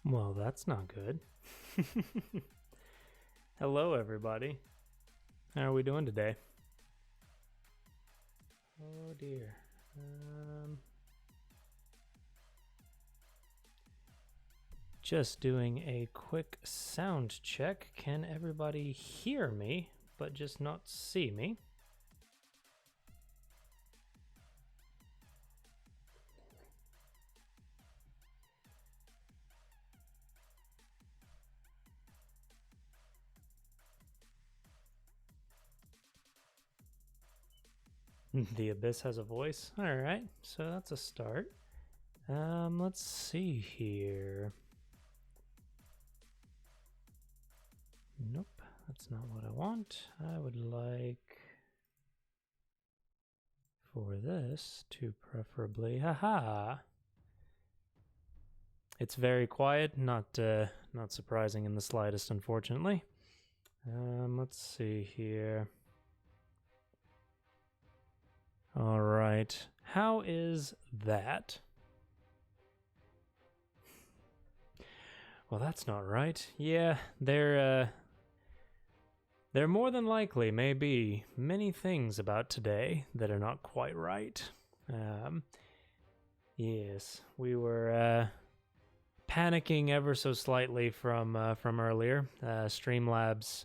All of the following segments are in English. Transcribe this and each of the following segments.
Well, that's not good. Hello, everybody. How are we doing today? Oh, dear. Just doing a quick sound check. Can everybody hear me, but just not see me? The Abyss has a voice. All right, so that's a start. Let's see here. Nope, that's not what I want. I would like for this to preferably, haha. It's very quiet, not surprising in the slightest, unfortunately. Let's see here. All right, how is that? Well, that's not right. Yeah, there more than likely may be many things about today that are not quite right. Yes, we were panicking ever so slightly from earlier. Streamlabs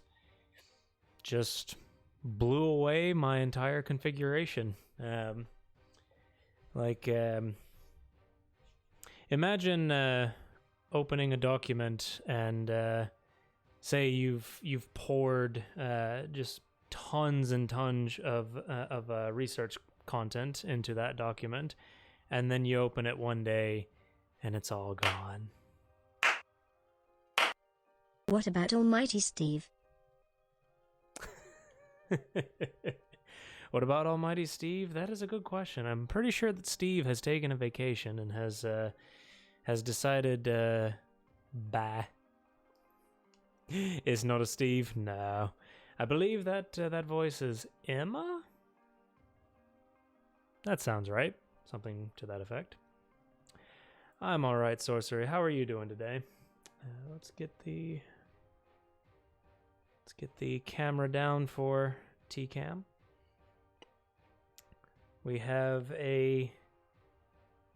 just blew away my entire configuration. Imagine opening a document and say you've poured just tons and tons of research content into that document, and then you open it one day and it's all gone. What about Almighty Steve? What about Almighty Steve? That is a good question. I'm pretty sure that Steve has taken a vacation and has decided, bah. It's not a Steve? No. I believe that that voice is Emma? That sounds right. Something to that effect. I'm alright, Sorcery. How are you doing today? Let's get the camera down for TCam. We have a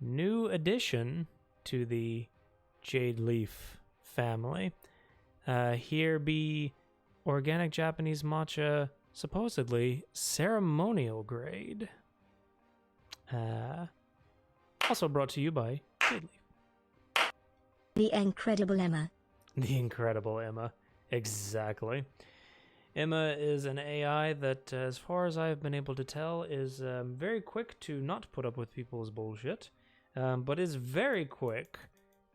new addition to the Jade Leaf family. Here be organic Japanese matcha, supposedly ceremonial grade. Also brought to you by Jade Leaf. The Incredible Emma. The Incredible Emma. Exactly. Emma is an AI that, as far as I've been able to tell, is very quick to not put up with people's bullshit, but is very quick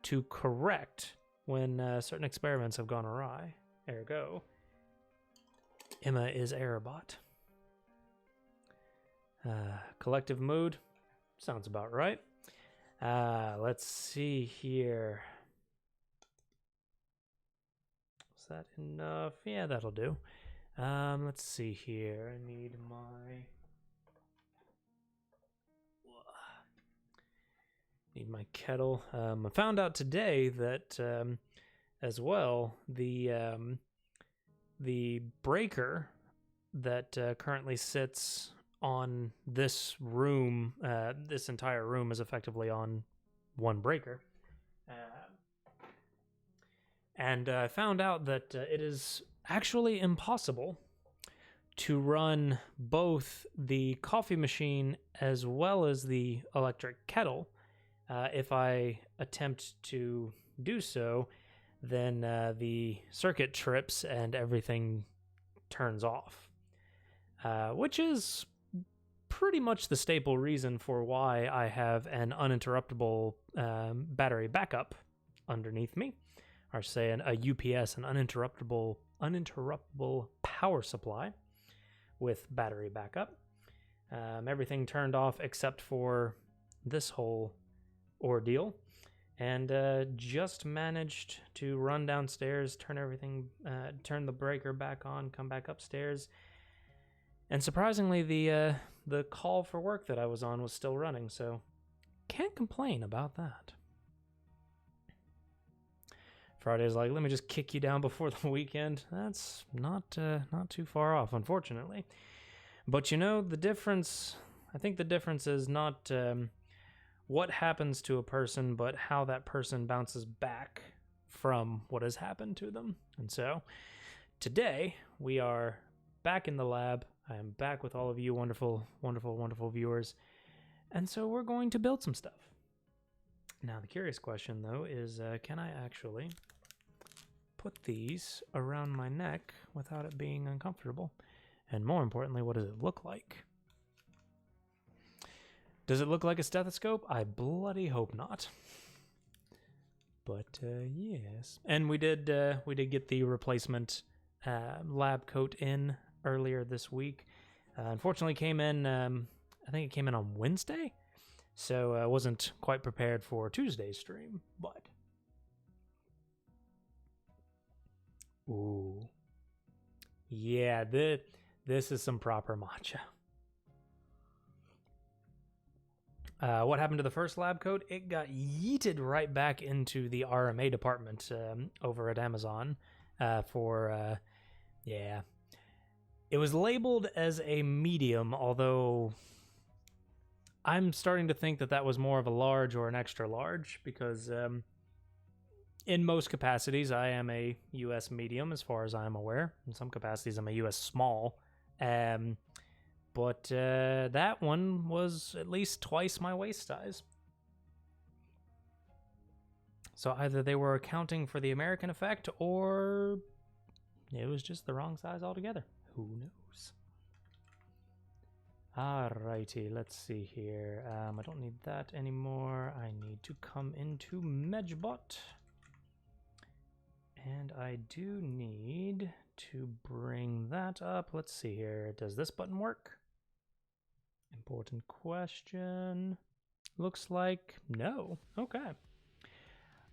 to correct when certain experiments have gone awry. Ergo, Emma is Errobot. Collective mood. Sounds about right. Let's see here. Is that enough? Yeah, that'll do. Let's see here. I need my kettle. I found out today that as well the breaker that currently sits on this room, this entire room is effectively on one breaker. And I found out that it is actually impossible to run both the coffee machine as well as the electric kettle. If I attempt to do so, then the circuit trips and everything turns off, which is pretty much the staple reason for why I have an uninterruptible battery backup underneath me. Or say a UPS, an uninterruptible power supply with battery backup. Everything turned off except for this whole ordeal, and just managed to run downstairs, turn the breaker back on, come back upstairs, and surprisingly, the call for work that I was on was still running, so can't complain about that. Friday's like, let me just kick you down before the weekend. That's not too far off, unfortunately. But you know, the difference, I think the difference is not what happens to a person, but how that person bounces back from what has happened to them. And so today we are back in the lab. I am back with all of you wonderful, wonderful, wonderful viewers. And so we're going to build some stuff. Now, the curious question, though, is can I actually put these around my neck without it being uncomfortable? And more importantly, what does it look like? Does it look like a stethoscope? I bloody hope not. But yes. And we did get the replacement lab coat in earlier this week. Unfortunately, came in, I think it came in on Wednesday. So I wasn't quite prepared for Tuesday's stream, but... Ooh. Yeah, this is some proper matcha. What happened to the first lab coat? It got yeeted right back into the RMA department over at Amazon yeah. It was labeled as a medium, although... I'm starting to think that that was more of a large or an extra large because in most capacities, I am a US medium as far as I'm aware. In some capacities, I'm a US small. But that one was at least twice my waist size. So either they were accounting for the American effect or it was just the wrong size altogether. Who knows? Alrighty, let's see here. I don't need that anymore. I need to come into Medjbot. And I do need to bring that up. Let's see here. Does this button work? Important question. Looks like no. Okay.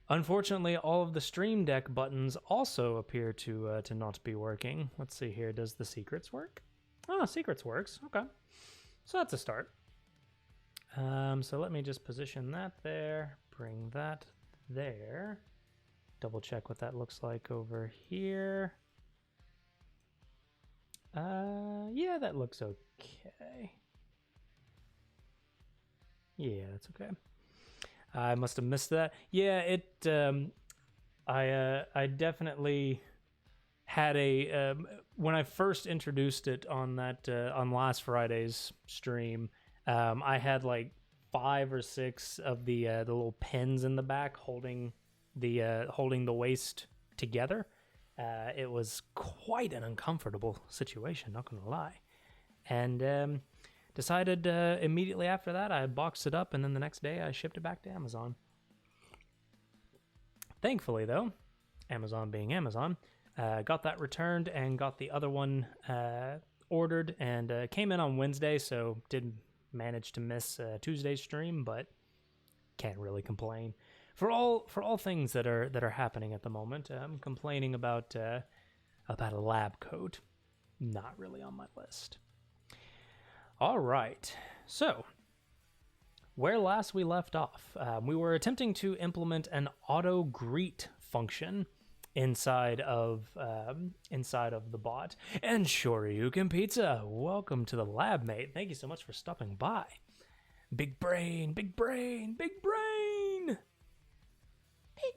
Unfortunately, all of the Stream Deck buttons also appear to not be working. Let's see here. Does the secrets work? Oh, secrets works. Okay. So that's a start. So let me just position that there, bring that there, double check what that looks like over here. Yeah, that looks okay. Yeah, that's okay. I must have missed that. Yeah, I definitely had a when I first introduced it on that on last Friday's stream, I had like 5 or 6 of the little pins in the back holding the waist together. It was quite an uncomfortable situation, not gonna lie, and decided immediately after that I boxed it up, and then the next day I shipped it back to Amazon. Thankfully, though, Amazon being Amazon. Got that returned and got the other one ordered, and came in on Wednesday, so didn't manage to miss Tuesday's stream, but can't really complain. For all things that are happening at the moment, I'm complaining about a lab coat. Not really on my list. All right, so where last we left off, we were attempting to implement an auto greet function inside of the bot. And Shoryuken Pizza, welcome to the lab, mate. Thank you so much for stopping by. Big brain, big brain, big brain, big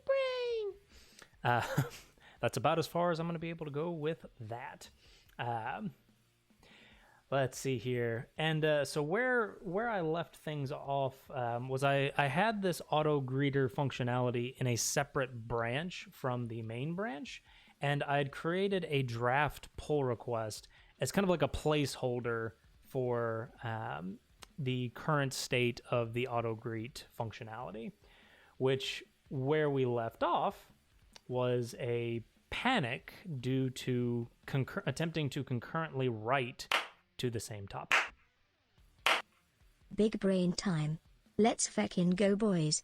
brain. That's about as far as I'm going to be able to go with that. Let's see here. And so where I left things off was I had this auto greeter functionality in a separate branch from the main branch, and I'd created a draft pull request as kind of like a placeholder for the current state of the auto greet functionality, which where we left off was a panic due to attempting to concurrently write to the same topic. Big brain time. Let's feckin' go, boys.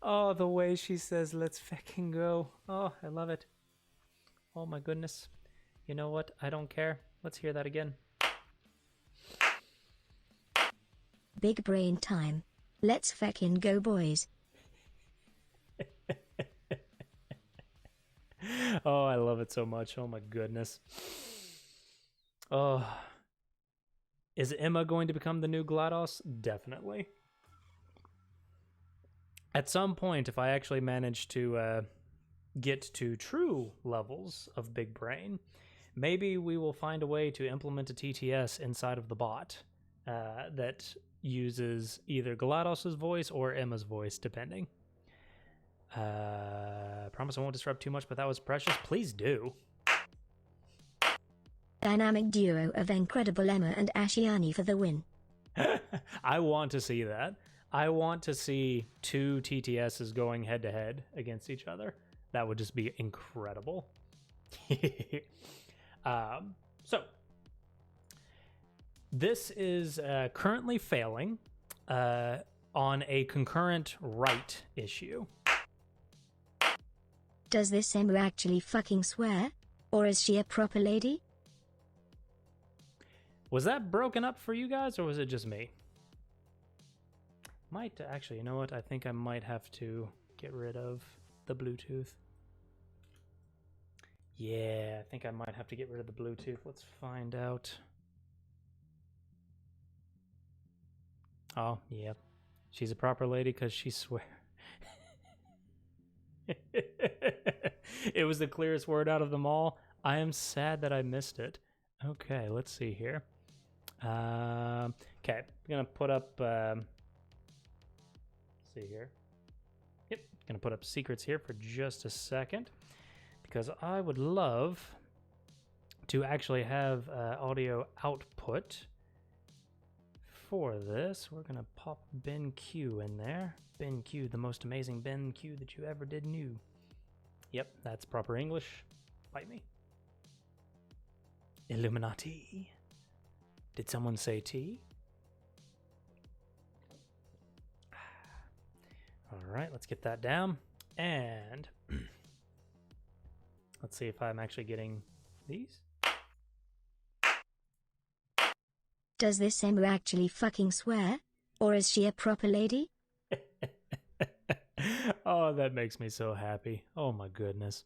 Oh, the way she says, let's feckin' go. Oh, I love it. Oh my goodness. You know what? I don't care. Let's hear that again. Big brain time. Let's feckin' go, boys. Oh, I love it so much. Oh my goodness. Oh, is Emma going to become the new GLaDOS? Definitely. At some point, if I actually manage to get to true levels of big brain, maybe we will find a way to implement a TTS inside of the bot that uses either GLaDOS's voice or Emma's voice, depending. Promise I won't disrupt too much, but that was precious. Please do. Dynamic duo of incredible Emma and Ashiani for the win. I want to see that. I want to see two TTSs going head to head against each other. That would just be incredible. So, this is currently failing on a concurrent write issue. Does this Emma actually fucking swear? Or is she a proper lady? Was that broken up for you guys, or was it just me? Might actually, you know what? I think I might have to get rid of the Bluetooth. Yeah, I think I might have to get rid of the Bluetooth. Let's find out. Oh, yep. She's a proper lady because she swears. It was the clearest word out of them all. I am sad that I missed it. Okay, let's see here. Okay, I'm gonna put up. Let's see here. Yep, gonna put up secrets here for just a second because I would love to actually have audio output for this. We're gonna pop BenQ in there. BenQ, the most amazing BenQ that you ever did knew. Yep, that's proper English. Bite me. Illuminati. Did someone say T? All right, let's get that down. And let's see if I'm actually getting these. Does this Emma actually fucking swear? Or is she a proper lady? Oh, that makes me so happy. Oh my goodness.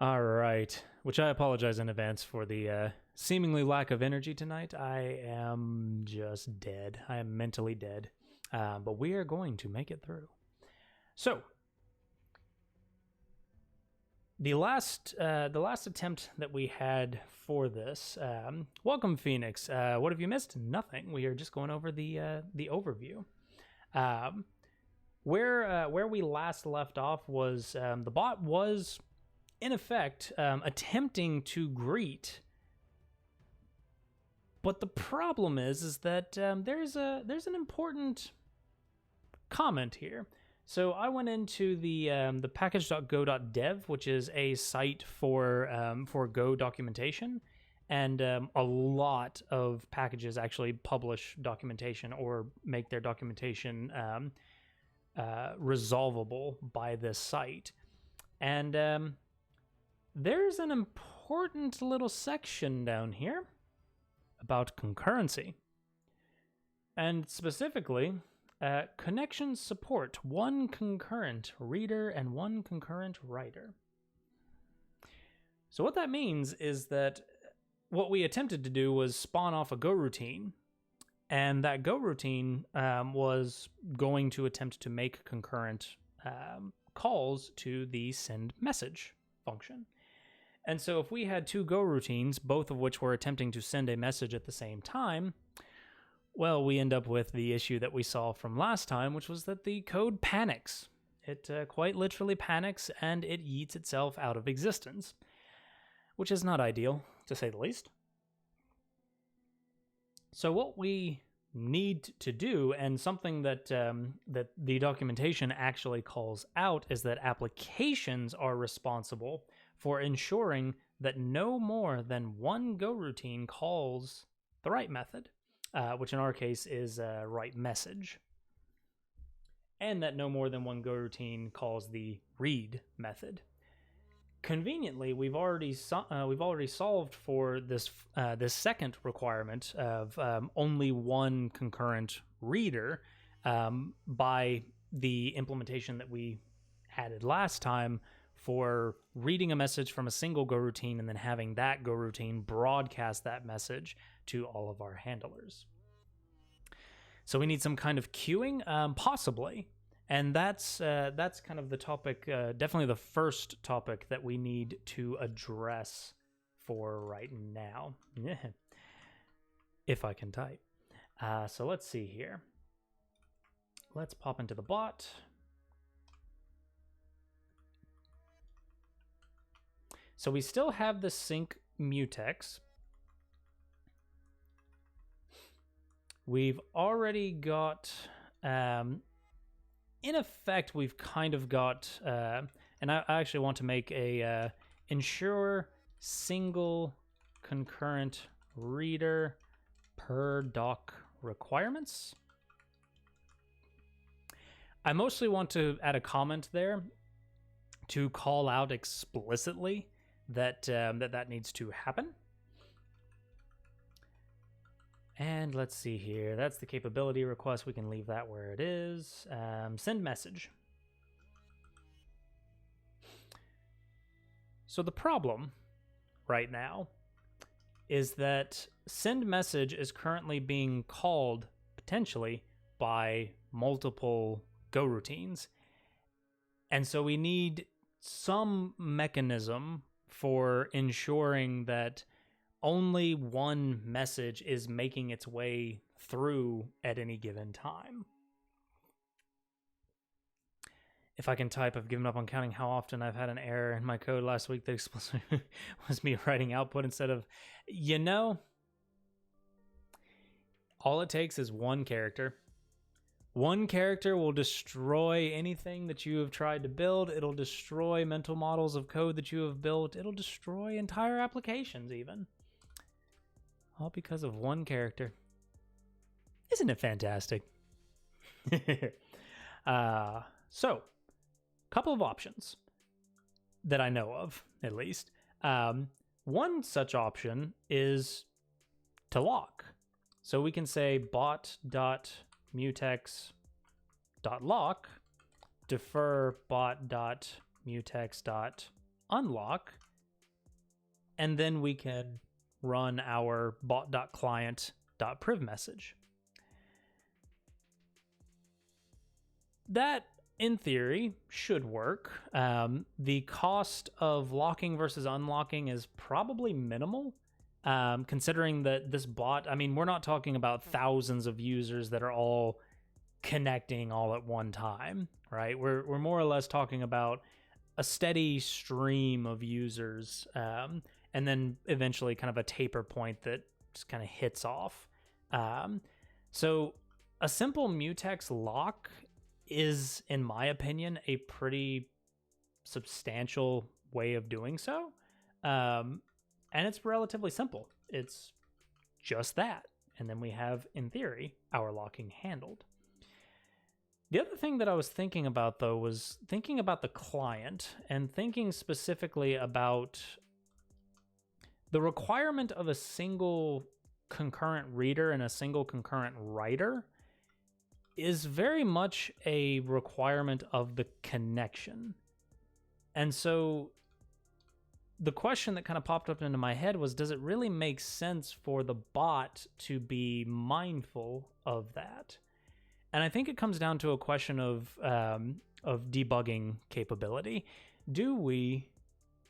All right, which I apologize in advance for the seemingly lack of energy tonight. I am just dead. I am mentally dead. But we are going to make it through. So, the last attempt that we had for this, welcome Phoenix. What have you missed? Nothing. We are just going over the overview. Where we last left off was the bot was in effect attempting to greet, but the problem is that there's an important comment here. So I went into the package.go.dev, which is a site for Go documentation, and a lot of packages actually publish documentation or make their documentation resolvable by this site. And there's an important little section down here about concurrency, and specifically connection support, one concurrent reader and one concurrent writer. So what that means is that what we attempted to do was spawn off a Go routine, and that Go routine was going to attempt to make concurrent calls to the send message function. And so if we had two Go routines, both of which were attempting to send a message at the same time, well, we end up with the issue that we saw from last time, which was that the code panics. It quite literally panics, and it yeets itself out of existence, which is not ideal, to say the least. So what we need to do, and something that that the documentation actually calls out, is that applications are responsible for ensuring that no more than one Go routine calls the write method, which in our case is write message, and that no more than one Go routine calls the read method. Conveniently, we've already solved for this this second requirement of only one concurrent reader by the implementation that we added last time for reading a message from a single Go routine and then having that Go routine broadcast that message to all of our handlers. So we need some kind of queuing, possibly. And that's kind of the topic, definitely the first topic that we need to address for right now. If I can type. So let's see here. Let's pop into the bot. So we still have the sync mutex. We've already got, in effect, we've kind of got, and I actually want to make a ensure single concurrent reader per doc requirements. I mostly want to add a comment there to call out explicitly that that needs to happen. And let's see here. That's the capability request. We can leave that where it is. Send message. So the problem right now is that send message is currently being called potentially by multiple Go routines. And so we need some mechanism for ensuring that only one message is making its way through at any given time. If I can type, I've given up on counting how often I've had an error in my code last week that explicitly was me writing output instead of, all it takes is one character. One character will destroy anything that you have tried to build. It'll destroy mental models of code that you have built. It'll destroy entire applications even. All because of one character. Isn't it fantastic? So, couple of options that I know of, at least. One such option is to lock. So we can say bot.mutex.lock, defer bot.mutex.unlock, and then we can run our bot.client.priv message. That, in theory, should work. The cost of locking versus unlocking is probably minimal, considering that this bot, I mean, we're not talking about thousands of users that are all connecting all at one time, right? We're more or less talking about a steady stream of users, and then eventually kind of a taper point that just kind of hits off. So a simple mutex lock is, in my opinion, a pretty substantial way of doing so. And it's relatively simple. It's just that. And then we have, in theory, our locking handled. The other thing that I was thinking about, though, was thinking about the client and thinking specifically about the requirement of a single concurrent reader and a single concurrent writer is very much a requirement of the connection. And so the question that kind of popped up into my head was, does it really make sense for the bot to be mindful of that? And I think it comes down to a question of debugging capability. Do we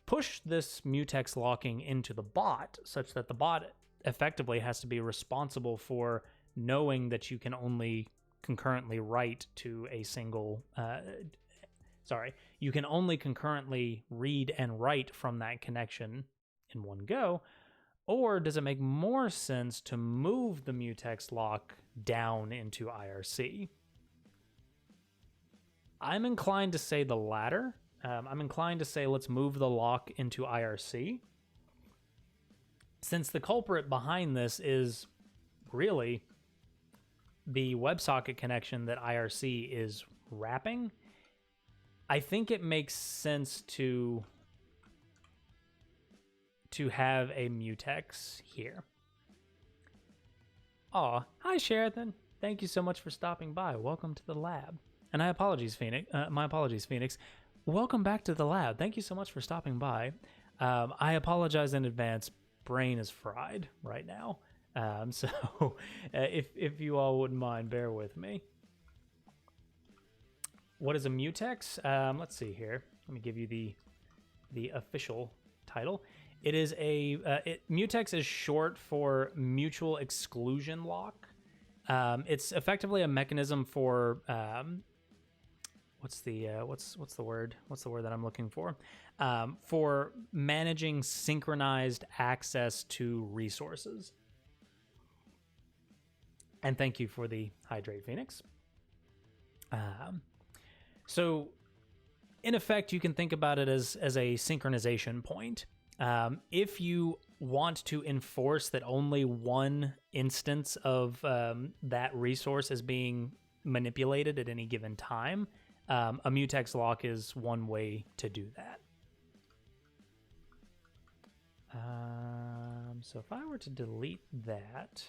push this mutex locking into the bot such that the bot effectively has to be responsible for knowing that you can only concurrently write to a single, you can only concurrently read and write from that connection in one go? Or does it make more sense to move the mutex lock down into IRC? I'm inclined to say the latter. I'm inclined to say let's move the lock into IRC, since the culprit behind this is really the WebSocket connection that IRC is wrapping. I think it makes sense to have a mutex here. Aw, hi Sheraton. Thank you so much for stopping by. Welcome to the lab. And my apologies, Phoenix. welcome back to the lab. Thank you so much for stopping by. I apologize in advance. Brain is fried right now. So if you all wouldn't mind, bear with me. What is a mutex? Let's see here. Let me give you the official title. It is mutex is short for mutual exclusion lock. It's effectively a mechanism for what's the word that I'm looking for managing synchronized access to resources. And thank you for the hydrate, Phoenix. So in effect, you can think about it as a synchronization point. If you want to enforce that only one instance of that resource is being manipulated at any given time, a mutex lock is one way to do that. So if I were to delete that...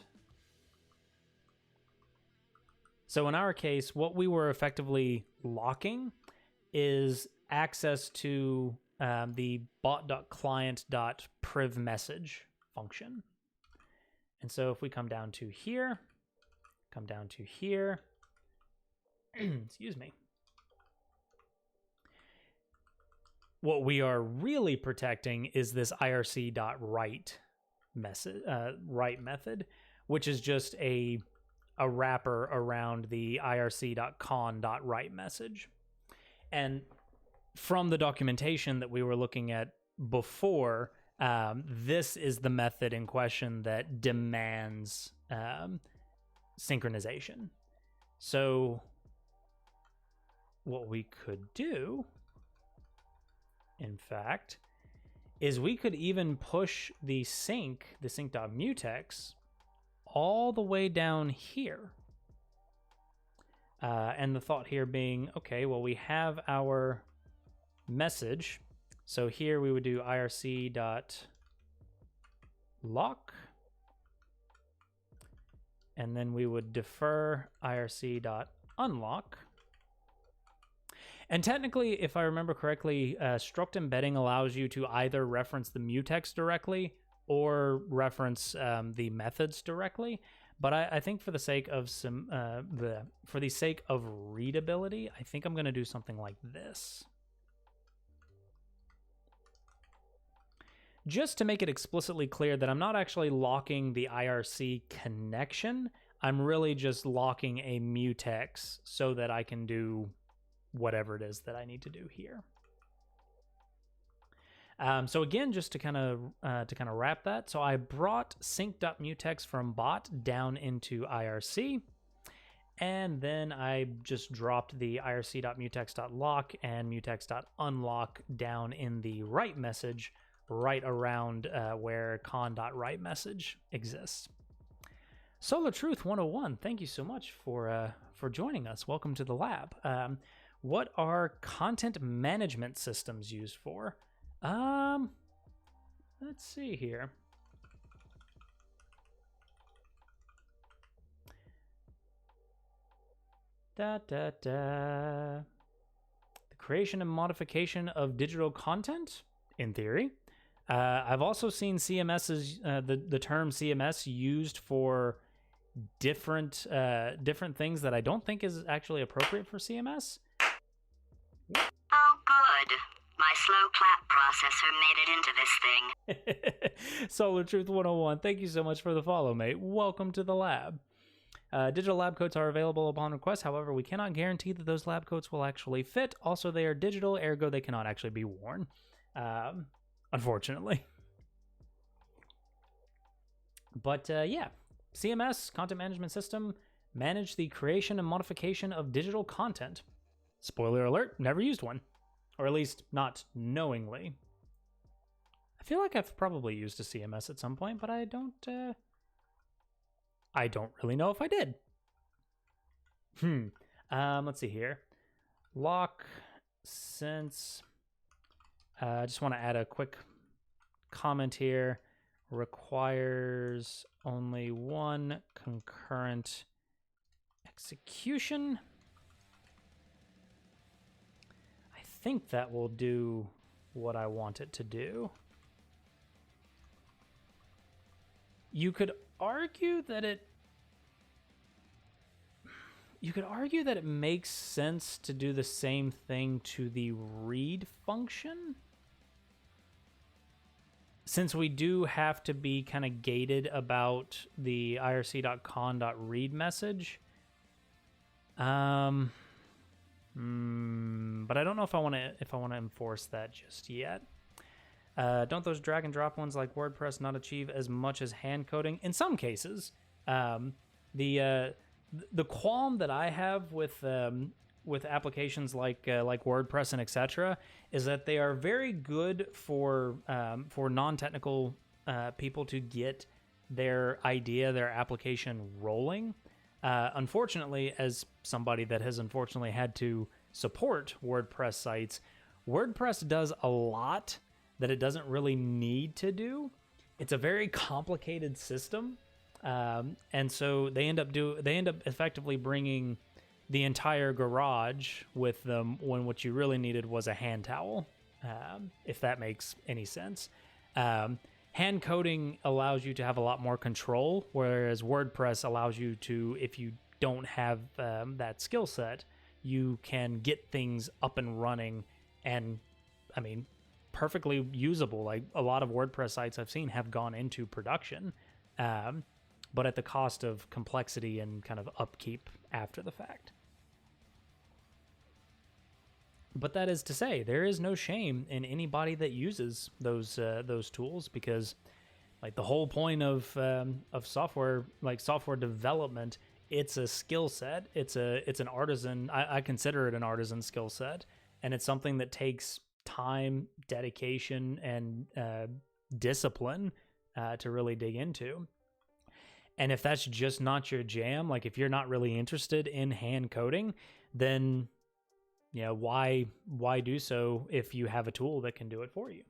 So in our case, what we were effectively locking is access to the bot.client.priv message function. And so if we come down to here, excuse me. What we are really protecting is this irc.write method, which is just a wrapper around the irc.con.write message. And from the documentation that we were looking at before, this is the method in question that demands synchronization. So what we could do, in fact, is we could even push the sync.mutex, all the way down here. And the thought here being, okay, well, we have our message. So here we would do irc.lock. And then we would defer irc.unlock. And technically, if I remember correctly, struct embedding allows you to either reference the mutex directly or reference the methods directly. But I think for the sake of readability, I think I'm going to do something like this. Just to make it explicitly clear that I'm not actually locking the IRC connection. I'm really just locking a mutex so that I can do whatever it is that I need to do here. So again, just to kind of wrap that, so I brought sync.mutex from bot down into IRC, and then I just dropped the irc.mutex.lock and mutex.unlock down in the write message, right around where con.write message exists. Solar Truth 101, thank you so much for joining us. Welcome to the lab. What are content management systems used for? Let's see here. The creation and modification of digital content, in theory. I've also seen CMS's the term CMS used for different things that I don't think is actually appropriate for CMS. Oh, good. My slow clap processor made it into this thing. Solar Truth 101, thank you so much for the follow, mate. Welcome to the lab. Digital lab coats are available upon request. However, we cannot guarantee that those lab coats will actually fit. Also, they are digital, ergo they cannot actually be worn. Unfortunately. But yeah, CMS, content management system, manage the creation and modification of digital content. Spoiler alert, never used one. Or at least not knowingly. I feel like I've probably used a CMS at some point, but I don't really know if I did. Let's see here. Lock since I just want to add a quick comment here. Requires only one concurrent execution. I think that will do what I want it to do. You could argue that it makes sense to do the same thing to the read function, since we do have to be kind of gated about the irc.con.read message. But I don't know if I want to enforce that just yet. Don't those drag and drop ones like WordPress not achieve as much as hand coding? In some cases, the qualm that I have with applications like WordPress and etc. is that they are very good for non-technical people to get their idea, their application rolling. Unfortunately, as somebody that has unfortunately had to support WordPress sites, WordPress does a lot that it doesn't really need to do. It's a very complicated system, and so they end up effectively bringing the entire garage with them when what you really needed was a hand towel, if that makes any sense. Hand coding allows you to have a lot more control, whereas WordPress allows you to, if you don't have that skill set, you can get things up and running and, I mean, perfectly usable. Like a lot of WordPress sites I've seen have gone into production, but at the cost of complexity and kind of upkeep after the fact. But that is to say, there is no shame in anybody that uses those tools, because like the whole point of software, like software development, it's a skill set. It's an artisan. I consider it an artisan skill set, and it's something that takes time, dedication, and discipline to really dig into. And if that's just not your jam, like if you're not really interested in hand coding, then why do so if you have a tool that can do it for you?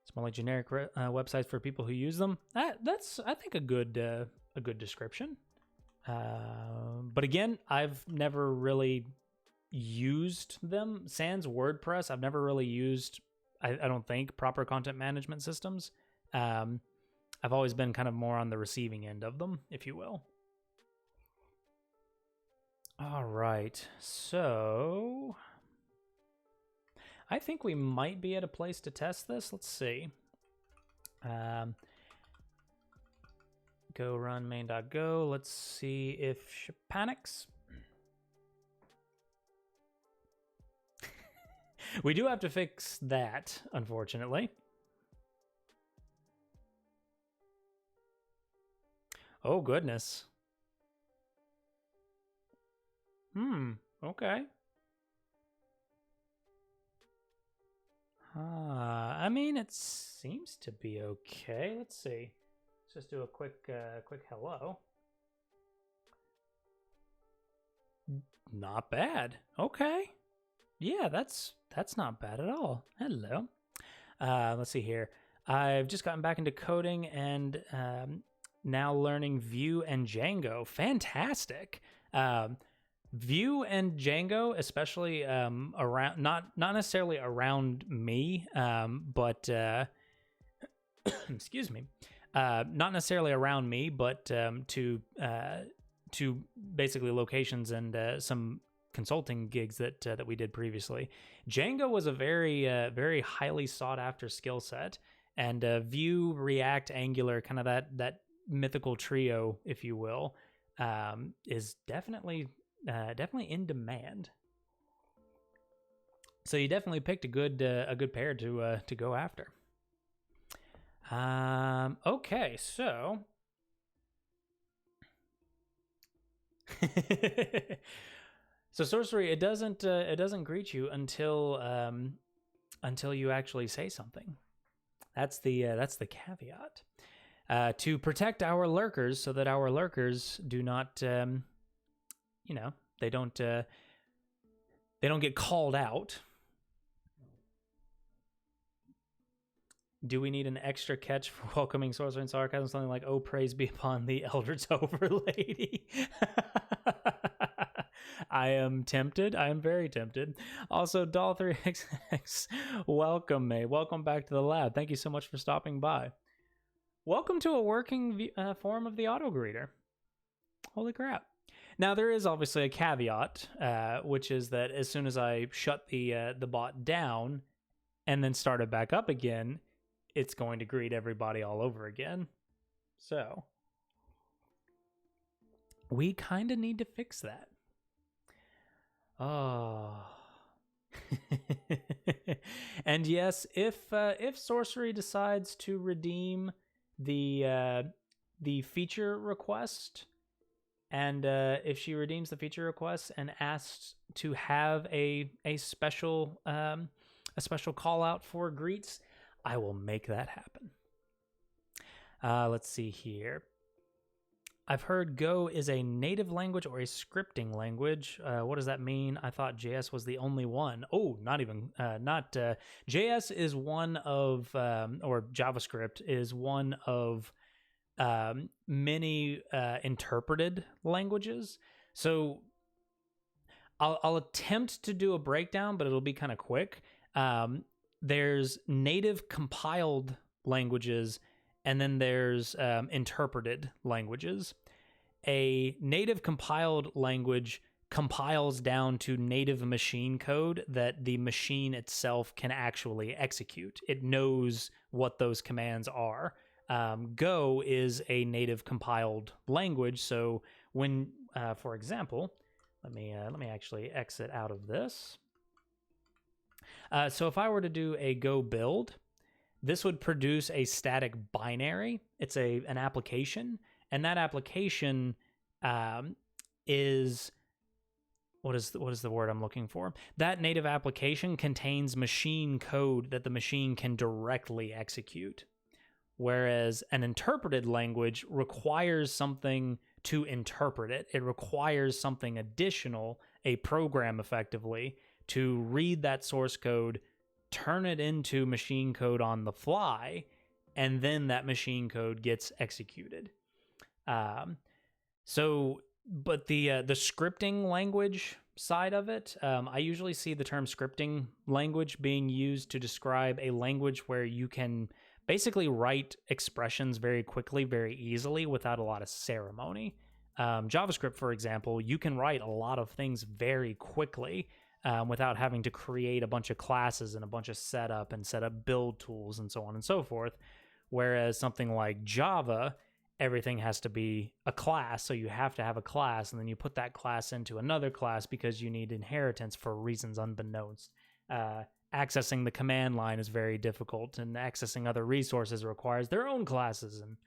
It's more like generic websites for people who use them. That's, I think, a good description. But again, I've never really used them. Sans WordPress, I've never really used, I don't think, proper content management systems. I've always been kind of more on the receiving end of them, if you will. All right, so I think we might be at a place to test this. Let's see. Go run main.go. Let's see if she panics. We do have to fix that, unfortunately. Oh, goodness. Okay. I mean, it seems to be okay. Let's see. Let's just do a quick hello. Not bad. Okay. Yeah, that's not bad at all. Hello. Let's see here. I've just gotten back into coding and now learning Vue and Django. Fantastic. Vue and Django, especially around, not necessarily around me, but excuse me, not necessarily around me, but to basically locations and some consulting gigs that we did previously. Django was a very highly sought after skill set, and Vue, React, Angular, kind of that mythical trio, if you will, is definitely in demand. So you definitely picked a good pair to go after. Okay, so so sorcery, it doesn't greet you until you actually say something. That's the caveat. To protect our lurkers, so that our lurkers do not they don't get called out. Do we need an extra catch for welcoming sorcery and sarcasm? Something like, "Oh, praise be upon the Eldritch Overlady." I am tempted. I am very tempted. Also, Doll3XX, welcome, May. Welcome back to the lab. Thank you so much for stopping by. Welcome to a working form of the autogreeter. Holy crap. Now, there is obviously a caveat, which is that as soon as I shut the bot down and then start it back up again, it's going to greet everybody all over again. So we kind of need to fix that. Oh. And yes, if Sorcery decides to redeem the feature request, and if she redeems the feature request and asks to have a special call out for greets, I will make that happen. Let's see here. I've heard Go is a native language or a scripting language. What does that mean? I thought JS was the only one. Oh, not even. JS is one of, or JavaScript is one of many interpreted languages. So I'll attempt to do a breakdown, but it'll be kind of quick. There's native compiled languages, and then there's interpreted languages. A native compiled language compiles down to native machine code that the machine itself can actually execute. It knows what those commands are. Go is a native compiled language, so when, for example, let me actually exit out of this. So if I were to do a Go build, this would produce a static binary. It's an application, and that application is what is the word I'm looking for? That native application contains machine code that the machine can directly execute, whereas an interpreted language requires something to interpret it. It requires something additional, a program effectively, to read that source code, turn it into machine code on the fly, and then that machine code gets executed. But the scripting language side of it, I usually see the term scripting language being used to describe a language where you can basically write expressions very quickly, very easily, without a lot of ceremony. JavaScript, for example, you can write a lot of things very quickly, without having to create a bunch of classes and a bunch of setup build tools and so on and so forth. Whereas something like Java, everything has to be a class, so you have to have a class, and then you put that class into another class because you need inheritance for reasons unbeknownst. Accessing the command line is very difficult, and accessing other resources requires their own classes. And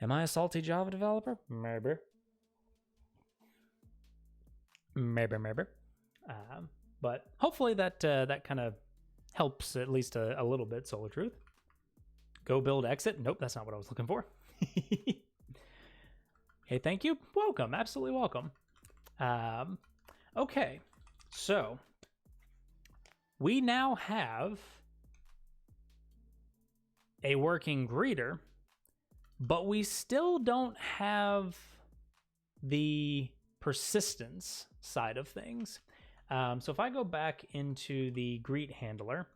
am I a salty Java developer? Maybe. But hopefully that kind of helps at least a little bit. Solar Truth. Go build exit. Nope, that's not what I was looking for. Hey, thank you. Welcome. Absolutely welcome. Okay, so we now have a working greeter, but we still don't have the persistence side of things. So if I go back into the greet handler,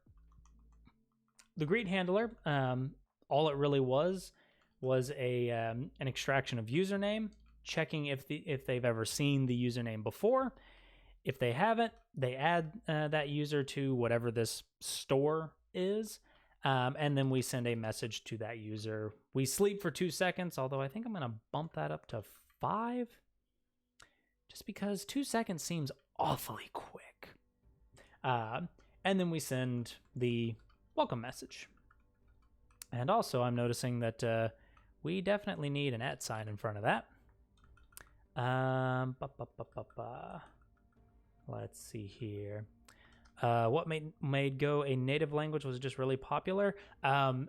the greet handler, all it really was an extraction of username, checking if they've ever seen the username before. If they haven't, they add that user to whatever this store is, and then we send a message to that user. We sleep for 2 seconds, although I think I'm going to bump that up to 5, just because 2 seconds seems awfully quick. And then we send the welcome message. And also, I'm noticing that we definitely need an @ sign in front of that. Let's see here. What made Go a native language was just really popular. The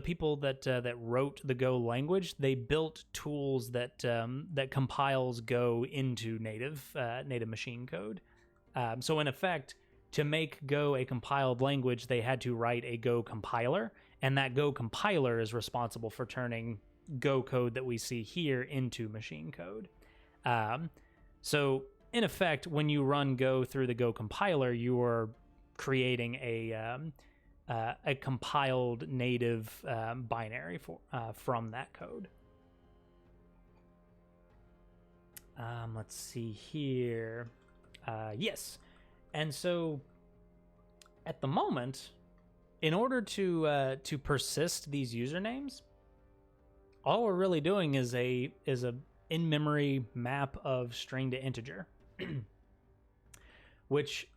people that wrote the Go language, they built tools that compiles Go into native machine code. So in effect, to make Go a compiled language, they had to write a Go compiler, and that Go compiler is responsible for turning Go code that we see here into machine code. So in effect, when you run Go through the Go compiler, you are creating a compiled native binary from that code. Let's see here. Yes. And so at the moment, in order to persist these usernames, all we're really doing is a in-memory map of string to integer, which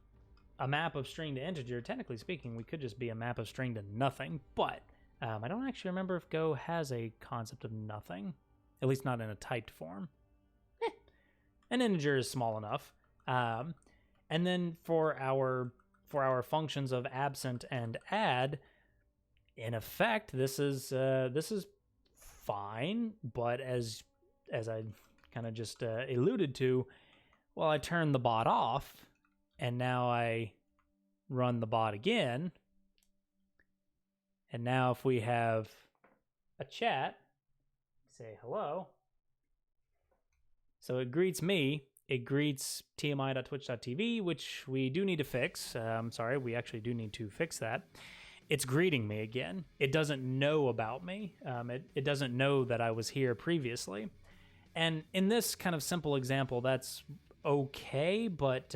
a map of string to integer, technically speaking, we could just be a map of string to nothing, but I don't actually remember if Go has a concept of nothing, at least not in a typed form. An integer is small enough. And then for our functions of absent and add, in effect, this is fine, but as I kind of just alluded to, well, I turned the bot off, and now I run the bot again, and now if we have a chat, say hello, so it greets me, it greets tmi.twitch.tv, which we do need to fix. Sorry, we actually do need to fix that. It's greeting me again. It doesn't know about me. It doesn't know that I was here previously. And in this kind of simple example, that's okay, but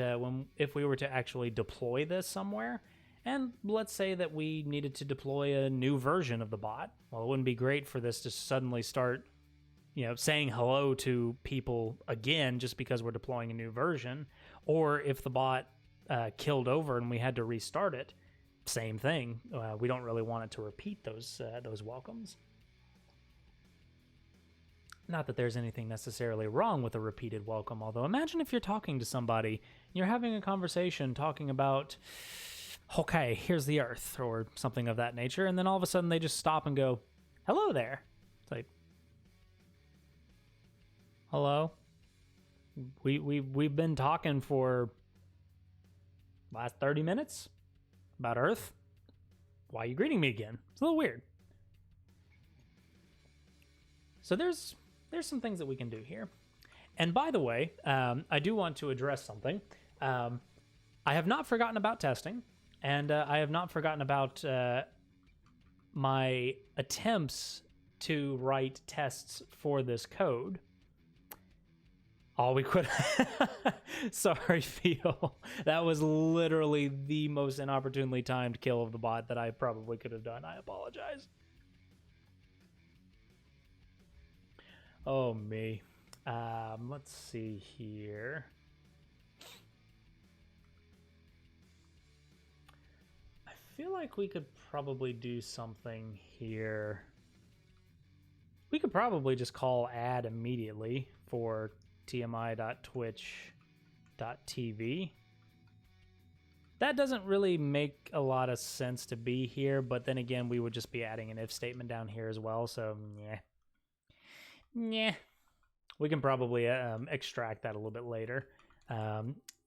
if we were to actually deploy this somewhere, and let's say that we needed to deploy a new version of the bot, well, it wouldn't be great for this to suddenly start, saying hello to people again just because we're deploying a new version, or if the bot killed over and we had to restart it, same thing. We don't really want it to repeat those welcomes. Not that there's anything necessarily wrong with a repeated welcome, although imagine if you're talking to somebody, you're having a conversation talking about, okay, here's the Earth, or something of that nature, and then all of a sudden they just stop and go, hello there. It's like, hello? We've been talking for last 30 minutes about Earth. Why are you greeting me again? It's a little weird. So there's some things that we can do here. And by the way, I do want to address something. I have not forgotten about testing, and I have not forgotten about my attempts to write tests for this code. Oh, we could. Sorry, Phil. That was literally the most inopportunely timed kill of the bot that I probably could have done. I apologize. Oh, me. Let's see here. I feel like we could probably do something here. We could probably just call add immediately for tmi.twitch.tv. That doesn't really make a lot of sense to be here, but then again, we would just be adding an if statement down here as well, so yeah. We can probably extract that a little bit later.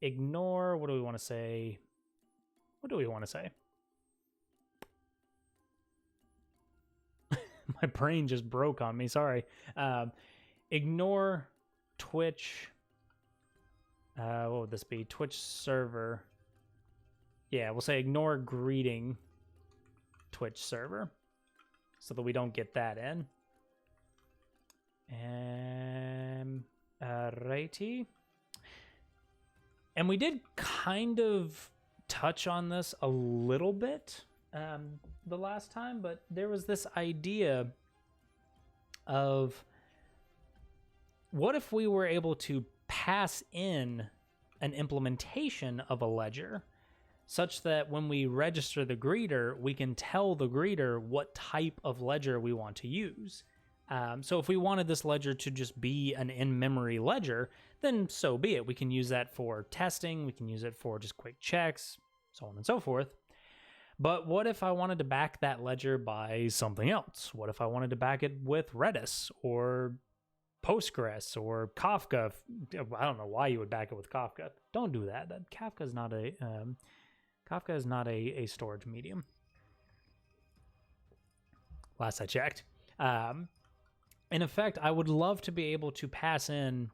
Ignore, what do we want to say? My brain just broke on me, sorry. Ignore Twitch, what would this be? Twitch server. Yeah, we'll say ignore greeting Twitch server so that we don't get that in. And righty. And we did kind of touch on this a little bit the last time, but there was this idea of what if we were able to pass in an implementation of a ledger such that when we register the greeter, we can tell the greeter what type of ledger we want to use. So if we wanted this ledger to just be an in-memory ledger, then so be it. We can use that for testing. We can use it for just quick checks, so on and so forth. But what if I wanted to back that ledger by something else? What if I wanted to back it with Redis or Postgres or Kafka? I don't know why you would back it with Kafka. Don't do that. Kafka is not a storage medium. Last I checked. In effect, I would love to be able to pass in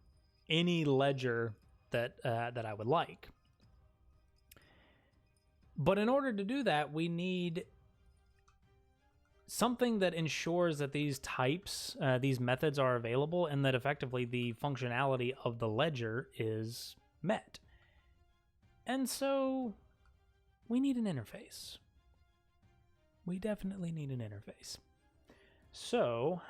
any ledger that I would like. But in order to do that, we need something that ensures that these types, these methods are available, and that effectively the functionality of the ledger is met. And so we need an interface. We definitely need an interface. So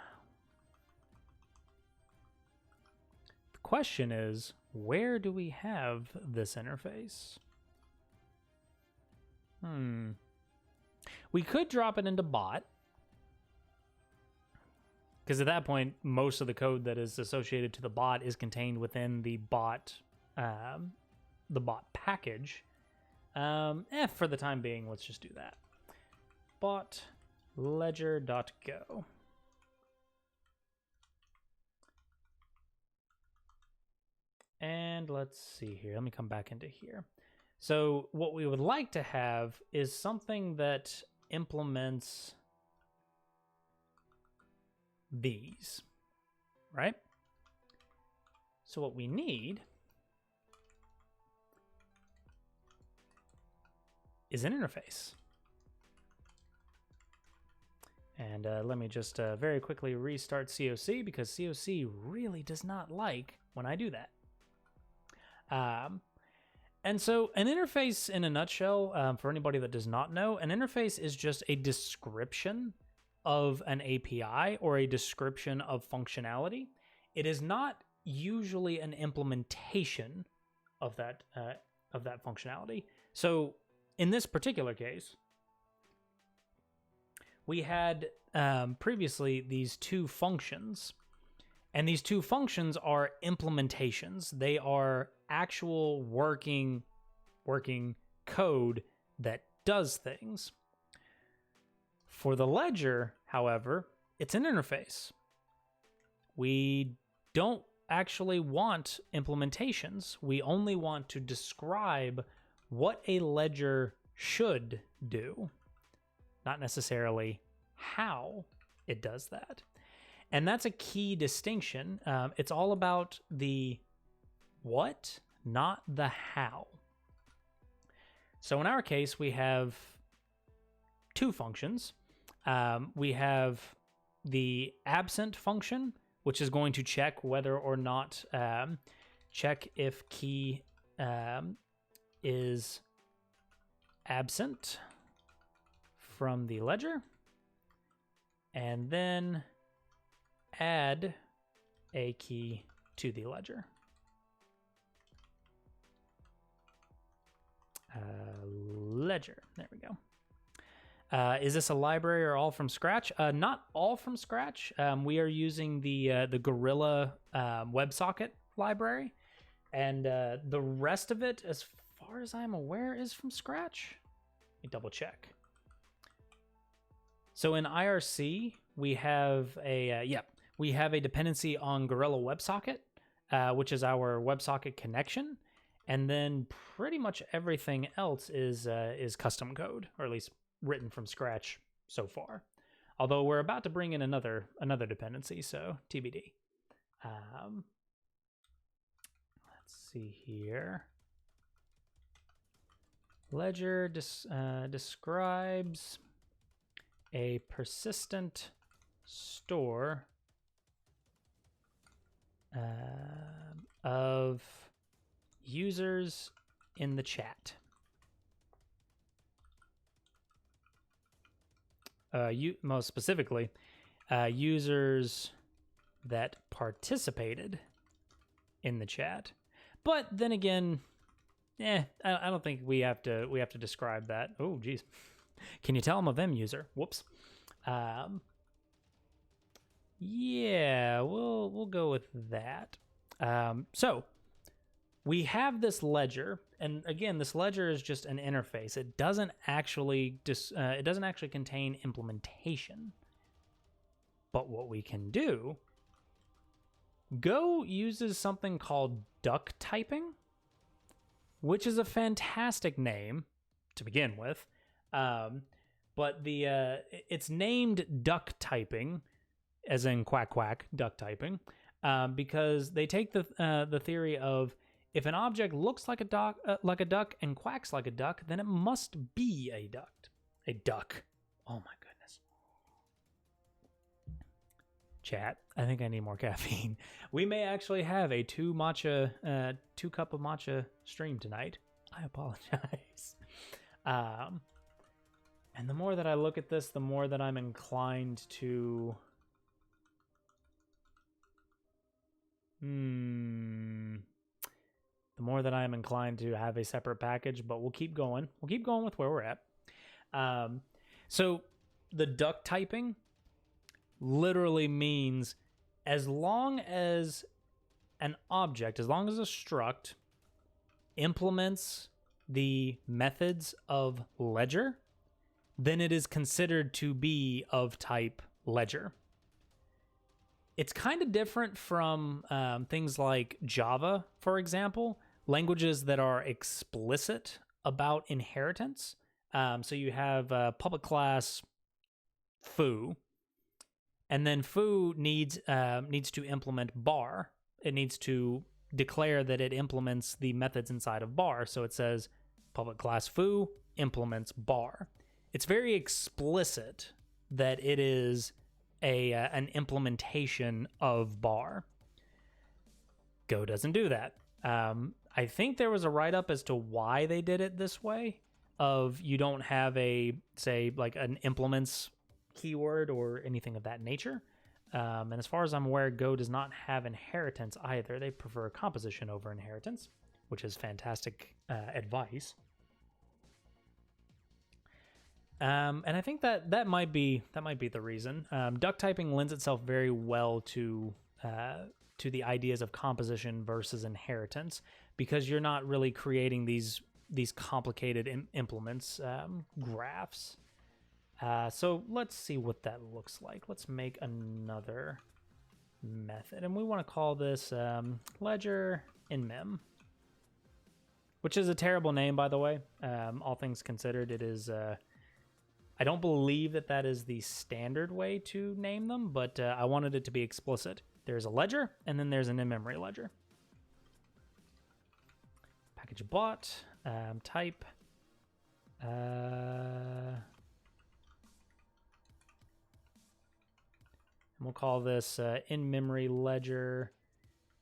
the question is, where do we have this interface? We could drop it into bot, because at that point, most of the code that is associated to the bot is contained within the bot package. For the time being, let's just do that. Bot ledger.go. And let's see here. Let me come back into here. So what we would like to have is something that implements these, right? So what we need is an interface. And let me just very quickly restart COC, because COC really does not like when I do that. And so an interface, in a nutshell, for anybody that does not know, an interface is just a description of an API or a description of functionality. It is not usually an implementation of that functionality. So in this particular case, we had previously these two functions, and these two functions are implementations. They are actual working code that does things. For the ledger, however, it's an interface. We don't actually want implementations. We only want to describe what a ledger should do, not necessarily how it does that. And that's a key distinction. It's all about the what, not the how. So in our case, we have two functions. We have the absent function, which is going to check whether or not, check if key is absent from the ledger, and then add a key to the ledger. Ledger, there we go. Is this a library or all from scratch? Not all from scratch. We are using the Gorilla WebSocket library, and the rest of it, as far as I'm aware, is from scratch. Let me double check. So in IRC, we have a dependency on Gorilla WebSocket, which is our WebSocket connection, and then pretty much everything else is custom code, or at least written from scratch so far. Although we're about to bring in another dependency, so TBD. Let's see here. Ledger describes a persistent store of users in the chat. Most specifically, users that participated in the chat. But then again, I don't think we have to describe that. Oh, geez. Can you tell I'm a Vim user? Whoops. Yeah, we'll go with that. So we have this ledger, and again, this ledger is just an interface. It doesn't actually contain implementation. But what we can do, Go uses something called duck typing, which is a fantastic name to begin with. But it's named duck typing, as in quack quack, duck typing, because they take the theory of if an object looks like a duck and quacks like a duck, then it must be a duck. A duck. Oh my goodness. Chat, I think I need more caffeine. We may actually have a 2 cup of matcha stream tonight. I apologize. And the more that I look at this, the more that I'm inclined to... The more that I am inclined to have a separate package, but we'll keep going. We'll keep going with where we're at. So the duck typing literally means as long as an object, as long as a struct implements the methods of ledger, then it is considered to be of type ledger. It's kind of different from things like Java, for example, languages that are explicit about inheritance. So you have public class foo, and then foo needs to implement bar. It needs to declare that it implements the methods inside of bar. So it says public class foo implements bar. It's very explicit that it is an implementation of bar. Go doesn't do that. I think there was a write-up as to why they did it this way, of you don't have a, say, like an implements keyword or anything of that nature. And as far as I'm aware, Go does not have inheritance either. They prefer composition over inheritance, which is fantastic advice. And I think that might be the reason. Duck typing lends itself very well to the ideas of composition versus inheritance, because you're not really creating these complicated implements, graphs. So let's see what that looks like. Let's make another method, and we want to call this ledger in mem, which is a terrible name, by the way. All things considered, it is. I don't believe that is the standard way to name them, but I wanted it to be explicit. There's a ledger, and then there's an in-memory ledger. Package bot, type. And we'll call this in-memory ledger.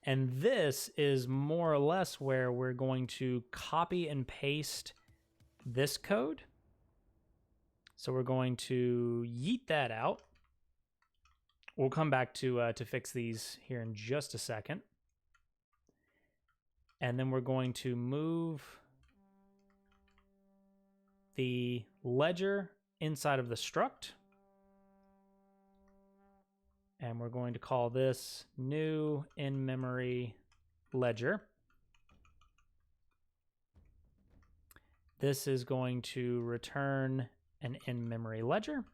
And this is more or less where we're going to copy and paste this code. So we're going to yeet that out. We'll come back to fix these here in just a second. And then we're going to move the ledger inside of the struct. And we're going to call this new in-memory ledger. This is going to return an in-memory ledger.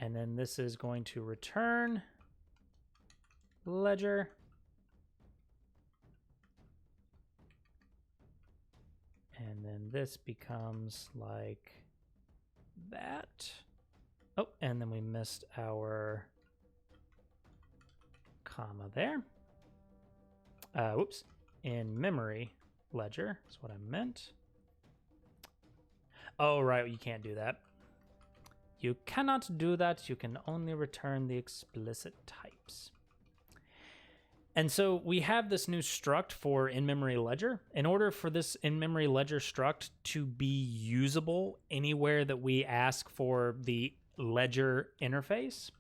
And then this is going to return ledger. And then this becomes like that. Oh, and then we missed our comma there. Whoops. In-memory ledger is what I meant. Oh, right, you can't do that. You cannot do that. You can only return the explicit types. And so we have this new struct for in-memory ledger. In order for this in-memory ledger struct to be usable anywhere that we ask for the ledger interface,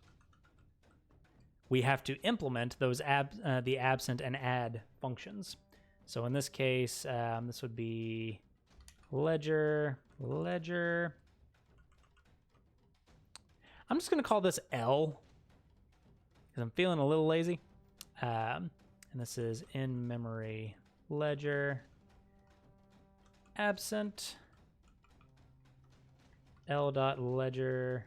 we have to implement those the absent and add functions. So in this case, this would be ledger. I'm just going to call this L because I'm feeling a little lazy. And this is in-memory ledger absent L.ledger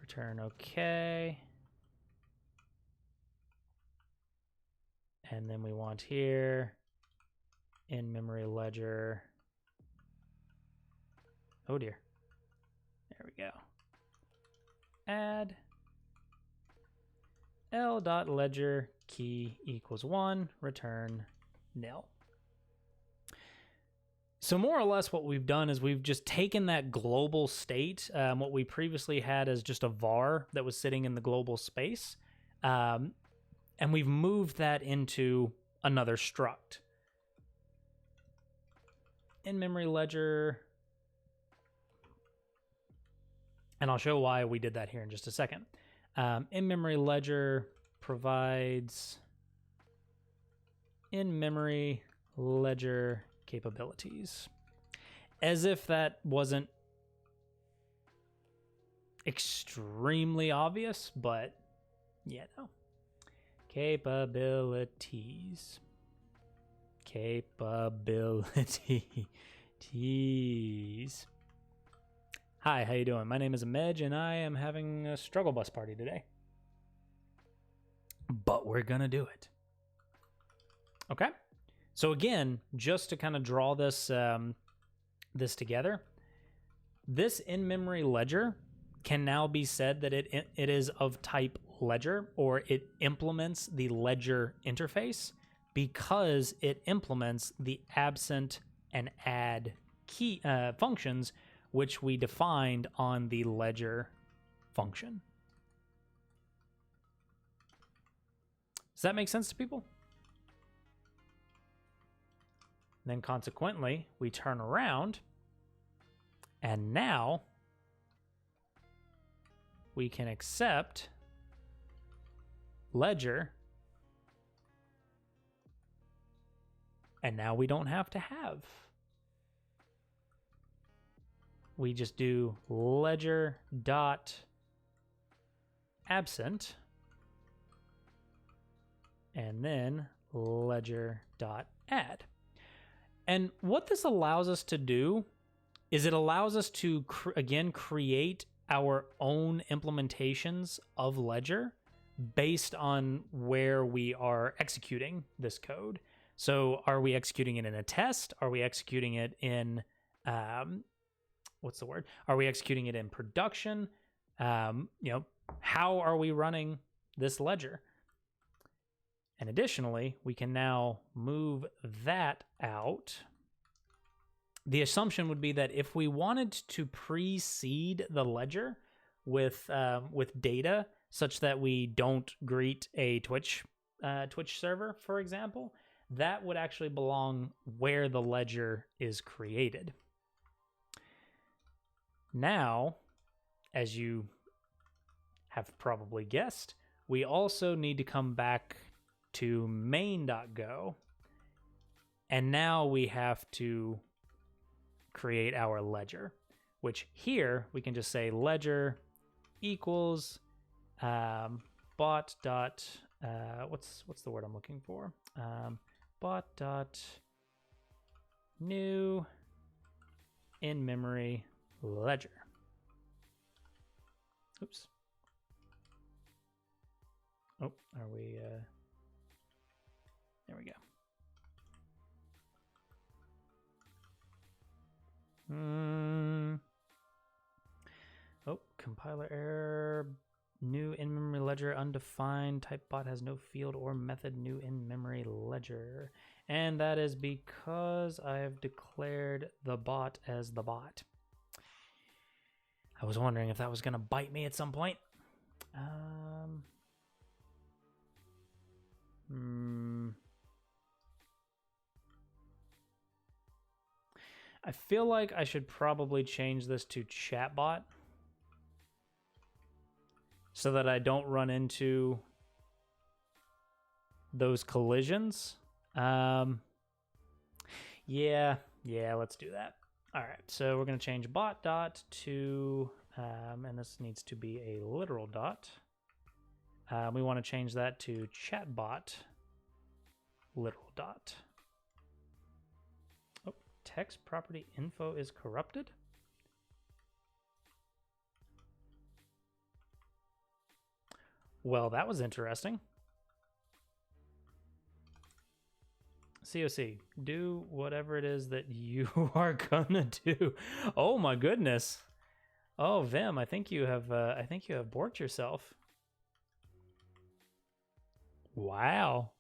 return OK. And then we want here in-memory ledger. Oh dear. There we go. Add. l.ledger key equals 1, return nil. So more or less what we've done is we've just taken that global state, what we previously had as just a var that was sitting in the global space, and we've moved that into another struct. In-memory ledger, and I'll show why we did that here in just a second. In-memory ledger provides in-memory ledger capabilities. As if that wasn't extremely obvious, but yeah, no. Capabilities. Capabilities. Hi, how you doing? My name is Amej, and I am having a struggle bus party today. But we're gonna do it. Okay? So again, just to kind of draw this this together, this in-memory ledger can now be said that it is of type ledger, or it implements the ledger interface because it implements the absent and add key functions, which we defined on the ledger function. Does that make sense to people? Then consequently, we turn around, and now we can accept ledger, and now we don't have to have. We just do ledger dot absent, and then ledger dot add. And what this allows us to do is it allows us to, again, create our own implementations of Ledger based on where we are executing this code. So are we executing it in a test? Are we executing it in, what's the word? Are we executing it in production? How are we running this ledger? And additionally, we can now move that out. The assumption would be that if we wanted to precede the ledger with data such that we don't greet a Twitch server, for example, that would actually belong where the ledger is created. Now, as you have probably guessed, we also need to come back to main.go, and now we have to create our ledger, which here we can just say ledger equals bot dot what's the word I'm looking for, bot dot new in memory ledger. Oops. Oh, are we there we go. Oh, compiler error. New in-memory ledger undefined. Type bot has no field or method new in-memory ledger. And that is because I have declared the bot as the bot. I was wondering if that was going to bite me at some point. I feel like I should probably change this to chatbot so that I don't run into those collisions. Yeah, let's do that. All right, so we're going to change bot dot to, and this needs to be a literal dot. We want to change that to chatbot literal dot. Oh, text property info is corrupted. Well, that was interesting. COC, do whatever it is that you are gonna do. Oh my goodness. Oh, Vim, I think you have borked yourself. Wow.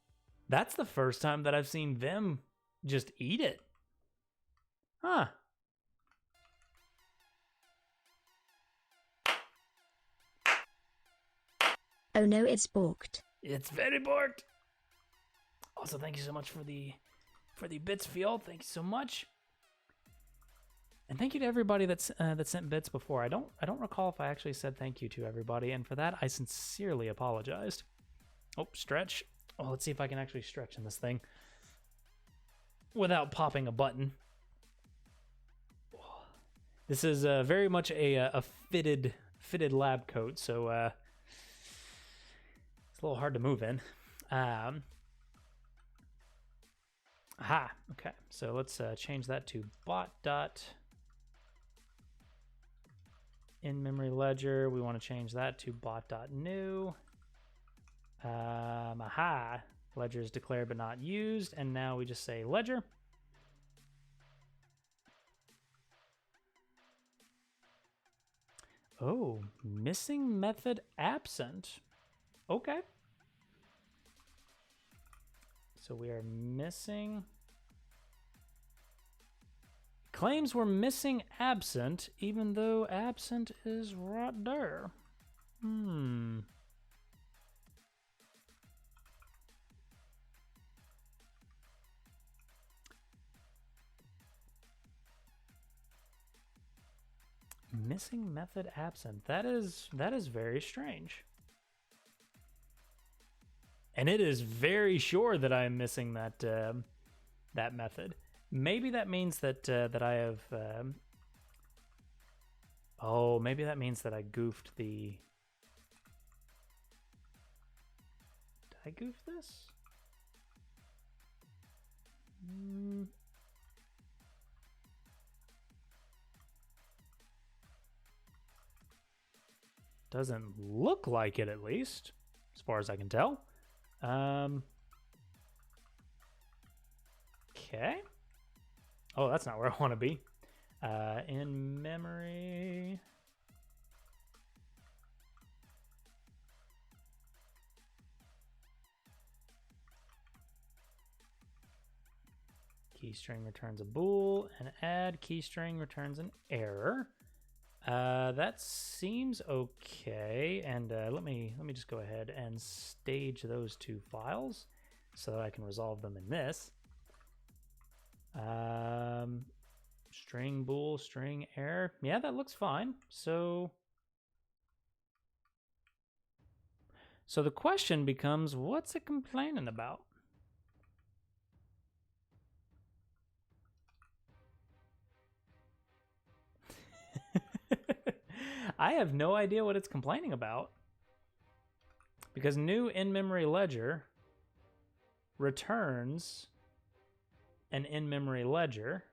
That's the first time that I've seen them just eat it. Huh. Oh no, it's balked. It's very borked. Also, thank you so much for the bits, Field. Thank you so much. And thank you to everybody that sent bits before. I don't recall if I actually said thank you to everybody, and for that I sincerely apologized. Oh, stretch. Oh, let's see if I can actually stretch in this thing without popping a button. This is very much a fitted lab coat, so it's a little hard to move in. Aha. Okay, so let's change that to bot dot in memory ledger. We want to change that to bot dot new. Aha. Ledger is declared but not used, and now we just say ledger. Oh, missing method absent. Okay. So we are missing. Claims we're missing absent, even though absent is right there. Missing method absent. That is very strange. And it is very sure that I am missing that that method. Maybe that means that that I have. Oh, maybe that means that I goofed the. Did I goof this? Doesn't look like it, at least, as far as I can tell. Okay. Oh, that's not where I want to be. In memory. Keystring returns a bool, and add keystring returns an error. That seems okay. And let me just go ahead and stage those two files so that I can resolve them in this. String bool, string error. Yeah, that looks fine. So the question becomes, what's it complaining about? I have no idea what it's complaining about. Because new in-memory ledger returns an in-memory ledger.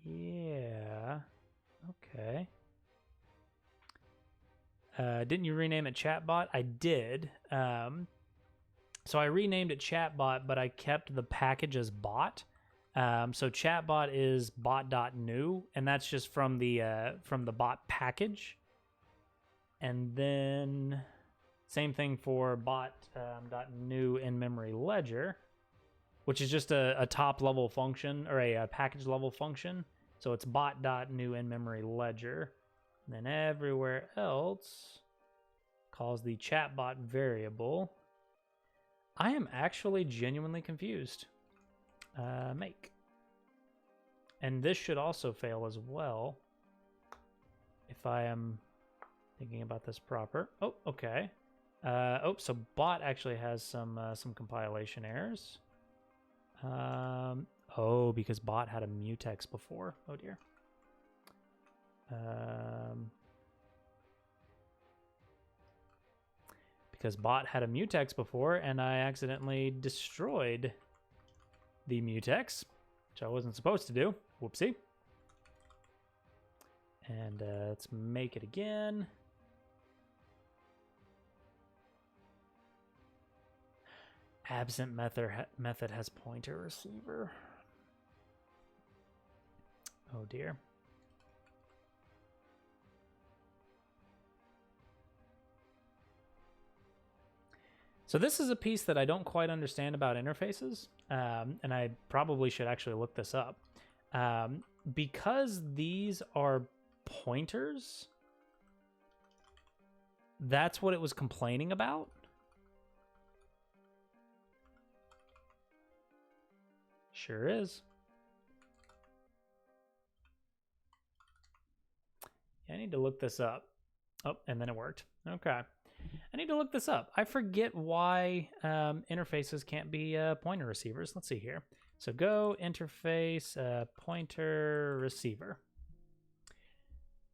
Yeah. Okay. Didn't you rename it chatbot? I did. So I renamed it chatbot, but I kept the package as bot. So chatbot is bot.new, and that's just from the bot package. And then same thing for bot.new in memory ledger, which is just a top level function or a package level function. So it's bot.new in memory ledger. And then everywhere else calls the chatbot variable. I am actually genuinely confused. Make. And this should also fail as well, if I am thinking about this proper. Oh, okay. So bot actually has some compilation errors. Because bot had a mutex before. Oh dear. Because bot had a mutex before, and I accidentally destroyed the mutex, which I wasn't supposed to do. Whoopsie. And let's make it again. Absent method has pointer receiver. Oh dear. So this is a piece that I don't quite understand about interfaces, and I probably should actually look this up. Because these are pointers, that's what it was complaining about. Sure is. Yeah, I need to look this up. Oh, and then it worked. Okay. I need to look this up. I forget why interfaces can't be pointer receivers. Let's see here. So go interface pointer receiver.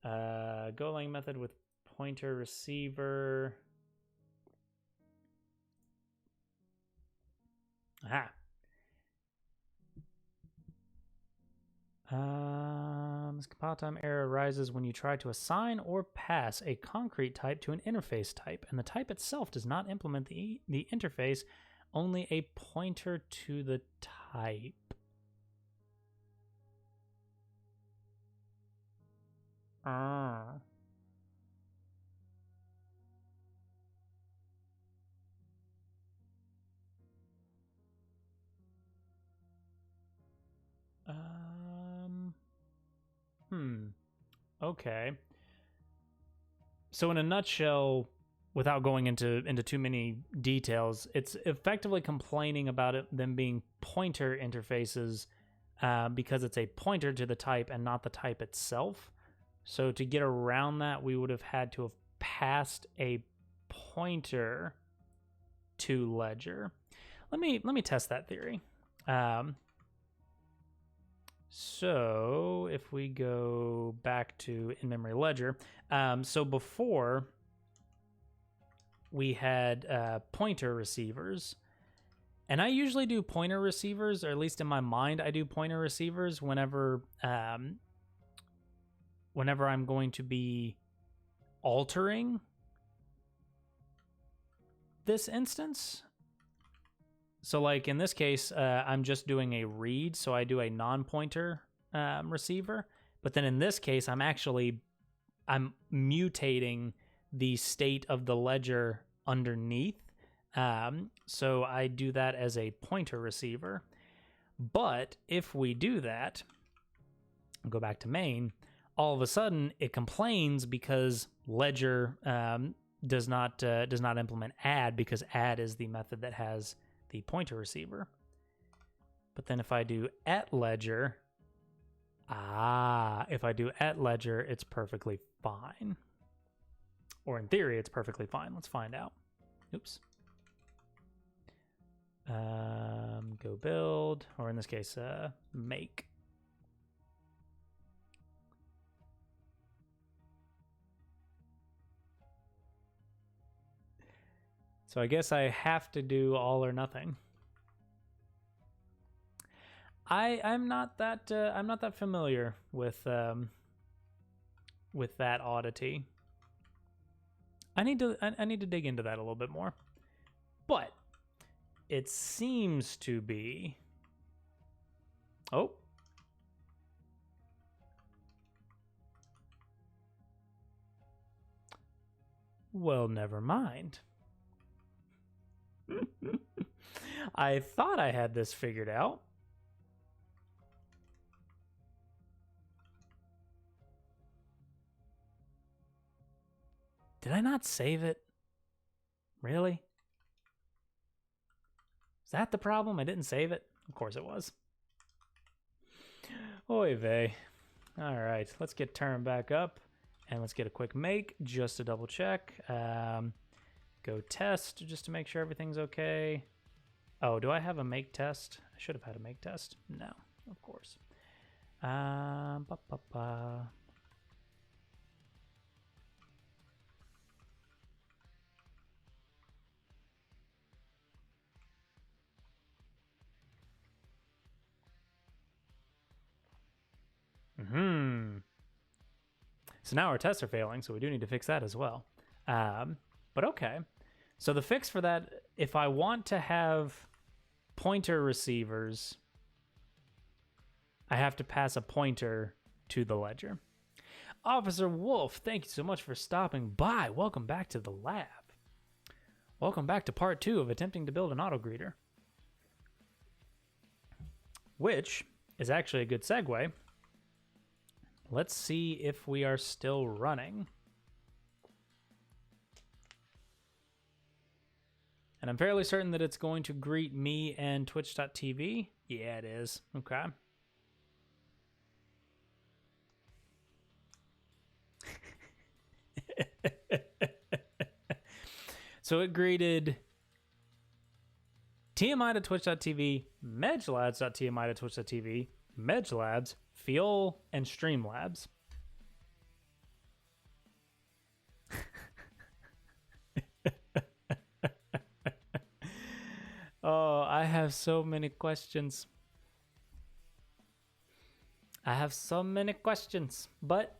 Golang method with pointer receiver. Aha. This compile time error arises when you try to assign or pass a concrete type to an interface type, and the type itself does not implement the interface, only a pointer to the type. Okay. So in a nutshell, without going into too many details, it's effectively complaining about them being pointer interfaces because it's a pointer to the type and not the type itself. So to get around that, we would have had to have passed a pointer to ledger. Let me test that theory. So if we go back to in-memory ledger, so before we had pointer receivers, and I usually do pointer receivers, or at least in my mind, I do pointer receivers whenever I'm going to be altering this instance. So like in this case, I'm just doing a read, so I do a non-pointer receiver. But then in this case, I'm mutating the state of the ledger underneath. So I do that as a pointer receiver. But if we do that, I'll go back to main, all of a sudden it complains because ledger does not implement add, because add is the method that has the pointer receiver. But then if I do at ledger, it's perfectly fine. Or in theory, it's perfectly fine. Let's find out. Oops. Go build, or in this case, make. So I guess I have to do all or nothing. I'm not that familiar with that oddity. I need to dig into that a little bit more. But it seems to be. Oh. Well, never mind. I thought I had this figured out. Did I not save it? Really? Is that the problem? I didn't save it? Of course it was. Oy vey. All right, let's get turned back up and let's get a quick make just to double check. Go test just to make sure everything's okay. Oh, do I have a make test? I should have had a make test. No, of course. So now our tests are failing, so we do need to fix that as well. But okay. So the fix for that, if I want to have pointer receivers, I have to pass a pointer to the ledger. Officer Wolf, thank you so much for stopping by. Welcome back to the lab. Welcome back to part 2 of attempting to build an auto-greeter. Which is actually a good segue. Let's see if we are still running. And I'm fairly certain that it's going to greet me and Twitch.tv. Yeah, it is. Okay. So it greeted TMI to Twitch.tv, Medgelabs.tmi to Twitch.tv, Medgelabs, Fiol, and Streamlabs. Oh, I have so many questions. I have so many questions, but...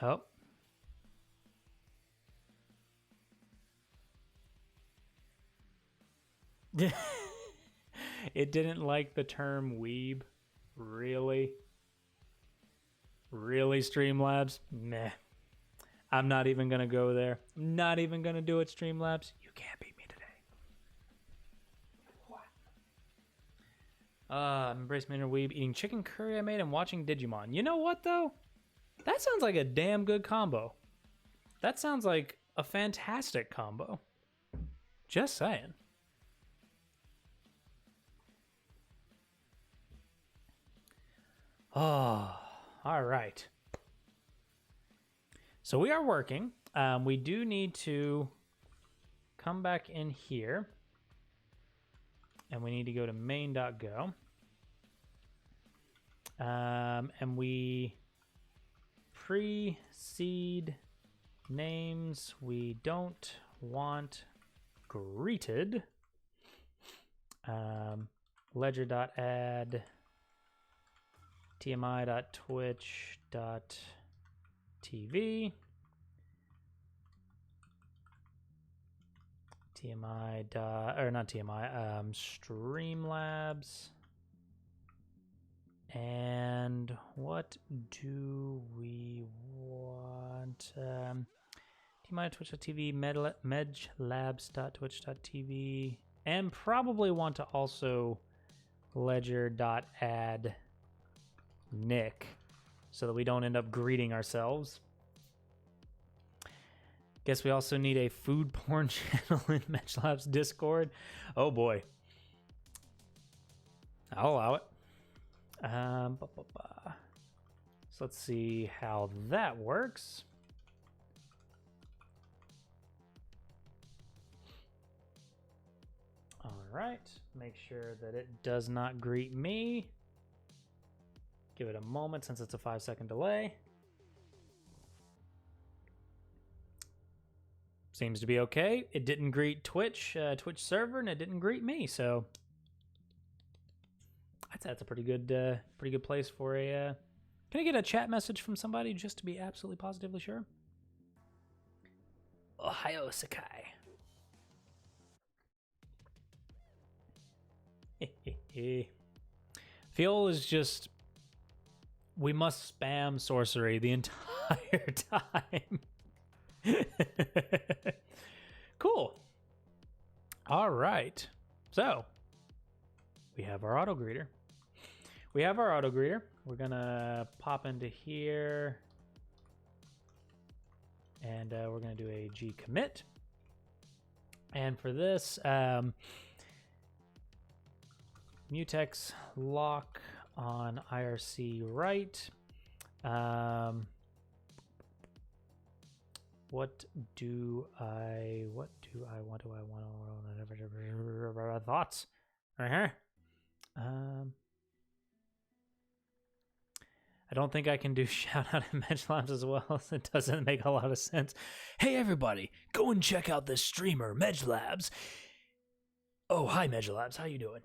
Oh. It didn't like the term weeb. Really? Really, Streamlabs? Meh. I'm not even going to go there. I'm not even going to do it, Streamlabs. You can't beat me today. Embrace my inner weeb. Eating chicken curry I made and watching Digimon. You know what, though? That sounds like a damn good combo. That sounds like a fantastic combo. Just saying. Oh, all right. So we are working. We do need to come back in here. And we need to go to main.go. And we pre-seed names we don't want greeted. Ledger.add tmi.twitch.tv Streamlabs. And what do we want? tmi.twitch.tv, medgelabs.twitch.tv, and probably want to also ledger.add Nick so that we don't end up greeting ourselves. Guess we also need a food porn channel in Medgelabs Discord. Oh boy. I'll allow it. So let's see how that works. All right. Make sure that it does not greet me. Give it a moment since it's a 5-second delay. Seems to be okay. It didn't greet Twitch server, and it didn't greet me. So I'd say that's a pretty good place for a. Can I get a chat message from somebody just to be absolutely positively sure? Ohio Sakai. Fiol is just. We must spam sorcery the entire time. Cool. All right. So we have our auto greeter. We're gonna pop into here, and we're gonna do a G commit. And for this, mutex lock on IRC write. What do I want? Thoughts? I don't think I can do shout out in Medgelabs as well. It doesn't make a lot of sense. Hey everybody, go and check out this streamer, Medgelabs. Oh, hi Medgelabs, how you doing?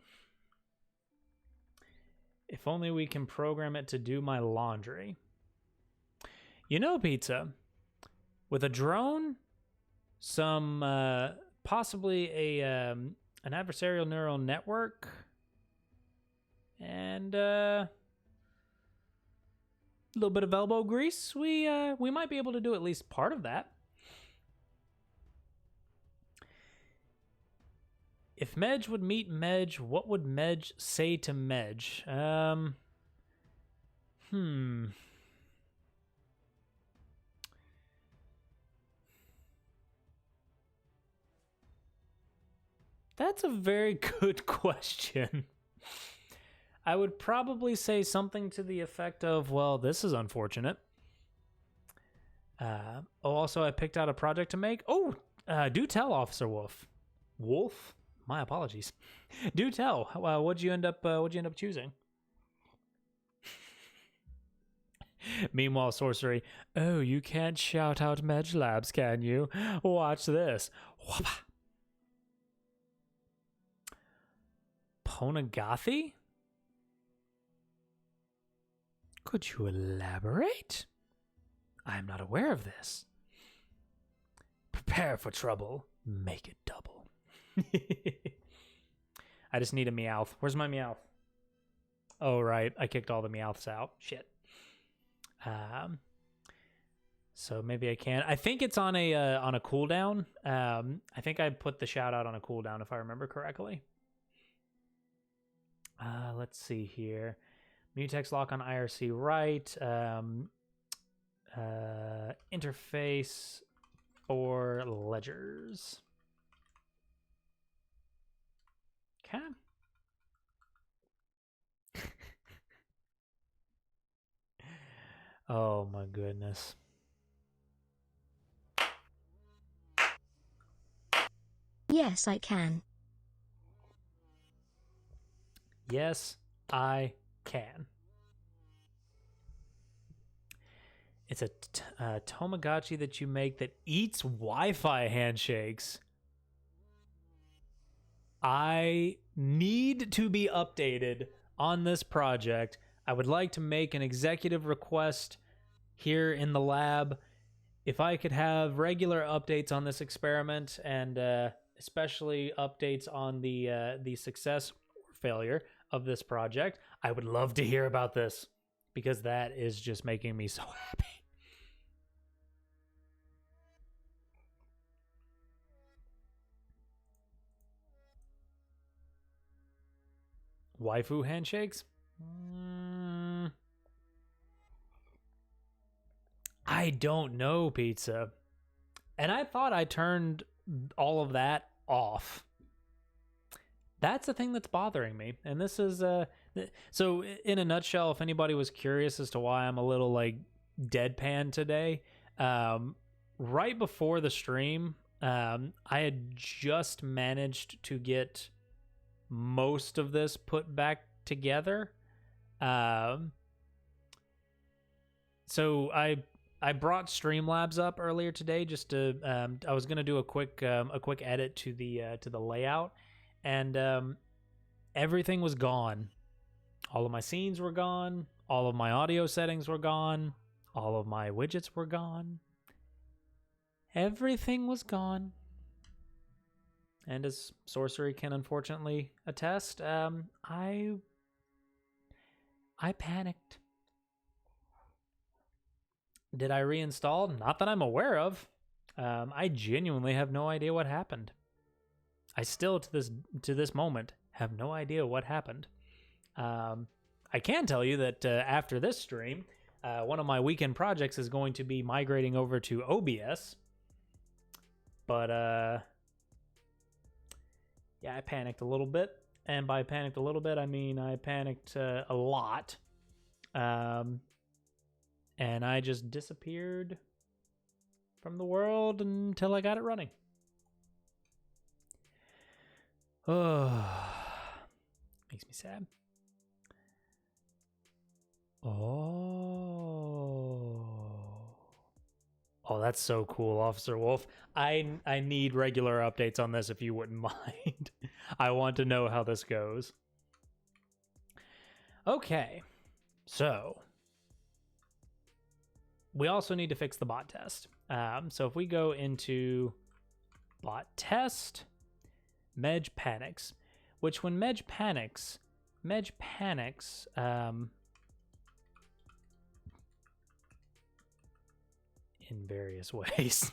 If only we can program it to do my laundry. You know, Pizza, with a drone, some possibly an adversarial neural network, and a little bit of elbow grease, we might be able to do at least part of that. If Medj would meet Medj, what would Medj say to Medj? That's a very good question. I would probably say something to the effect of, well, this is unfortunate. Also, I picked out a project to make. Do tell, Officer Wolf. Wolf? My apologies. Do tell. What'd you end up choosing? Meanwhile, Sorcery. Oh, you can't shout out Medj Labs, can you? Watch this. Whoppa. Ponagathi? Could you elaborate? I am not aware of this. Prepare for trouble. Make it double. I just need a Meowth. Where's my Meowth? Oh, right. I kicked all the Meowths out. Shit. So maybe I can. I think it's on a cooldown. I think I put the shout out on a cooldown if I remember correctly. Let's see here. Mutex lock on IRC right. Interface for ledgers. Okay. Oh my goodness. Yes, I can. Yes, I can. It's a Tamagotchi that you make that eats Wi-Fi handshakes. I need to be updated on this project. I would like to make an executive request here in the lab. If I could have regular updates on this experiment and especially updates on the success or failure of this project, I would love to hear about this because that is just making me so happy. Waifu handshakes? I don't know, Pizza. And I thought I turned all of that off. That's the thing that's bothering me. And this is so in a nutshell, if anybody was curious as to why I'm a little like deadpan today, right before the stream, I had just managed to get most of this put back together. So I brought Streamlabs up earlier today just to I was gonna do a quick edit to the layout, and everything was gone. All of my scenes were gone. All of my audio settings were gone. All of my widgets were gone. Everything was gone. And as Sorcery can unfortunately attest, I panicked. Did I reinstall? Not that I'm aware of. I genuinely have no idea what happened. I still, to this moment, have no idea what happened. I can tell you that after this stream, one of my weekend projects is going to be migrating over to OBS. But yeah, I panicked a little bit. And by panicked a little bit, I mean I panicked a lot. And I just disappeared from the world until I got it running. Oh, makes me sad. Oh, that's so cool, Officer Wolf. I need regular updates on this if you wouldn't mind. I want to know how this goes. Okay, so we also need to fix the bot test. So if we go into bot test, Medj panics, which when Medj panics in various ways.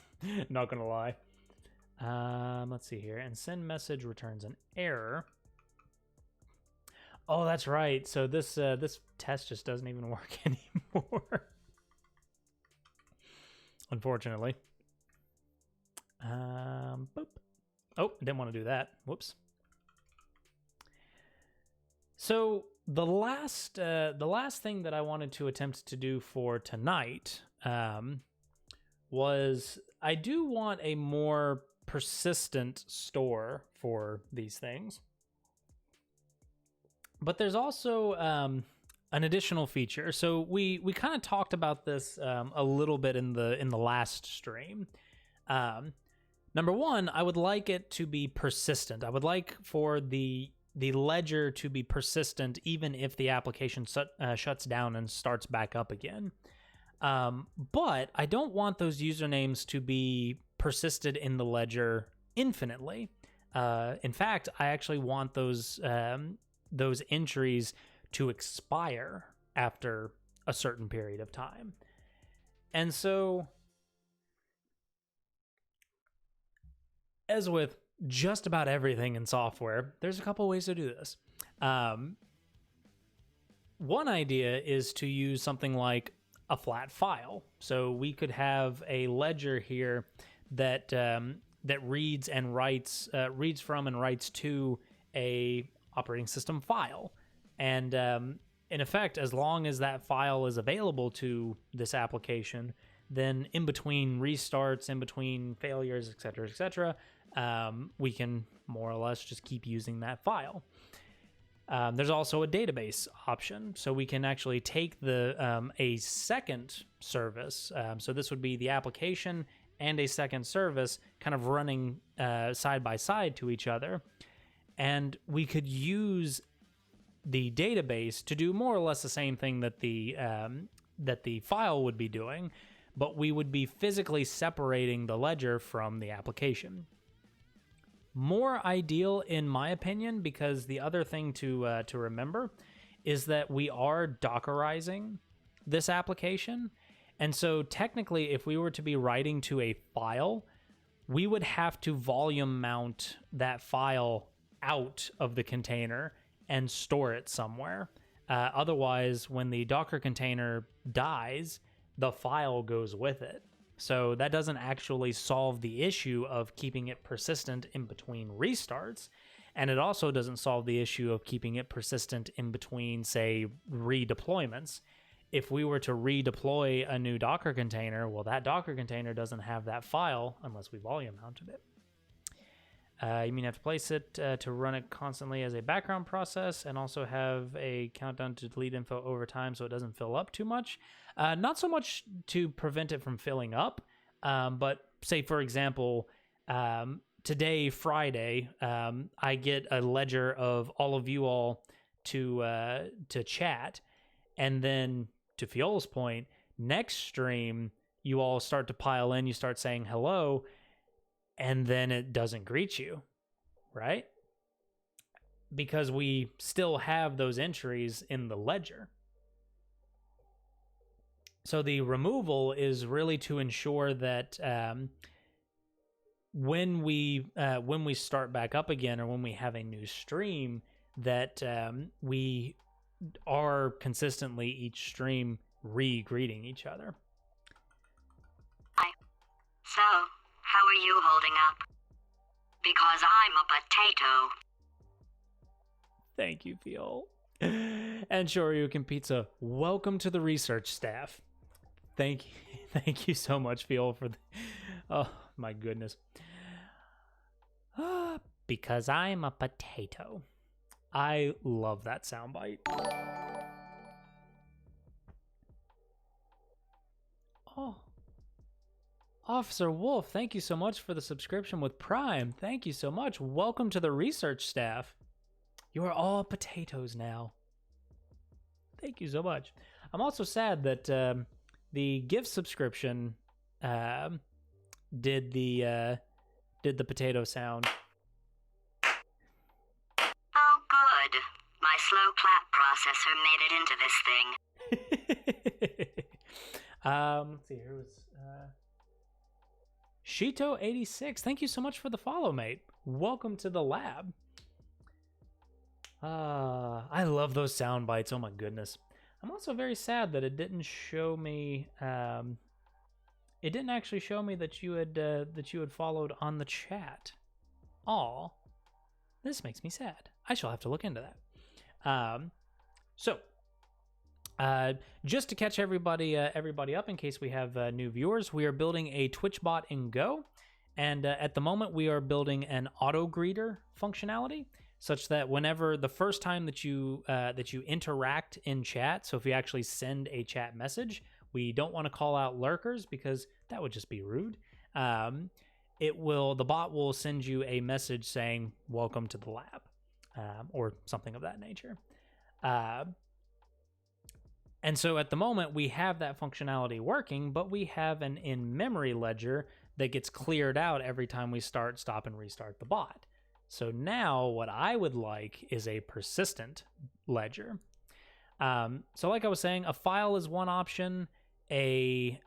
Not gonna lie. Let's see here. And send message returns an error. Oh, that's right. So this test just doesn't even work anymore. Unfortunately. Boop. Oh, didn't want to do that. Whoops. So the last thing that I wanted to attempt to do for tonight was I do want a more persistent store for these things. But there's also an additional feature. So we kind of talked about this a little bit in the last stream. Number one, I would like it to be persistent. I would like for the ledger to be persistent even if the application shuts down and starts back up again. But I don't want those usernames to be persisted in the ledger infinitely. In fact, I actually want those entries to expire after a certain period of time. And so, as with just about everything in software, there's a couple ways to do this. One idea is to use something like a flat file. So we could have a ledger here that that reads and writes, reads from and writes to a operating system file. And in effect, as long as that file is available to this application, then in between restarts, in between failures, et cetera, we can more or less just keep using that file. There's also a database option, so we can actually take a second service. So this would be the application and a second service kind of running side by side to each other. And we could use the database to do more or less the same thing that the file would be doing, but we would be physically separating the ledger from the application. More ideal, in my opinion, because the other thing to remember is that we are Dockerizing this application. And so technically, if we were to be writing to a file, we would have to volume mount that file out of the container and store it somewhere. Otherwise, when the Docker container dies, the file goes with it. So that doesn't actually solve the issue of keeping it persistent in between restarts. And it also doesn't solve the issue of keeping it persistent in between, say, redeployments. If we were to redeploy a new Docker container, well, that Docker container doesn't have that file unless we volume mounted it. You mean have to place it to run it constantly as a background process and also have a countdown to delete info over time so it doesn't fill up too much. Not so much to prevent it from filling up, but say, for example, today, Friday, I get a ledger of all of you all to chat. And then to Fiola's point, next stream, you all start to pile in, you start saying hello, and then it doesn't greet you, right? Because we still have those entries in the ledger. So the removal is really to ensure that when we start back up again, or when we have a new stream, that we are consistently each stream re-greeting each other. So, how are you holding up? Because I'm a potato. Thank you, Fiol. And Shoryuken Pizza, welcome to the research staff. Thank you so much, Fiol, for the... Oh, my goodness. Because I'm a potato. I love that soundbite. Oh. Officer Wolf, thank you so much for the subscription with Prime. Thank you so much. Welcome to the research staff. You are all potatoes now. Thank you so much. I'm also sad that the gift subscription did the potato sound. Oh, good. My slow clap processor made it into this thing. Let's see. Here was Shito86, thank you so much for the follow, mate. Welcome to the lab. I love those sound bites. Oh my goodness. I'm also very sad that it didn't show me. It didn't actually show me that you had followed on the chat. Aw, this makes me sad. I shall have to look into that. Just to catch everybody up in case we have new viewers, we are building a Twitch bot in Go, and at the moment we are building an auto greeter functionality, such that whenever the first time that you interact in chat, so if you actually send a chat message, we don't want to call out lurkers because that would just be rude. The bot will send you a message saying "Welcome to the lab," or something of that nature. And so at the moment, we have that functionality working, but we have an in-memory ledger that gets cleared out every time we start, stop, and restart the bot. So now what I would like is a persistent ledger. So like I was saying, a file is one option. A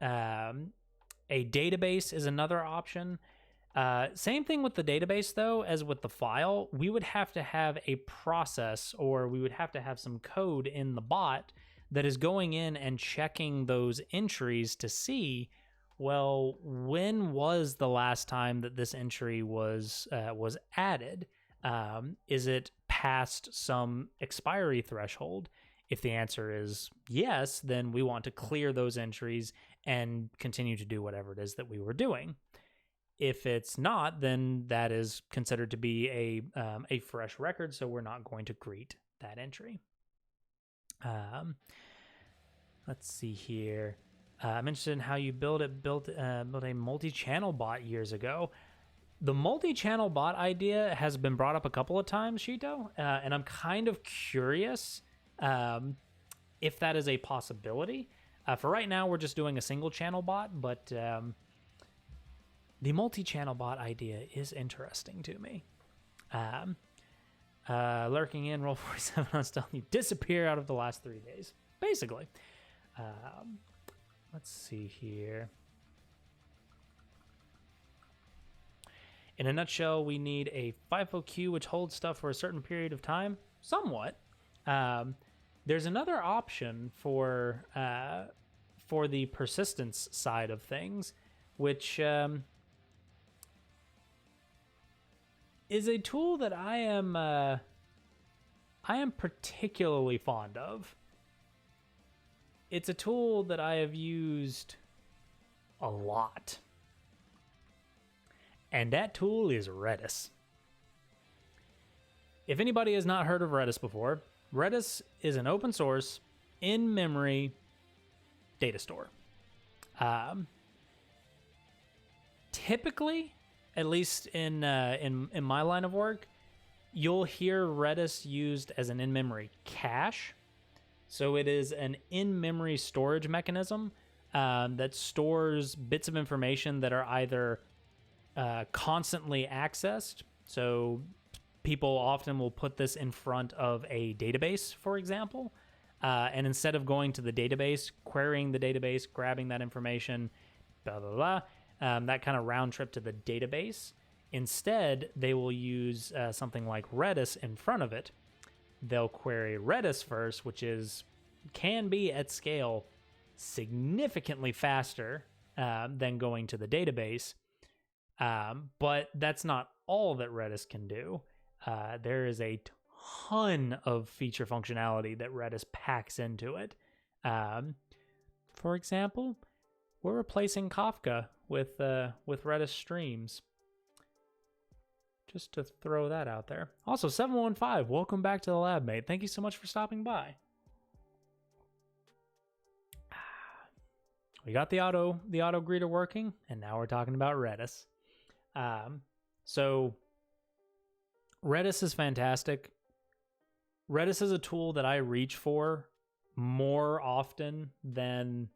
database is another option. Same thing with the database, though, as with the file. We would have to have a process, or we would have to have some code in the bot that is going in and checking those entries to see, well, when was the last time that this entry was added? Is it past some expiry threshold? If the answer is yes, then we want to clear those entries and continue to do whatever it is that we were doing. If it's not, then that is considered to be a fresh record, so we're not going to greet that entry. Let's see here. I'm interested in how you built a multi-channel bot years ago. The multi-channel bot idea has been brought up a couple of times, Shito, and I'm kind of curious if that is a possibility. For right now, we're just doing a single channel bot, but the multi-channel bot idea is interesting to me. Lurking in, roll 47 on stealth, you disappear out of the last 3 days, basically. Let's see here. In a nutshell, we need a FIFO queue which holds stuff for a certain period of time. Somewhat. There's another option for the persistence side of things, which is a tool that I am particularly fond of. It's a tool that I have used a lot. And that tool is Redis. If anybody has not heard of Redis before, Redis is an open source, in-memory data store. Typically, at least in my line of work, you'll hear Redis used as an in-memory cache. So it is an in-memory storage mechanism that stores bits of information that are either constantly accessed. So people often will put this in front of a database, for example. And instead of going to the database, querying the database, grabbing that information, blah, blah, blah, that kind of round trip to the database, instead, they will use something like Redis in front of it. They'll query Redis first, which can be at scale significantly faster than going to the database. But that's not all that Redis can do. There is a ton of feature functionality that Redis packs into it. For example, we're replacing Kafka with Redis streams. Just to throw that out there. Also, 715, welcome back to the lab, mate. Thank you so much for stopping by. We got the auto greeter working, and now we're talking about Redis. So Redis is fantastic. Redis is a tool that I reach for more often than,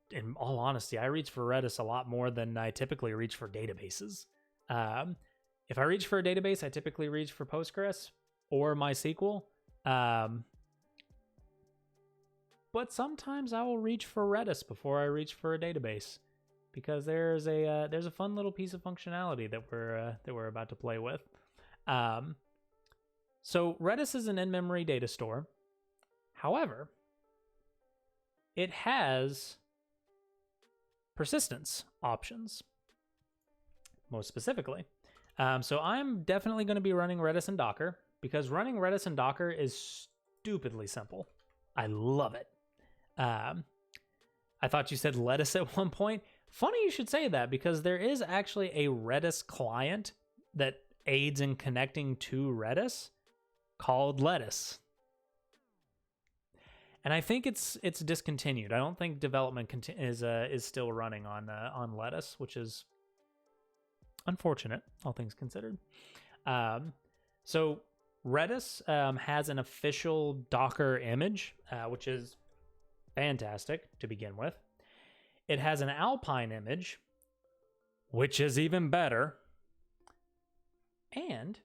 in all honesty, I reach for Redis a lot more than I typically reach for databases. If I reach for a database, I typically reach for Postgres or MySQL. But sometimes I will reach for Redis before I reach for a database. because there's a fun little piece of functionality that we're about to play with. So Redis is an in-memory data store. However, it has persistence options, most specifically. So I'm definitely going to be running Redis and Docker, because running Redis and Docker is stupidly simple. I love it. I thought you said lettuce at one point. Funny you should say that, because there is actually a Redis client that aids in connecting to Redis called Lettuce. And I think it's discontinued. I don't think development is still running on Lettuce, which is unfortunate, all things considered. So Redis has an official Docker image, which is fantastic to begin with. It has an Alpine image, which is even better. And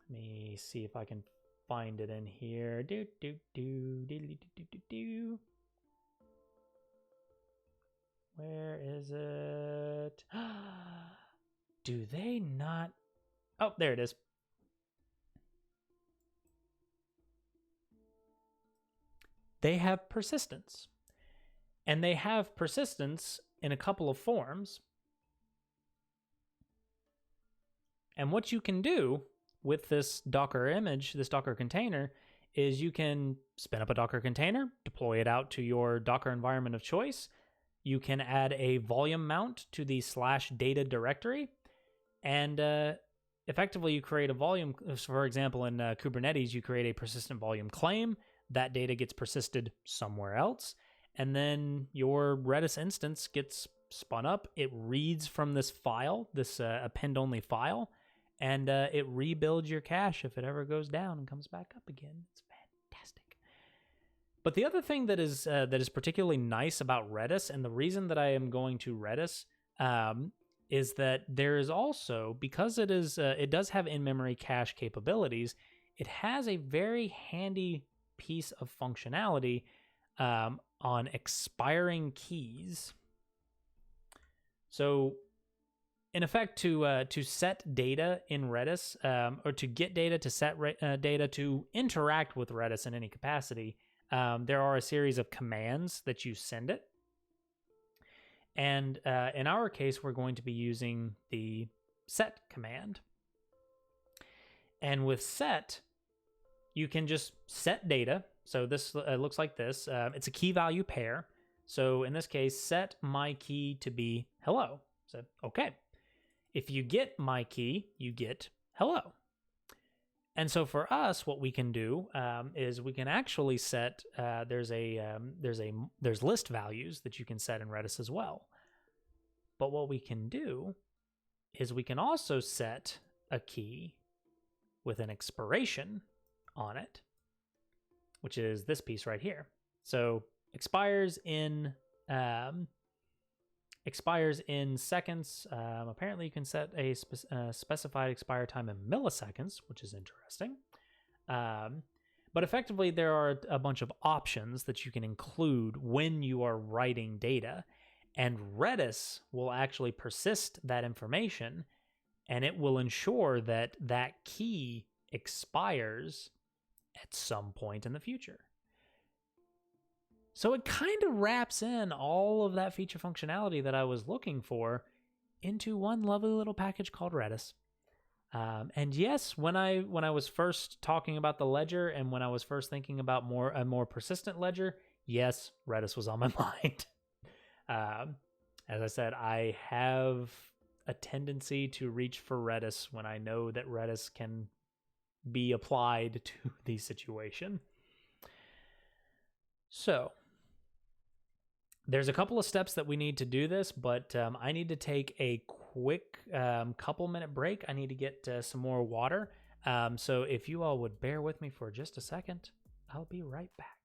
let me see if I can find it in here. Where is it? Do they not? Oh, there it is. They have persistence. And they have persistence in a couple of forms. And what you can do with this Docker image, this Docker container, is you can spin up a Docker container, deploy it out to your Docker environment of choice. You can add a volume mount to the /data directory, and effectively you create a volume. For example, in Kubernetes, you create a persistent volume claim. That data gets persisted somewhere else, and then your Redis instance gets spun up. It reads from this file, this append-only file, and it rebuilds your cache if it ever goes down and comes back up again. It's fantastic. But the other thing that is particularly nice about Redis, and the reason that I am going to Redis, is that there is also, because it does have in-memory cache capabilities, it has a very handy piece of functionality on expiring keys. So, in effect, to set data in Redis, or to get data, to set data, to interact with Redis in any capacity, there are a series of commands that you send it. And in our case, we're going to be using the set command. And with set, you can just set data. So this looks like this. It's a key value pair. So in this case, set my key to be hello. So, okay. If you get my key, you get hello. And so for us, what we can do is we can actually set, there's list values that you can set in Redis as well. But what we can do is we can also set a key with an expiration on it, which is this piece right here. So expires in seconds. Apparently you can set a specified expire time in milliseconds, which is interesting. But effectively there are a bunch of options that you can include when you are writing data, and Redis will actually persist that information, and it will ensure that that key expires at some point in the future. So it kind of wraps in all of that feature functionality that I was looking for into one lovely little package called Redis. And yes, when I was first talking about the ledger, and when I was first thinking about a more persistent ledger, yes, Redis was on my mind. As I said, I have a tendency to reach for Redis when I know that Redis can be applied to the situation. So there's a couple of steps that we need to do this, but I need to take a quick couple minute break. I need to get some more water. So if you all would bear with me for just a second, I'll be right back.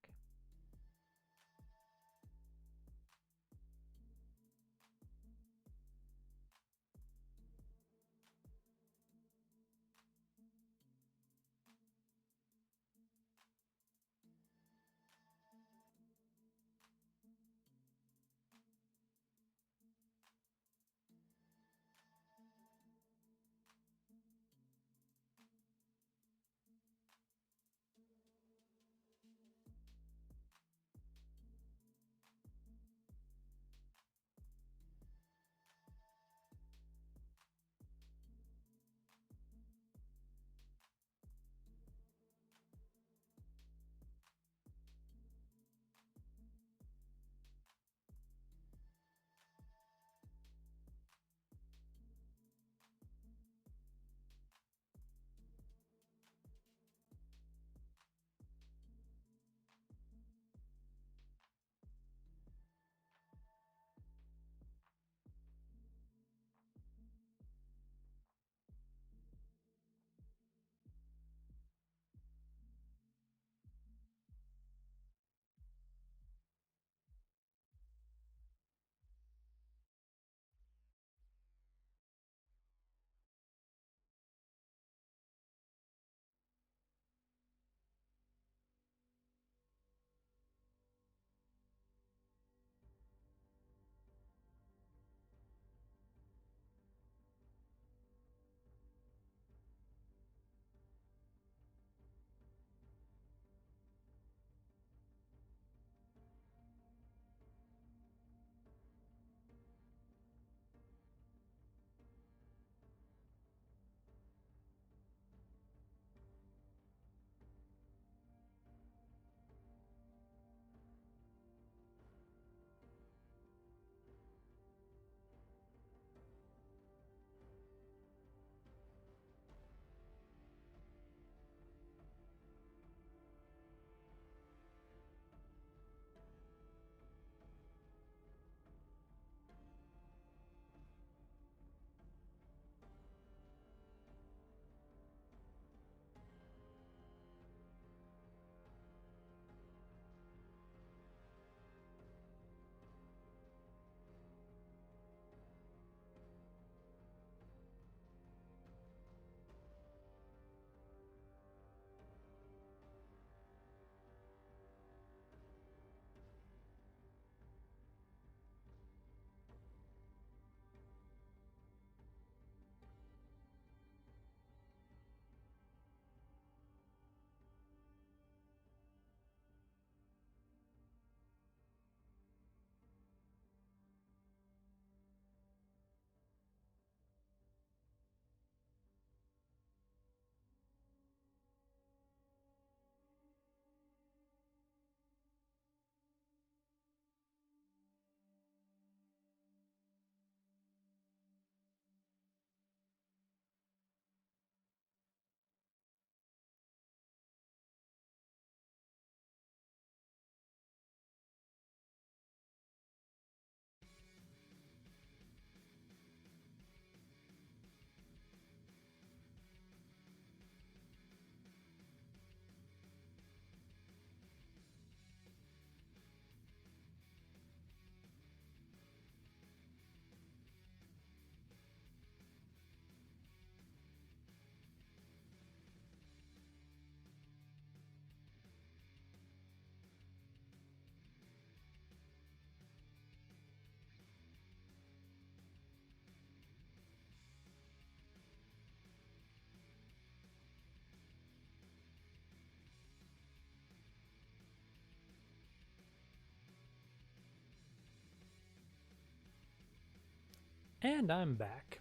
And I'm back.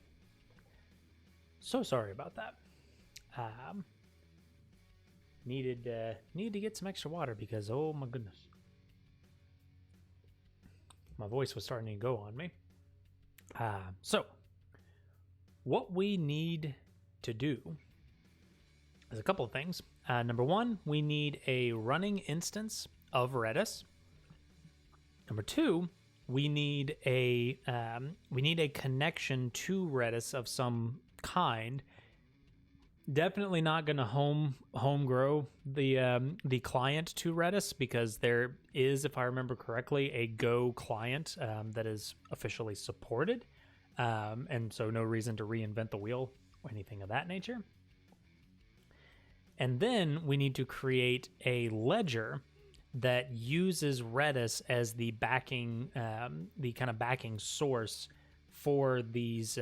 So sorry about that. Needed to get some extra water because, oh my goodness, my voice was starting to go on me. So what we need to do is a couple of things. Number one, we need a running instance of Redis. Number two, we need a connection to Redis of some kind. Definitely not going to home grow the client to Redis, because there is, if I remember correctly, a Go client that is officially supported, and so no reason to reinvent the wheel or anything of that nature. And then we need to create a ledger that uses Redis as the backing, the kind of backing source for these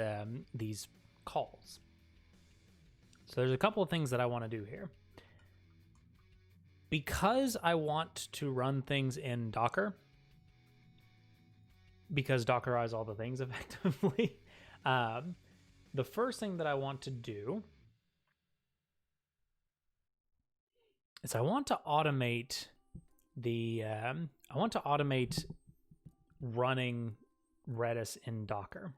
calls. So there's a couple of things that I want to do here. Because I want to run things in Docker, because Dockerize all the things effectively, the first thing that I want to do is I want to automate running Redis in Docker.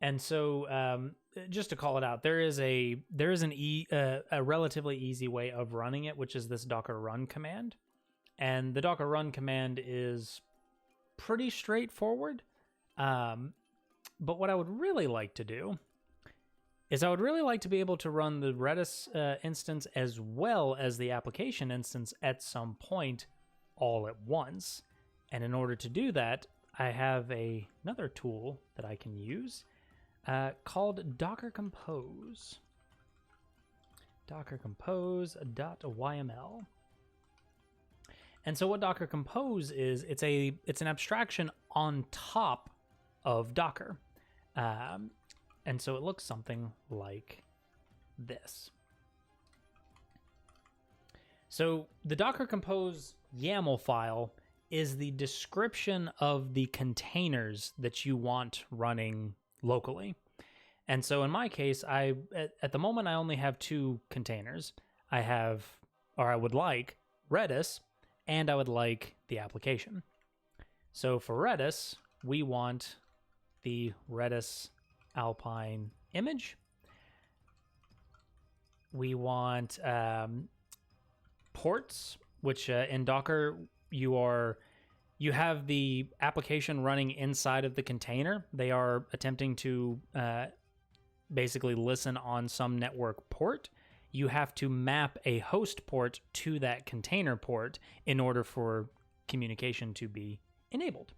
And so, just to call it out, there is a relatively easy way of running it, which is this Docker run command. And the Docker run command is pretty straightforward. But what I would really like to do is I would really like to be able to run the Redis instance as well as the application instance at some point all at once. And in order to do that, I have another tool that I can use called Docker Compose. Docker Compose.yml. And so what Docker Compose is, it's an abstraction on top of Docker. And so it looks something like this. So the Docker Compose YAML file is the description of the containers that you want running locally. And so in my case, at the moment, I only have two containers. I would like Redis, and I would like the application. So for Redis, we want the Redis Alpine image. We want ports, which in Docker, you have the application running inside of the container. They are attempting to basically listen on some network port. You have to map a host port to that container port in order for communication to be enabled.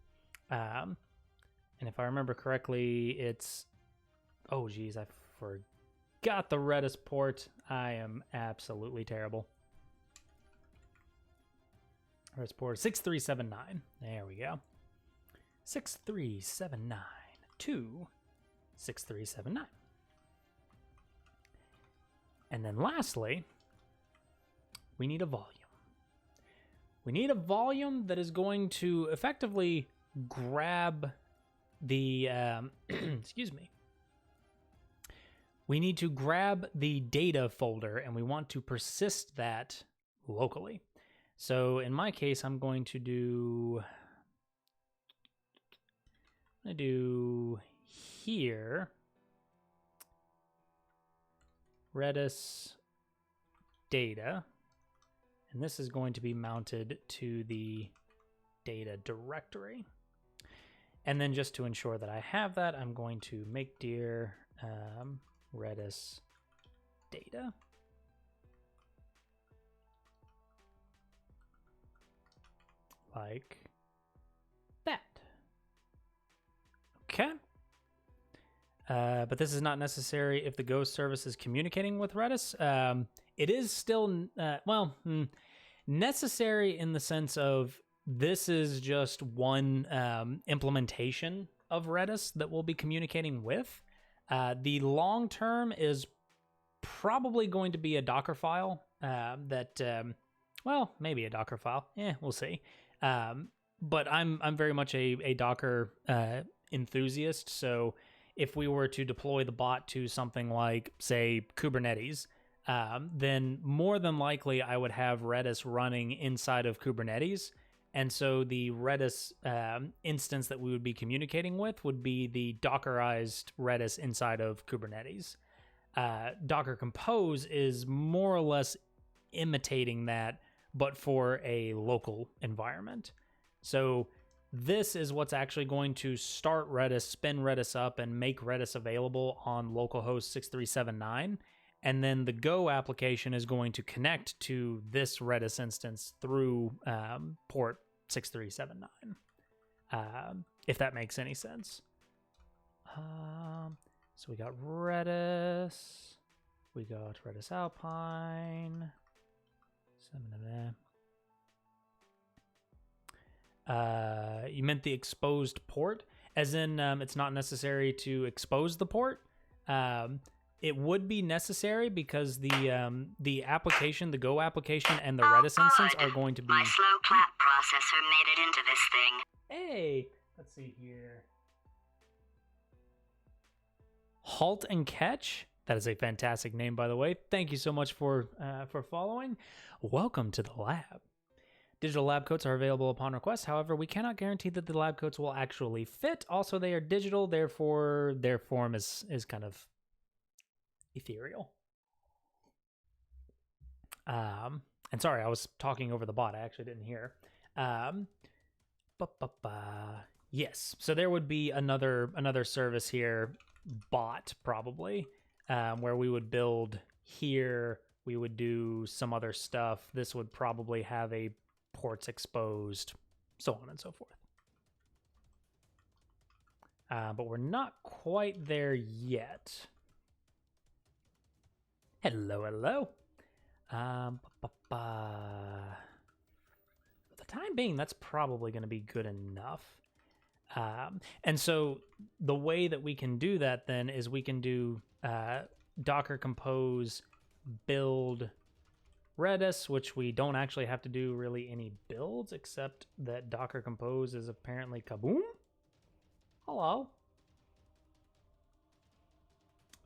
And if I remember correctly, it's... Oh, geez, I forgot the Redis port. I am absolutely terrible. Redis port 6379. There we go. 6379 to 6379. And then lastly, we need a volume. We need a volume that is going to effectively grab the... excuse me. We need to grab the data folder, and we want to persist that locally. So in my case, I'm going to do here Redis data, and this is going to be mounted to the data directory. And then just to ensure that I have that, I'm going to make dir Redis data. Like that. Okay. But this is not necessary if the Ghost service is communicating with Redis. It is still, necessary in the sense of this is just one implementation of Redis that we'll be communicating with. The long term is probably going to be a Docker file maybe a Docker file. We'll see. But I'm very much a Docker enthusiast. So if we were to deploy the bot to something like, say, Kubernetes, then more than likely I would have Redis running inside of Kubernetes. And so the Redis instance that we would be communicating with would be the Dockerized Redis inside of Kubernetes. Docker Compose is more or less imitating that, but for a local environment. So this is what's actually going to start Redis, spin Redis up, and make Redis available on localhost 6379. And then the Go application is going to connect to this Redis instance through port 6379, if that makes any sense. So we got Redis, we got Redis Alpine, you meant the exposed port, as in it's not necessary to expose the port. It would be necessary because the application, the Go application, and the Redis instance are going to be. My slow clap processor made it into this thing. Hey, let's see here. Halt and Catch. That is a fantastic name, by the way. Thank you so much for following. Welcome to the lab. Digital lab coats are available upon request. However, we cannot guarantee that the lab coats will actually fit. Also, they are digital, therefore their form is kind of ethereal. And sorry, I was talking over the bot. I actually didn't hear. Yes, so there would be another service here, bot probably, where we would build here. We would do some other stuff. This would probably have a ports exposed, so on and so forth. But we're not quite there yet. Hello. For the time being, that's probably going to be good enough. And so the way that we can do that then is we can do Docker Compose build Redis, which we don't actually have to do really any builds, except that Docker Compose is apparently kaboom. Hello.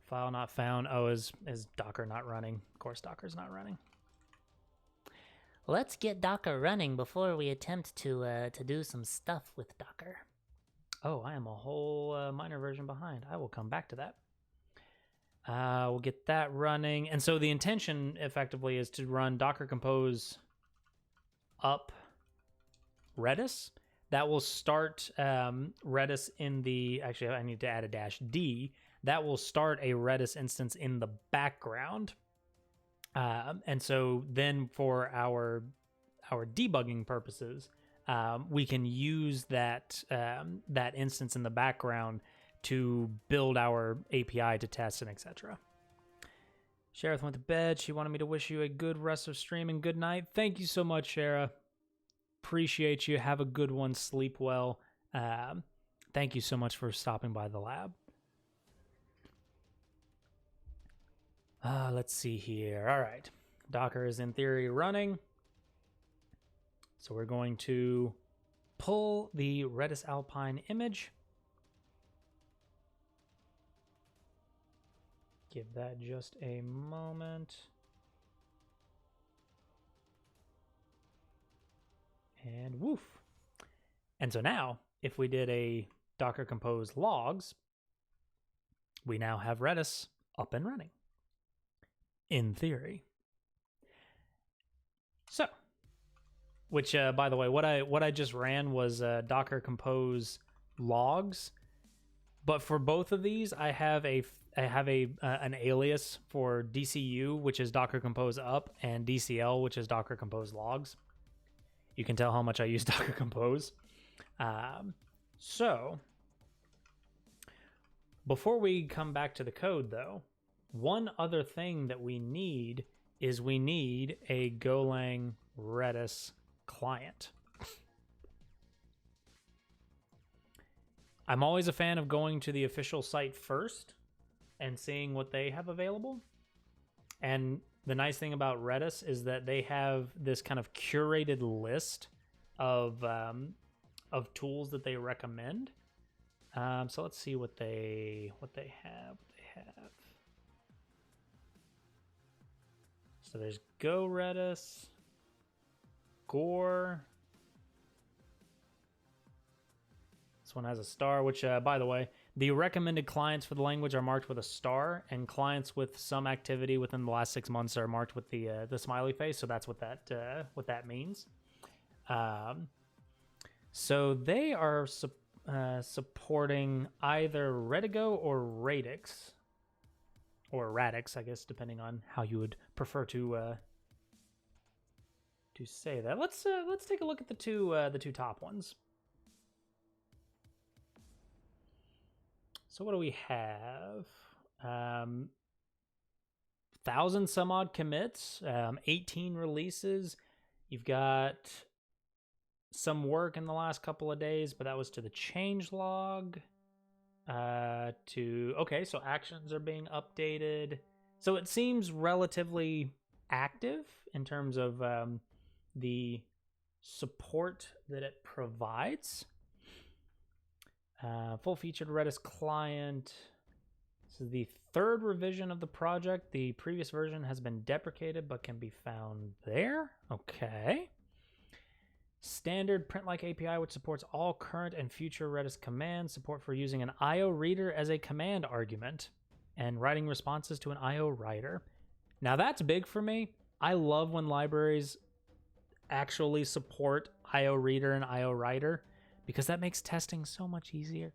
File not found. Oh, is Docker not running? Of course, Docker's not running. Let's get Docker running before we attempt to do some stuff with Docker. Oh, I am a whole minor version behind. I will come back to that. We'll get that running. And so the intention, effectively, is to run Docker Compose up Redis. That will start Redis in the... Actually, I need to add a -d. That will start a Redis instance in the background. And so then for our debugging purposes, we can use that instance in the background to build our API to test and etc. Shareth went to bed. She wanted me to wish you a good rest of stream and good night. Thank you so much, Shara. Appreciate you. Have a good one. Sleep well. Thank you so much for stopping by the lab. Let's see here. All right. Docker is in theory running. So we're going to pull the Redis Alpine image. Give that just a moment. And woof. And so now, if we did a Docker Compose logs, we now have Redis up and running. In theory. So, which by the way, what I just ran was Docker Compose logs, but for both of these, I have an alias for DCU, which is Docker Compose up, and DCL, which is Docker Compose logs. You can tell how much I use Docker Compose. So, before we come back to the code, though, one other thing that we need is we need a Golang Redis client. I'm always a fan of going to the official site first and seeing what they have available. And the nice thing about Redis is that they have this kind of curated list of tools that they recommend. So let's see what they have. So there's Go Redis, Gore. This one has a star, which, by the way, the recommended clients for the language are marked with a star, and clients with some activity within the last 6 months are marked with the smiley face. So that's what that means. So they are supporting either Redigo or Radix, or Radix, I guess, depending on how you would prefer to say that. Let's take a look at the two top ones. So what do we have? 1,000 some odd commits, 18 releases. You've got some work in the last couple of days, but that was to the changelog. Okay, so actions are being updated. So it seems relatively active in terms of the support that it provides. Full-featured Redis client. This is the third revision of the project. The previous version has been deprecated but can be found there. Okay. Standard print-like API, which supports all current and future Redis commands. Support for using an IO reader as a command argument and writing responses to an IO writer. Now that's big for me. I love when libraries actually support IO reader and IO writer, because that makes testing so much easier.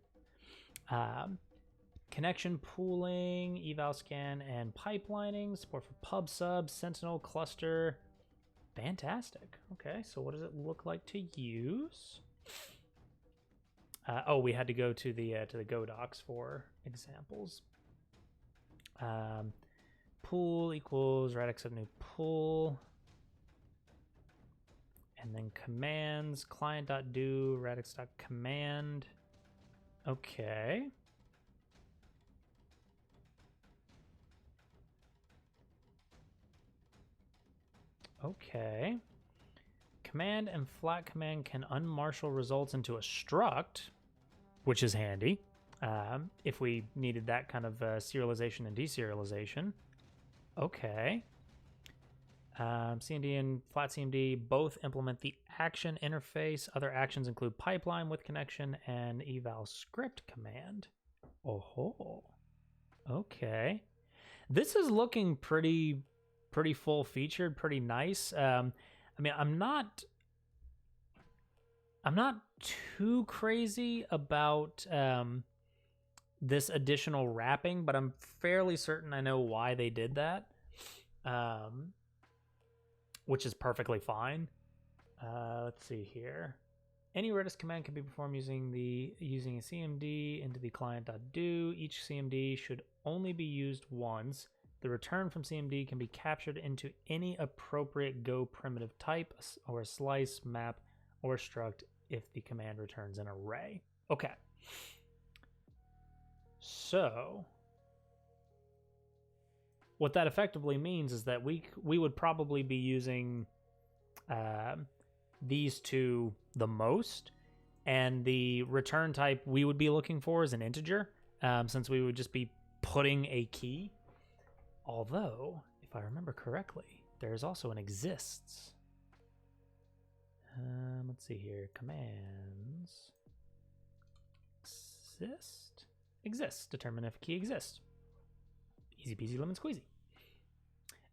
Connection pooling, eval scan, and pipelining. Support for pub sub, Sentinel cluster. Fantastic. Okay, so what does it look like to use? We had to go to the Go docs for examples. Pool equals Radix of new pool. And then commands, client.do, radix.command. Okay. Okay. Command and flat command can unmarshal results into a struct, which is handy if we needed that kind of serialization and deserialization. Okay. CMD and flat CMD both implement the action interface. Other actions include pipeline with connection and eval script command. Oh, okay. This is looking pretty full featured, pretty nice. I mean, I'm not too crazy about this additional wrapping, but I'm fairly certain I know why they did that. Which is perfectly fine. Let's see here. Any Redis command can be performed using a CMD into the client.do. Each CMD should only be used once. The return from CMD can be captured into any appropriate Go primitive type, or a slice, map, or struct if the command returns an array. Okay. So what that effectively means is that we would probably be using these two the most, and the return type we would be looking for is an integer, since we would just be putting a key. Although, if I remember correctly, there's also an exists. Let's see here. Commands. Exists. Determine if a key exists. Easy peasy lemon squeezy.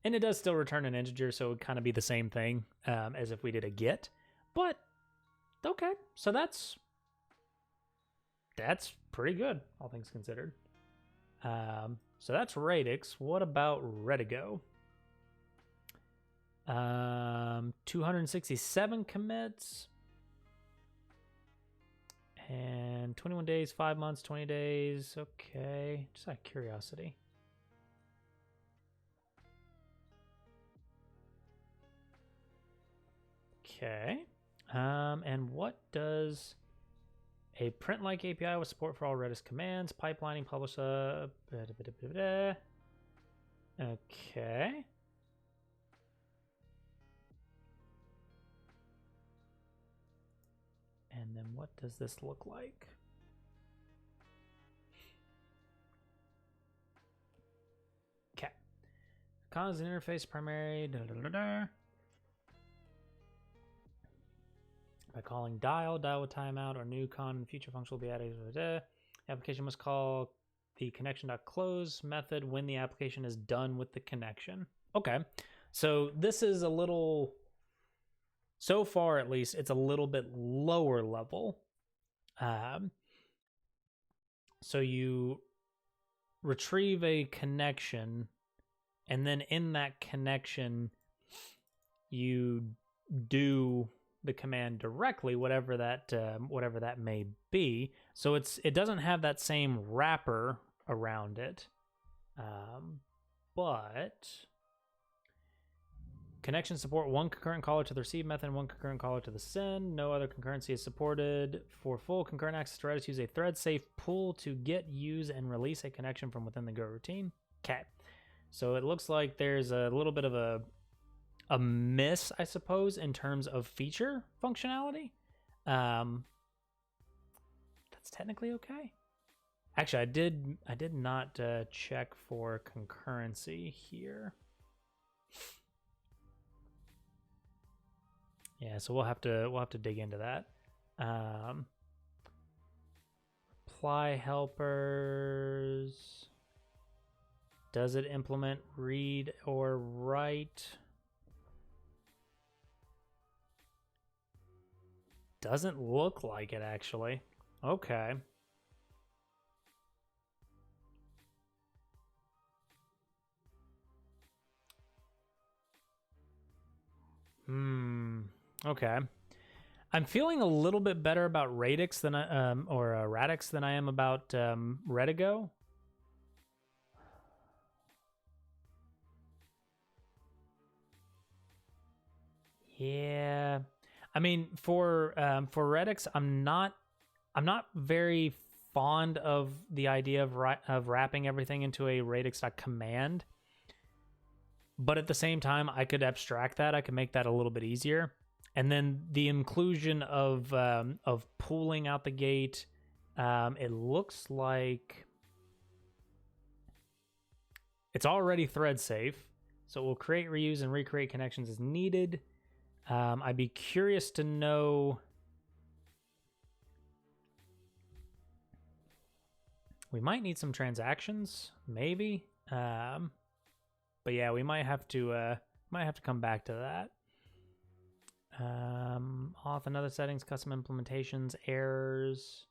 And it does still return an integer, so it would kind of be the same thing as if we did a get. But, okay. So that's pretty good, all things considered. So that's Radix. What about Redigo? 267 commits. And 21 days, 5 months, 20 days. Okay. Just out of curiosity. Okay. And what does a print-like API with support for all Redis commands, pipelining, publish up. Okay. And then what does this look like? Cons and interface primary. By calling dial with timeout or new con and future function will be added. Application must call the connection.close method when the application is done with the connection. Okay, so this is a little, so far at least, it's a little bit lower level. So you retrieve a connection, and then in that connection, you do the command directly, whatever that may be. So it doesn't have that same wrapper around it, but connection support one concurrent caller to the receive method and one concurrent caller to the send. No other concurrency is supported. For full concurrent access to Redis, use a thread-safe pull to get, use, and release a connection from within the Go routine. Okay, so it looks like there's a little bit of a miss, I suppose, in terms of feature functionality. That's technically okay. Actually, I did not check for concurrency here. Yeah, so we'll have to dig into that. Reply helpers. Does it implement read or write? Doesn't look like it, actually. Okay. Okay. I'm feeling a little bit better about Radix than Radix than I am about Redigo. Yeah. I mean, for Redix, I'm not very fond of the idea of wrapping everything into a radix.command. But at the same time, I could abstract that. I could make that a little bit easier. And then the inclusion of pulling out the gate, it looks like it's already thread safe. So it will create, reuse, and recreate connections as needed. I'd be curious to know. We might need some transactions, maybe. But yeah, we might have to come back to that. Auth and other settings, custom implementations, errors.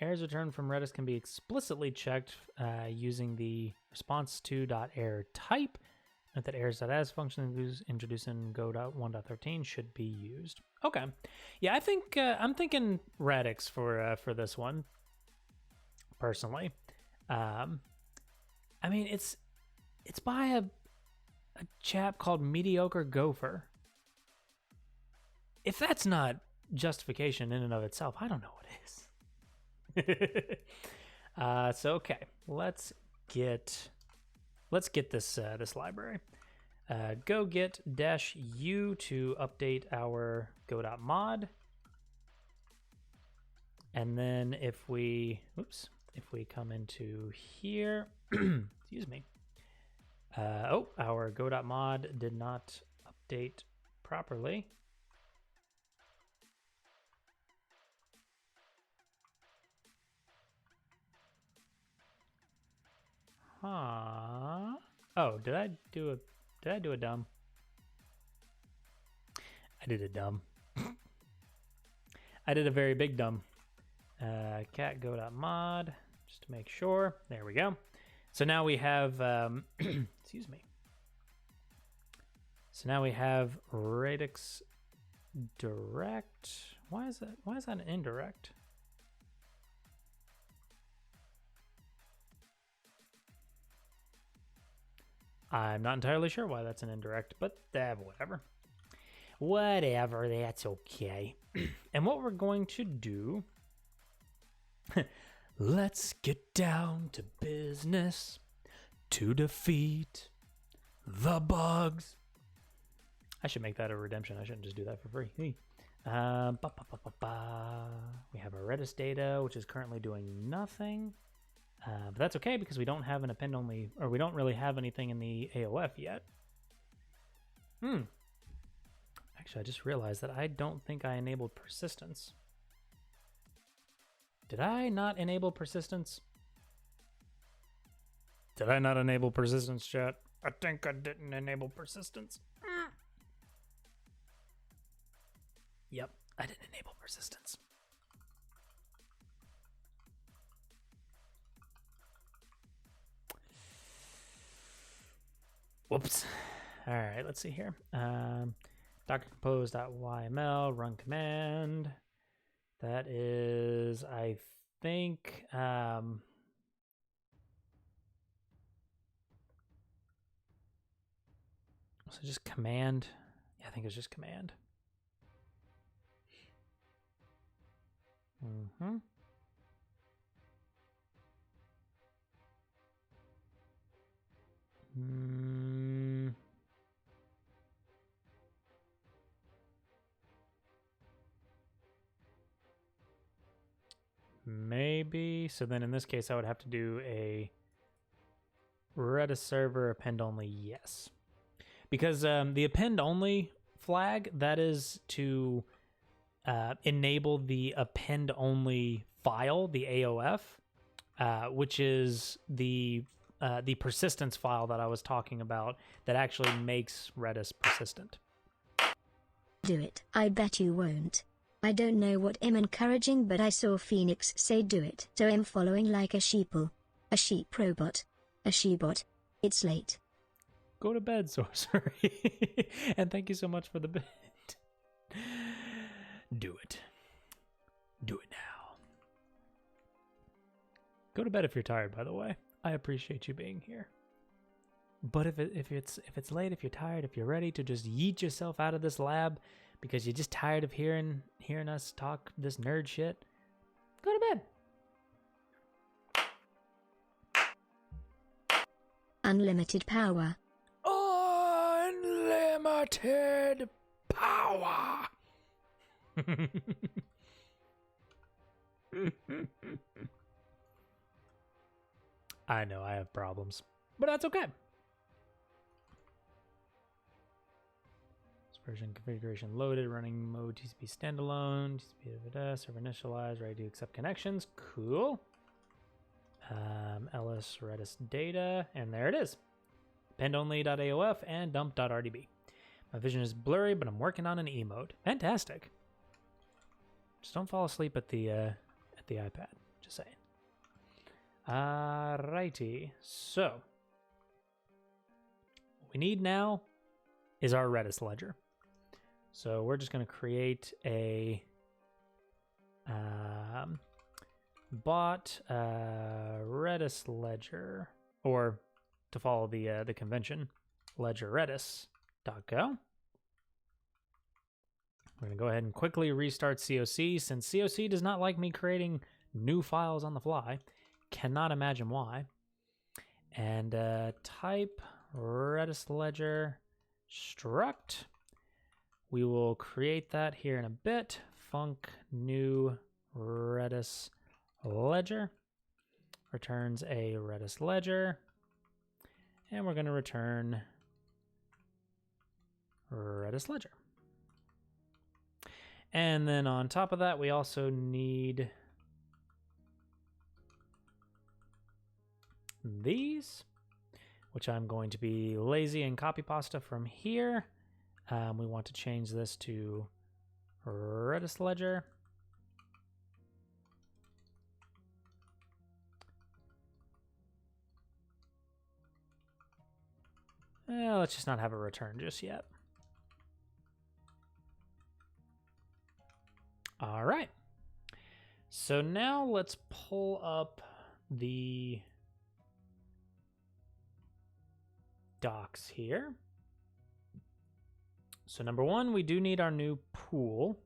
Errors returned from Redis can be explicitly checked using the response2.error type. Note that errors.as function introduced in Go.1.13 should be used. Okay, yeah, I think I'm thinking Radix for this one. Personally, I mean it's by a chap called Mediocre Gopher. If that's not justification in and of itself, I don't know what is. So okay, let's get this library. Go get -u to update our go.mod, and then if we come into here, excuse me. Our go.mod did not update properly. Huh? Oh, did I do a dumb? I did a dumb. I did a very big dumb. Cat go.mod, just to make sure. There we go. So now we have, excuse me. So now we have Radix direct. Why is that an indirect? I'm not entirely sure why that's an indirect, but whatever. Whatever, that's okay. And what we're going to do, let's get down to business to defeat the bugs. I should make that a redemption. I shouldn't just do that for free. We have our Redis data, which is currently doing nothing. But that's okay because we don't have an append only, or we don't really have anything in the AOF yet. Actually, I just realized that I don't think I enabled persistence. Did I not enable persistence? Did I not enable persistence, chat? I think I didn't enable persistence. Yep, I didn't enable persistence. Whoops. All right, let's see here. Docker compose.yml, run command. That is, I think, so just command. Yeah, I think it's just command. Maybe. So then in this case, I would have to do a Redis server append only, yes. Because the append only flag, that is to enable the append only file, the AOF, which is the persistence file that I was talking about that actually makes Redis persistent. Do it. I bet you won't. I don't know what I'm encouraging, but I saw Phoenix say do it. So I'm following like a sheeple. A sheep robot. A she-bot. It's late. Go to bed, sorcery. And thank you so much for the bit. Do it. Do it now. Go to bed if you're tired, by the way. I appreciate you being here. But if it's late, if you're tired, if you're ready to just yeet yourself out of this lab because you're just tired of hearing us talk this nerd shit, go to bed. Unlimited power. Unlimited power. I know I have problems, but that's okay. Version configuration loaded, running mode TCP standalone, TCP server initialized, ready to accept connections. Cool. ls redis data, and there it is. Append-only.aof and dump.rdb. My vision is blurry, but I'm working on an E mode. Fantastic. Just don't fall asleep at the iPad. Just saying. Alrighty. So what we need now is our Redis ledger. So we're just going to create a bot Redis ledger, or to follow the convention, ledger redis.go. We're going to go ahead and quickly restart COC since COC does not like me creating new files on the fly. Cannot imagine why. And type Redis ledger struct. We will create that here in a bit. Func new Redis ledger returns a Redis ledger, and we're going to return Redis ledger. And then on top of that, we also need these, which I'm going to be lazy and copy pasta from here. We want to change this to Redis ledger. Let's just not have a return just yet. All right. So now let's pull up the docs here. So number one, we do need our new pool.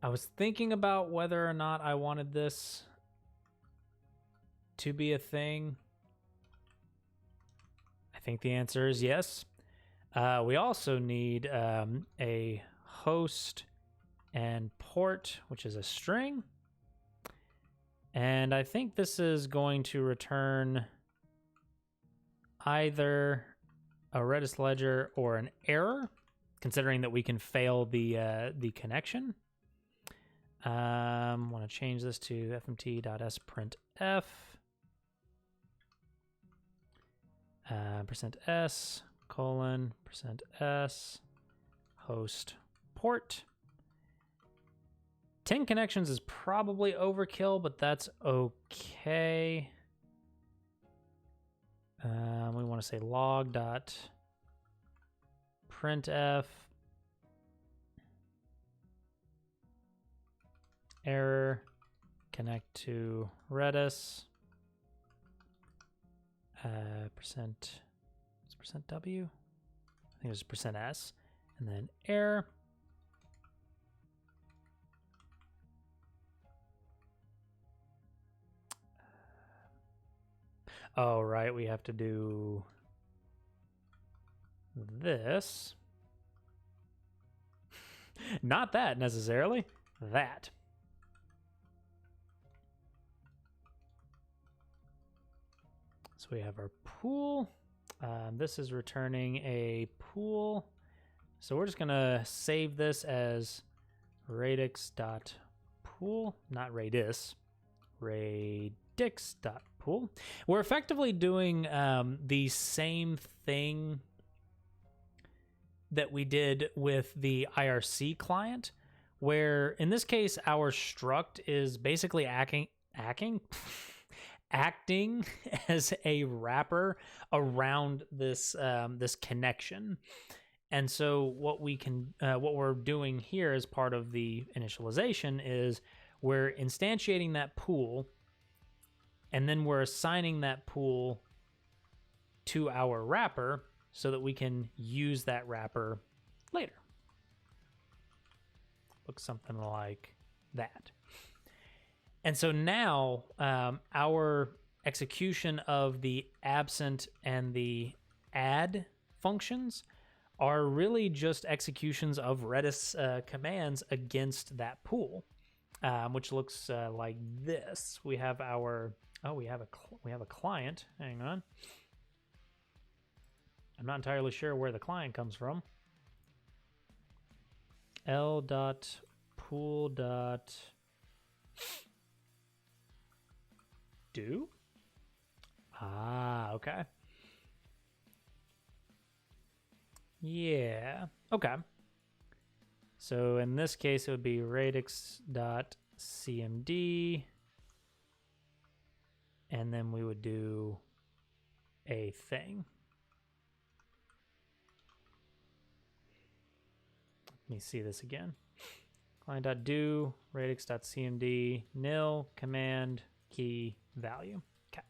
I was thinking about whether or not I wanted this to be a thing? I think the answer is yes. We also need a host and port, which is a string. And I think this is going to return either a Redis ledger or an error, considering that we can fail the connection. Want to change this to fmt.sprintf. %s colon %s host port. 10 connections is probably overkill, but that's okay. We want to say log.printf error connect to Redis. Percent W. I think it was %s, and then error. Oh, right, we have to do this. Not that necessarily, that. So we have our pool. This is returning a pool. So we're just gonna save this as radix.pool, not Redis, radix.pool. We're effectively doing the same thing that we did with the IRC client, where in this case, our struct is basically acting as a wrapper around this this connection. And so what we're doing here as part of the initialization is we're instantiating that pool, and then we're assigning that pool to our wrapper so that we can use that wrapper later. Looks something like that. And so now our execution of the absent and the add functions are really just executions of Redis commands against that pool, which looks like this. We have our we have a client. Hang on, I'm not entirely sure where the client comes from. L.pool.do. Ah, okay. Yeah, okay. So in this case, it would be radix.cmd, and then we would do a thing. Let me see this again. Client.do, radix.cmd, nil, command, key, value. Okay.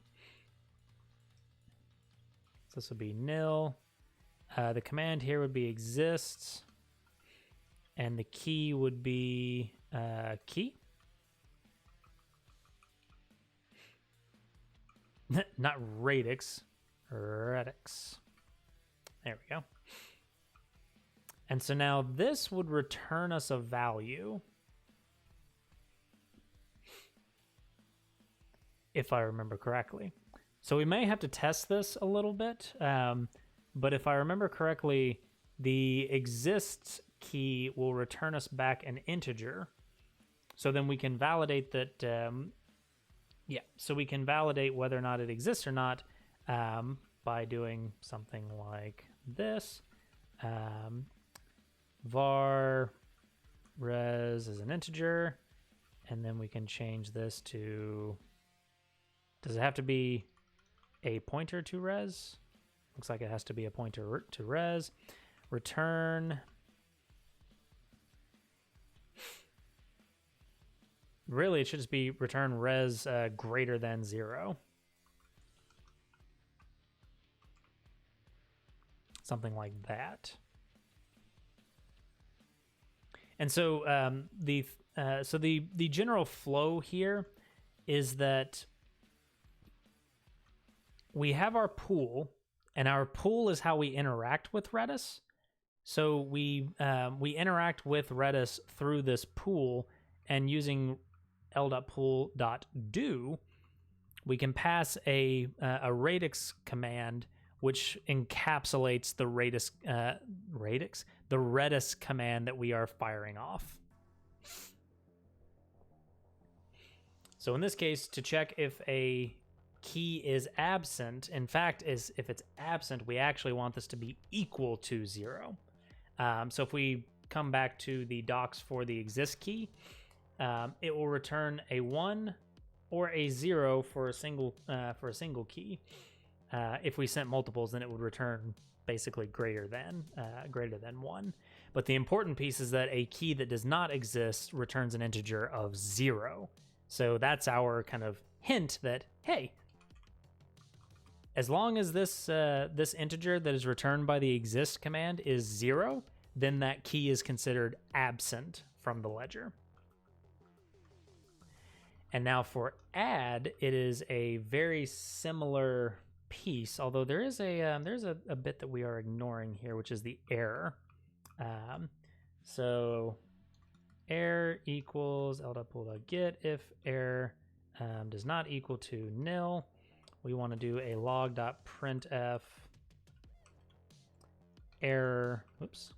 So this would be nil. The command here would be exists, and the key would be key. Not radix, radix. There we go. And so now this would return us a value, if I remember correctly. So we may have to test this a little bit. But if I remember correctly, the exists key will return us back an integer. So then we can validate that, so we can validate whether or not it exists or not by doing something like this. Var res is an integer, and then we can change this to, does it have to be a pointer to res? Looks like it has to be a pointer to res. Return. Really, it should just be return res greater than 0. Something like that. And so the general flow here is that we have our pool, and our pool is how we interact with Redis. So we interact with Redis through this pool, and using l.pool.do, we can pass a radix command which encapsulates the Redis command that we are firing off. So in this case, to check if a key is absent, in fact, if it's absent, we actually want this to be equal to 0. So if we come back to the docs for the exist key, it will return a 1 or a 0 for a single key. If we sent multiples, then it would return basically greater than 1. But the important piece is that a key that does not exist returns an integer of 0. So that's our kind of hint that, hey, as long as this integer that is returned by the exist command is 0, then that key is considered absent from the ledger. And now for add, it is a very similar piece, although there's a bit that we are ignoring here, which is the error. So error equals l.pool.get if error does not equal to nil. We want to do a log.printf error. Oops.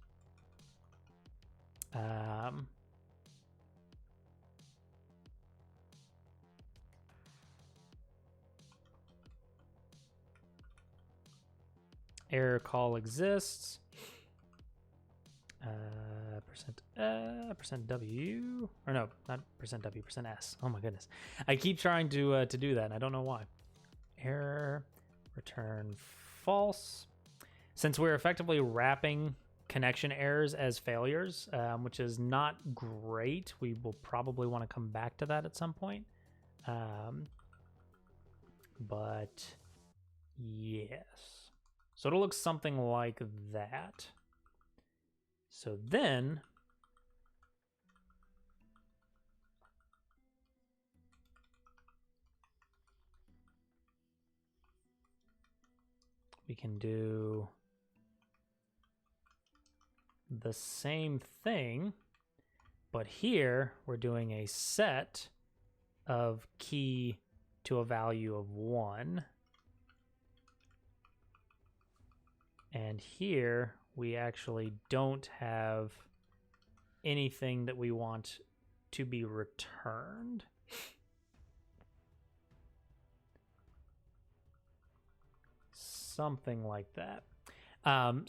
Error call exists. Percent W, or no, not percent W, percent S. Oh my goodness. I keep trying to do that, and I don't know why. Error, return false. Since we're effectively wrapping connection errors as failures, which is not great, we will probably want to come back to that at some point. But yes. So it'll look something like that. So then we can do the same thing, but here we're doing a set of key to a value of 1. And here we actually don't have anything that we want to be returned. Something like that.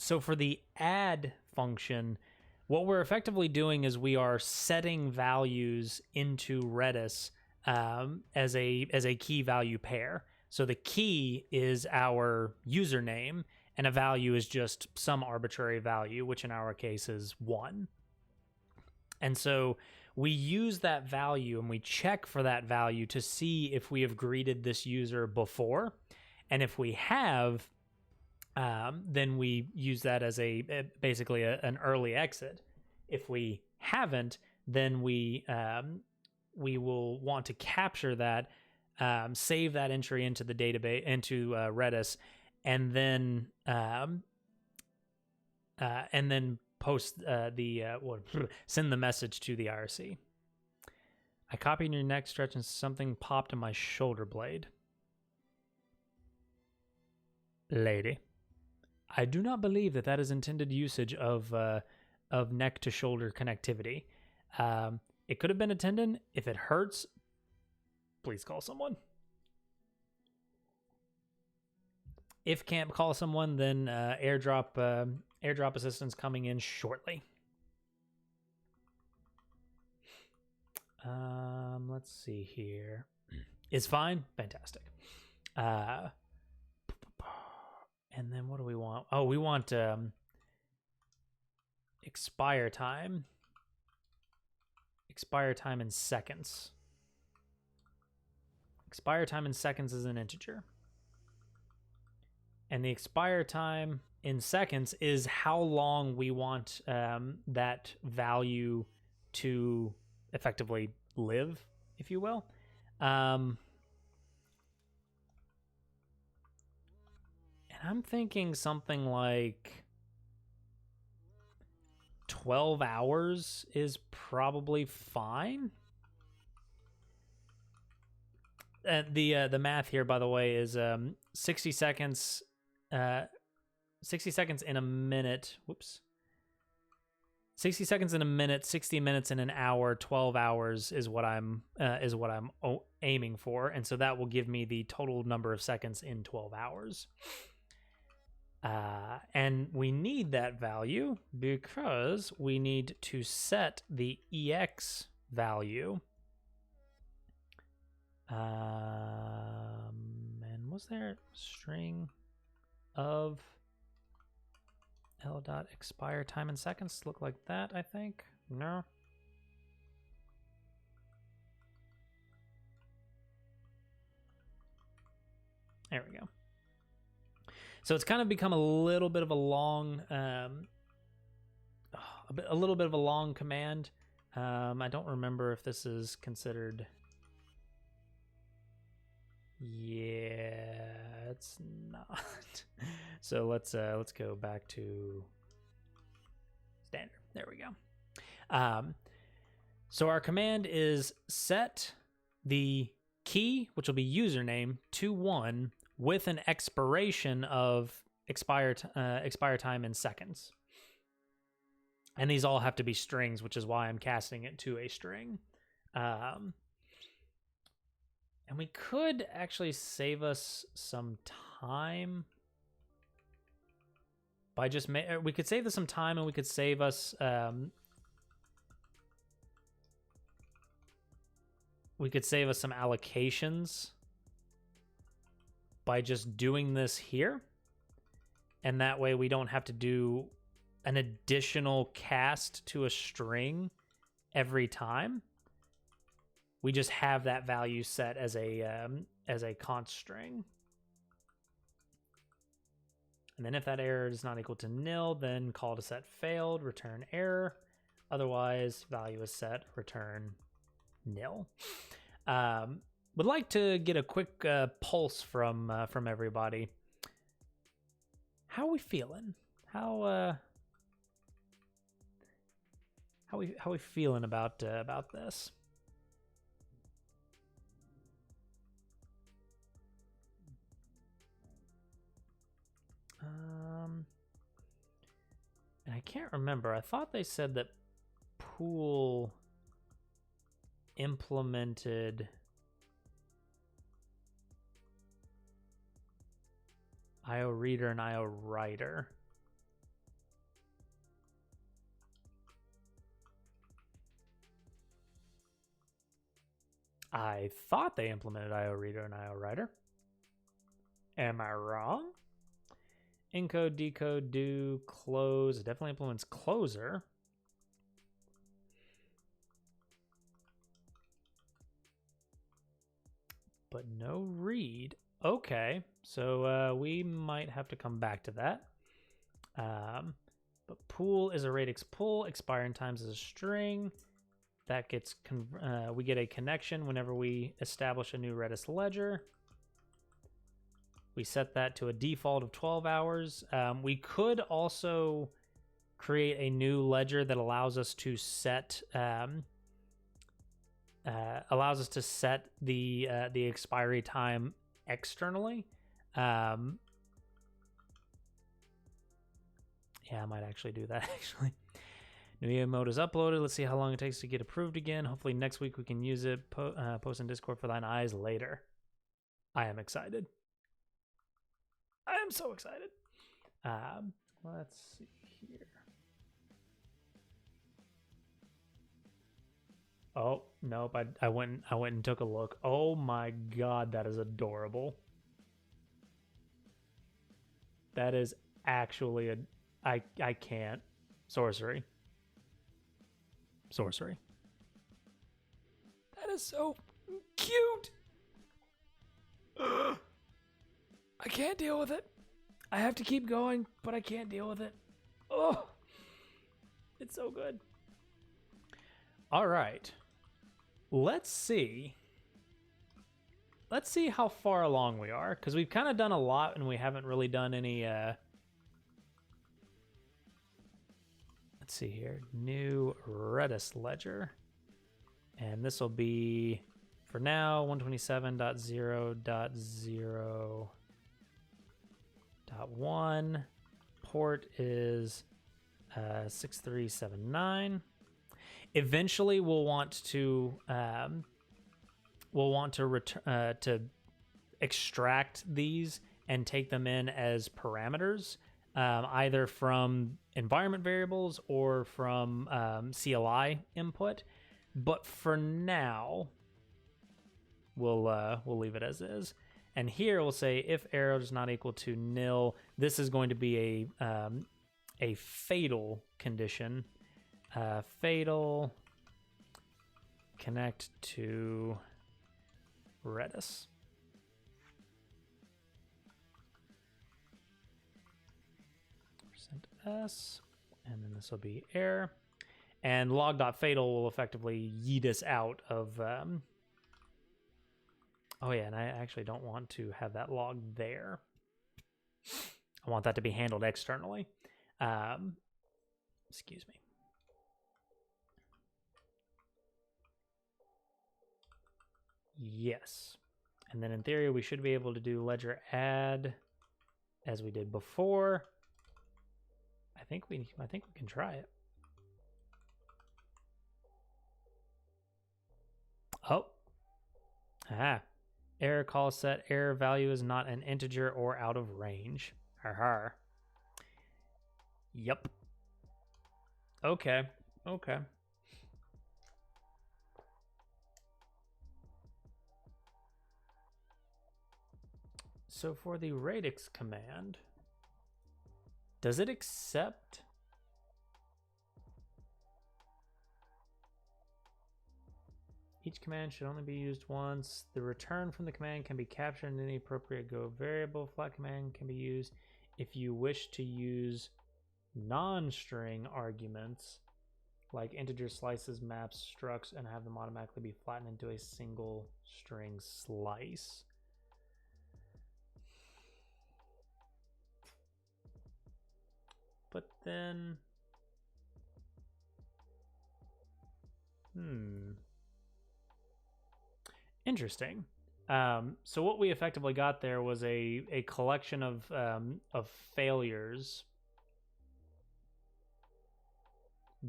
So for the add function, what we're effectively doing is we are setting values into Redis as a key value pair. So the key is our username, and a value is just some arbitrary value, which in our case is 1. And so we use that value and we check for that value to see if we have greeted this user before. And if we have, then we use that as basically an early exit. If we haven't, then we will want to capture that, save that entry into the database, into Redis, and then post send the message to the IRC. I copied your neck stretch and something popped in my shoulder blade. Lady, I do not believe that is intended usage of neck to shoulder connectivity. It could have been a tendon. If it hurts, please call someone. If can't call someone, then airdrop assistance coming in shortly. Let's see here. Is fine. Fantastic. And then what do we want? Oh, we want expire time. Expire time in seconds. Expire time in seconds is an integer. And the expire time in seconds is how long we want that value to effectively live, if you will. I'm thinking something like 12 hours is probably fine. The math here, by the way, is 60 seconds. 60 seconds in a minute. Whoops. 60 seconds in a minute, 60 minutes in an hour, 12 hours is what I'm aiming for, and so that will give me the total number of seconds in 12 hours. And we need that value because we need to set the EX value. And was there a string of L dot expire time in seconds? Look like that, I think. No. There we go. So it's kind of become a little bit of a long, a little bit of a long command. I don't remember if this is considered. Yeah, it's not. So let's go back to standard. There we go. So our command is set the key, which will be username, to 1 with an expiration of expire time in seconds. And these all have to be strings, which is why I'm casting it to a string. And we could actually save us some time by just we could save us some time, and we could save us some allocations by just doing this here, and that way we don't have to do an additional cast to a string every time. We just have that value set as a const string. And then if that error is not equal to nil, then call to set failed, return error. Otherwise, value is set, return nil. Would like to get a quick pulse from everybody. How are we feeling? How we feeling about this? And I can't remember. I thought they said that Pool implemented IO Reader and IO Writer. I thought they implemented IO Reader and IO Writer. Am I wrong? Encode, decode, do, close. It definitely implements closer. But no read. Okay, so we might have to come back to that. But pool is a radix pull. Expiring times is a string. That gets we get a connection whenever we establish a new Redis ledger. We set that to a default of 12 hours. We could also create a new ledger that allows us to set the expiry time externally. Yeah, I might actually do that. Actually, new mode is uploaded. Let's see how long it takes to get approved again. Hopefully next week we can use it. Post in Discord for thine eyes later. I am excited. I am so excited. Let's see here. Oh, nope. I went and took a look. Oh my god, that is adorable. That is actually I can't. Sorcery. That is so cute. I can't deal with it. I have to keep going, but I can't deal with it. Oh, it's so good. All right. Let's see let's see how far along we are, because we've kind of done a lot and we haven't really done any. Let's see here, new Redis ledger, and this will be for now 127.0.0.1. Port is 6379. Eventually, we'll want to to extract these and take them in as parameters, either from environment variables or from CLI input. But for now, we'll leave it as is. And here we'll say if arrow is not equal to nil, this is going to be a fatal condition. Fatal connect to Redis. %s, and then this will be error. And log.fatal will effectively yeet us out of... oh yeah, and I actually don't want to have that log there. I want that to be handled externally. Excuse me. Yes. And then in theory, we should be able to do ledger add as we did before. I think we can try it. Oh. Error call set. Error value is not an integer or out of range. Har. Yep. Okay. So for the radix command, does it accept? Each command should only be used once. The return from the command can be captured in any appropriate Go variable. Flat command can be used if you wish to use non-string arguments like integer slices, maps, structs, and have them automatically be flattened into a single string slice. But then, interesting. So what we effectively got there was a collection of failures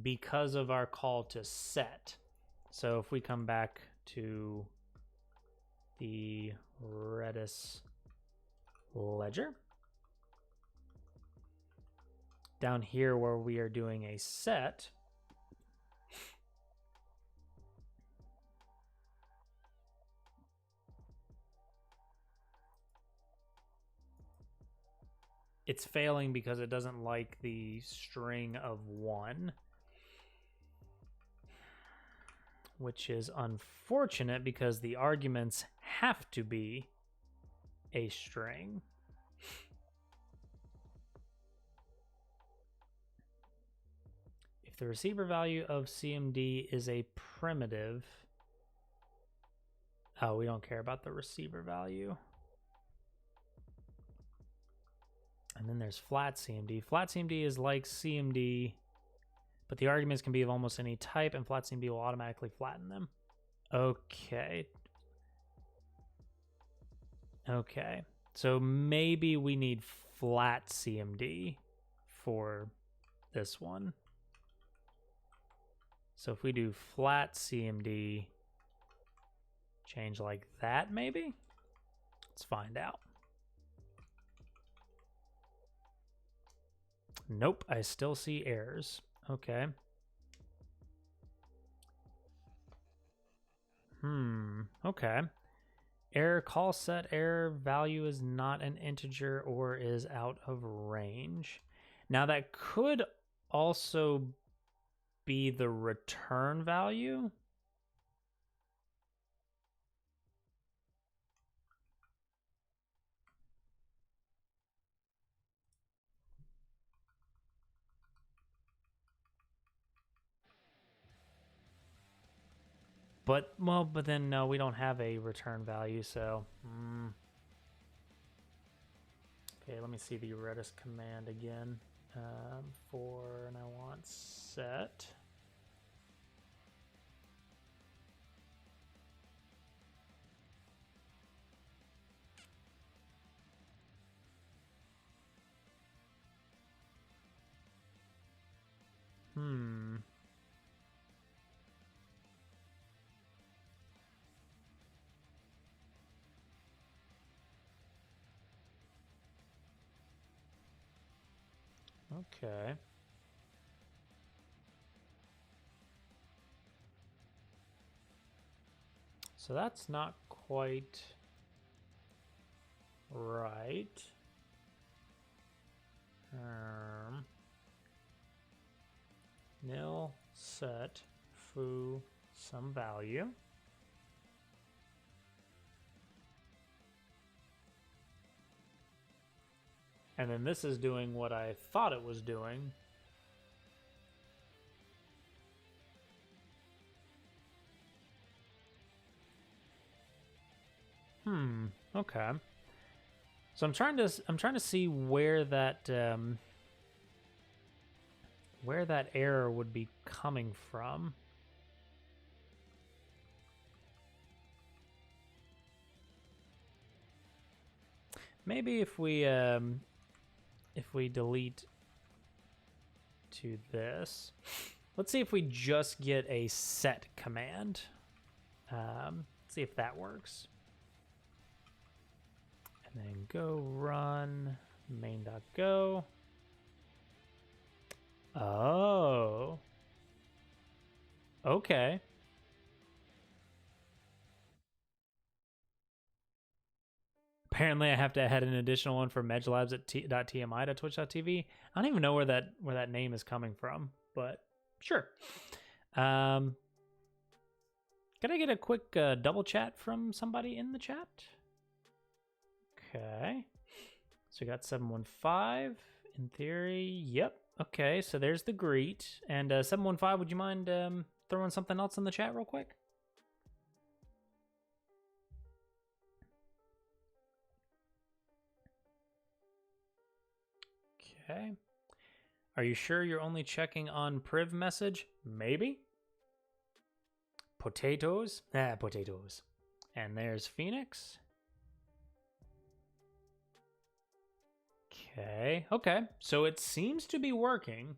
because of our call to set. So if we come back to the Redis ledger, down here where we are doing a set, it's failing because it doesn't like the string of 1, which is unfortunate because the arguments have to be a string. If the receiver value of CMD is a primitive, oh, we don't care about the receiver value. And then there's flat CMD. Flat CMD is like CMD, but the arguments can be of almost any type, and flat CMD will automatically flatten them. Okay. So maybe we need flat CMD for this one. So if we do flat CMD, change like that maybe? Let's find out. Nope, I still see errors. Okay. Okay. Error call set error value is not an integer or is out of range. Now that could also be the return value. but then no, we don't have a return value, so okay, let me see the Redis command again. And I want set. Okay. So that's not quite right. Nil set foo some value. And then this is doing what I thought it was doing. Okay. So I'm trying to see where that error would be coming from. Maybe if we delete to this, let's see if we just get a set command. See if that works. And then go run main.go. Oh. Okay. Apparently, I have to add an additional one for medgelabs at .tmi.twitch.tv. I don't even know where that name is coming from, but sure. Can I get a quick double chat from somebody in the chat? Okay. So we got 715 in theory. Yep. Okay. So there's the greet. And 715, would you mind throwing something else in the chat real quick? Okay. Are you sure you're only checking on priv message? Maybe. Potatoes. Potatoes. And there's Phoenix. Okay. So it seems to be working.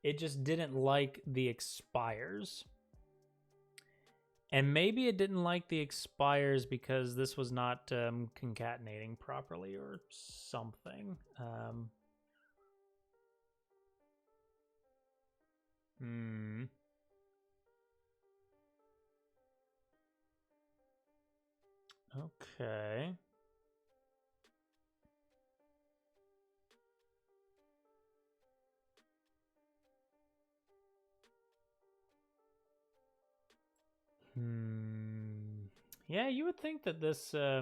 It just didn't like the expires. And maybe it didn't like the expires because this was not concatenating properly or something. Okay. Yeah, you would think that this yeah,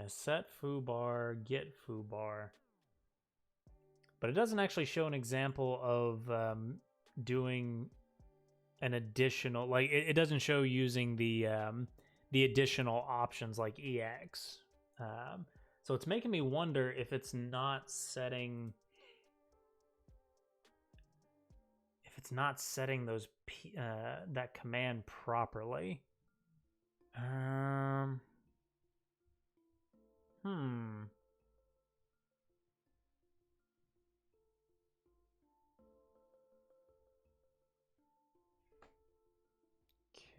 set foobar, get foobar. But it doesn't actually show an example of doing an additional, like it doesn't show using the additional options like EX. So it's making me wonder if it's not setting those that command properly.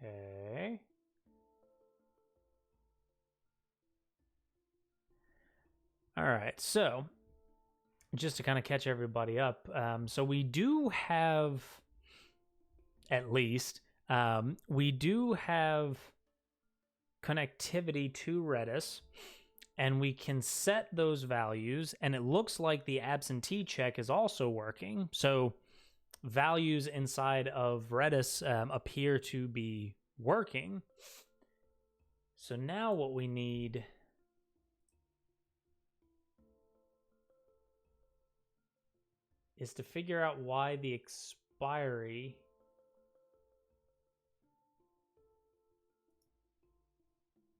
Okay. All right, so just to kind of catch everybody up, so we do have, at least, we do have connectivity to Redis, and we can set those values, and it looks like the absentee check is also working. So values inside of Redis appear to be working. So now what we need is to figure out why the expiry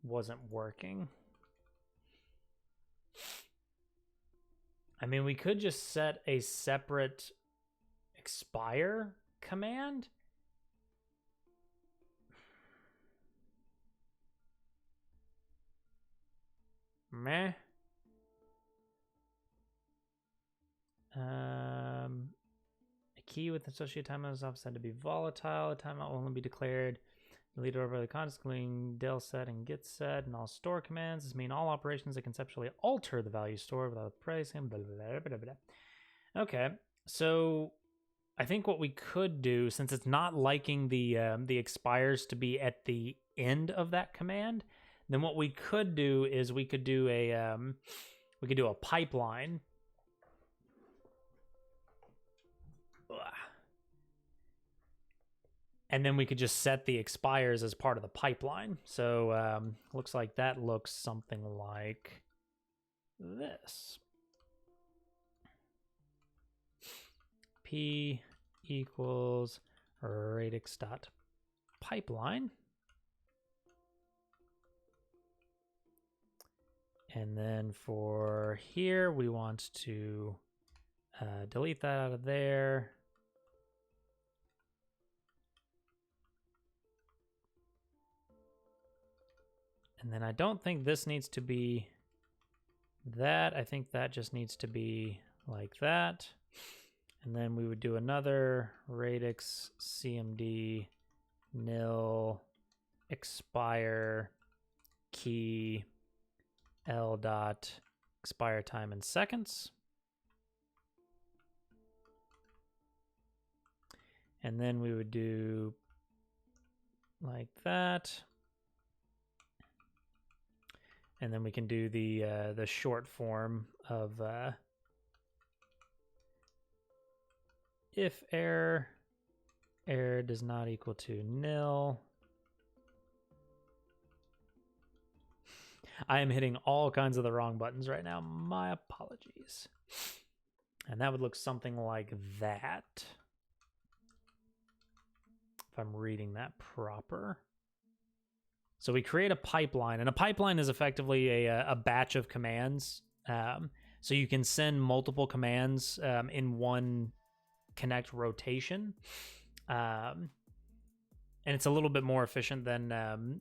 wasn't working. I mean, we could just set a separate expire command. Meh. A key with associated timeout is often said to be volatile. A timeout will only be declared deleted over the context, including del set and get set, and all store commands. This means all operations that conceptually alter the value stored without pricing. Blah, blah, blah, blah, blah. Okay, so I think what we could do, since it's not liking the expires to be at the end of that command, then what we could do is we could do a pipeline. And then we could just set the expires as part of the pipeline. So looks like that looks something like this. P equals radix dot pipeline. And then for here, we want to delete that out of there. And then I don't think this needs to be that. I think that just needs to be like that. And then we would do another radix cmd nil expire key l dot expire time in seconds. And then we would do like that. And then we can do the short form of if error does not equal to nil. I am hitting all kinds of the wrong buttons right now. My apologies. And that would look something like that, if I'm reading that proper. So we create a pipeline, and a pipeline is effectively a batch of commands. So you can send multiple commands in one connect rotation. And it's a little bit more efficient than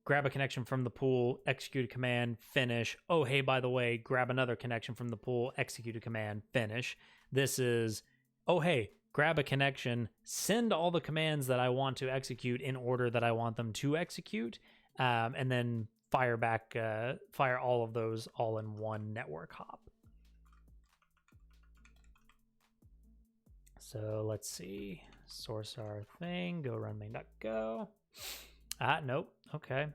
grab a connection from the pool, execute a command, finish. Oh, hey, by the way, grab another connection from the pool, execute a command, finish. This is, oh, hey, grab a connection, send all the commands that I want to execute in order that I want them to execute, and then fire all of those all in one network hop. So let's see, source our thing, go run main.go. Nope, okay.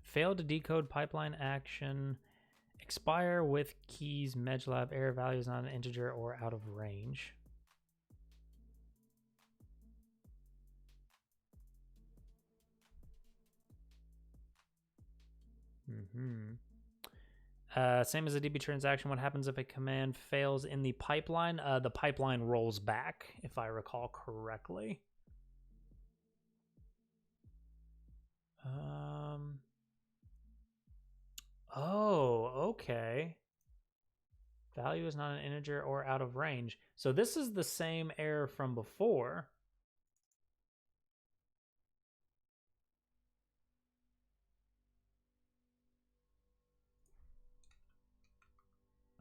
Failed to decode pipeline action. Expire with keys, MedLab, error value is not an integer or out of range. Same as a DB transaction. What happens if a command fails in the pipeline? The pipeline rolls back, if I recall correctly. Oh, okay. Value is not an integer or out of range. So this is the same error from before.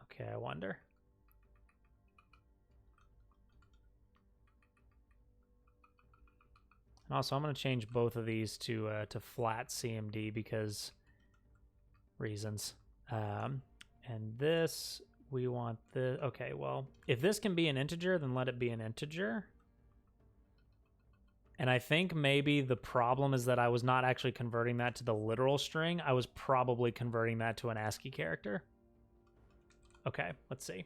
Okay, I wonder. And also, I'm going to change both of these to flat CMD because reasons. And this, we want the, okay, well, if this can be an integer, then let it be an integer. And I think maybe the problem is that I was not actually converting that to the literal string. I was probably converting that to an ASCII character. Okay, let's see.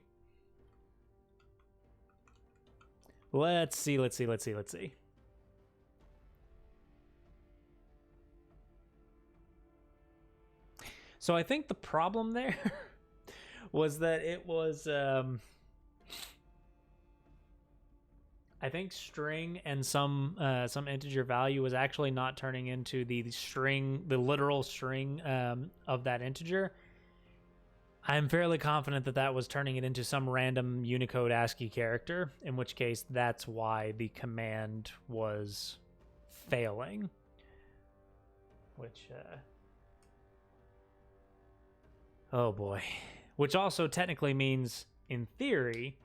Let's see. So I think the problem there was that it was I think string and some integer value was actually not turning into the string, the literal string of that integer. I'm fairly confident that that was turning it into some random Unicode ASCII character, in which case that's why the command was failing. Which, oh boy. Which also technically means, in theory,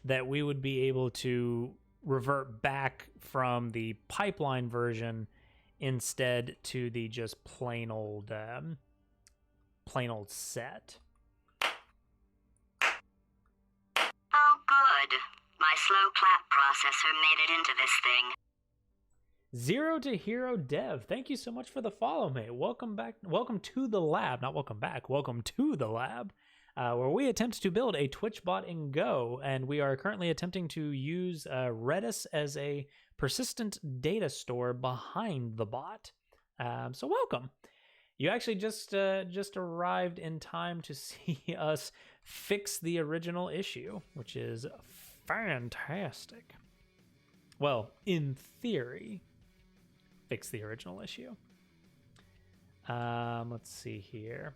that we would be able to revert back from the pipeline version instead to the just plain old set. Oh, good. My slow clap processor made it into this thing. Zero to Hero Dev, thank you so much for the follow, mate. Welcome back. Welcome to the lab. Not welcome back. Welcome to the lab, where we attempt to build a Twitch bot in Go, and we are currently attempting to use Redis as a persistent data store behind the bot. So welcome. You actually just arrived in time to see us fix the original issue, which is fantastic. Well, in theory, fix the original issue. Let's see here.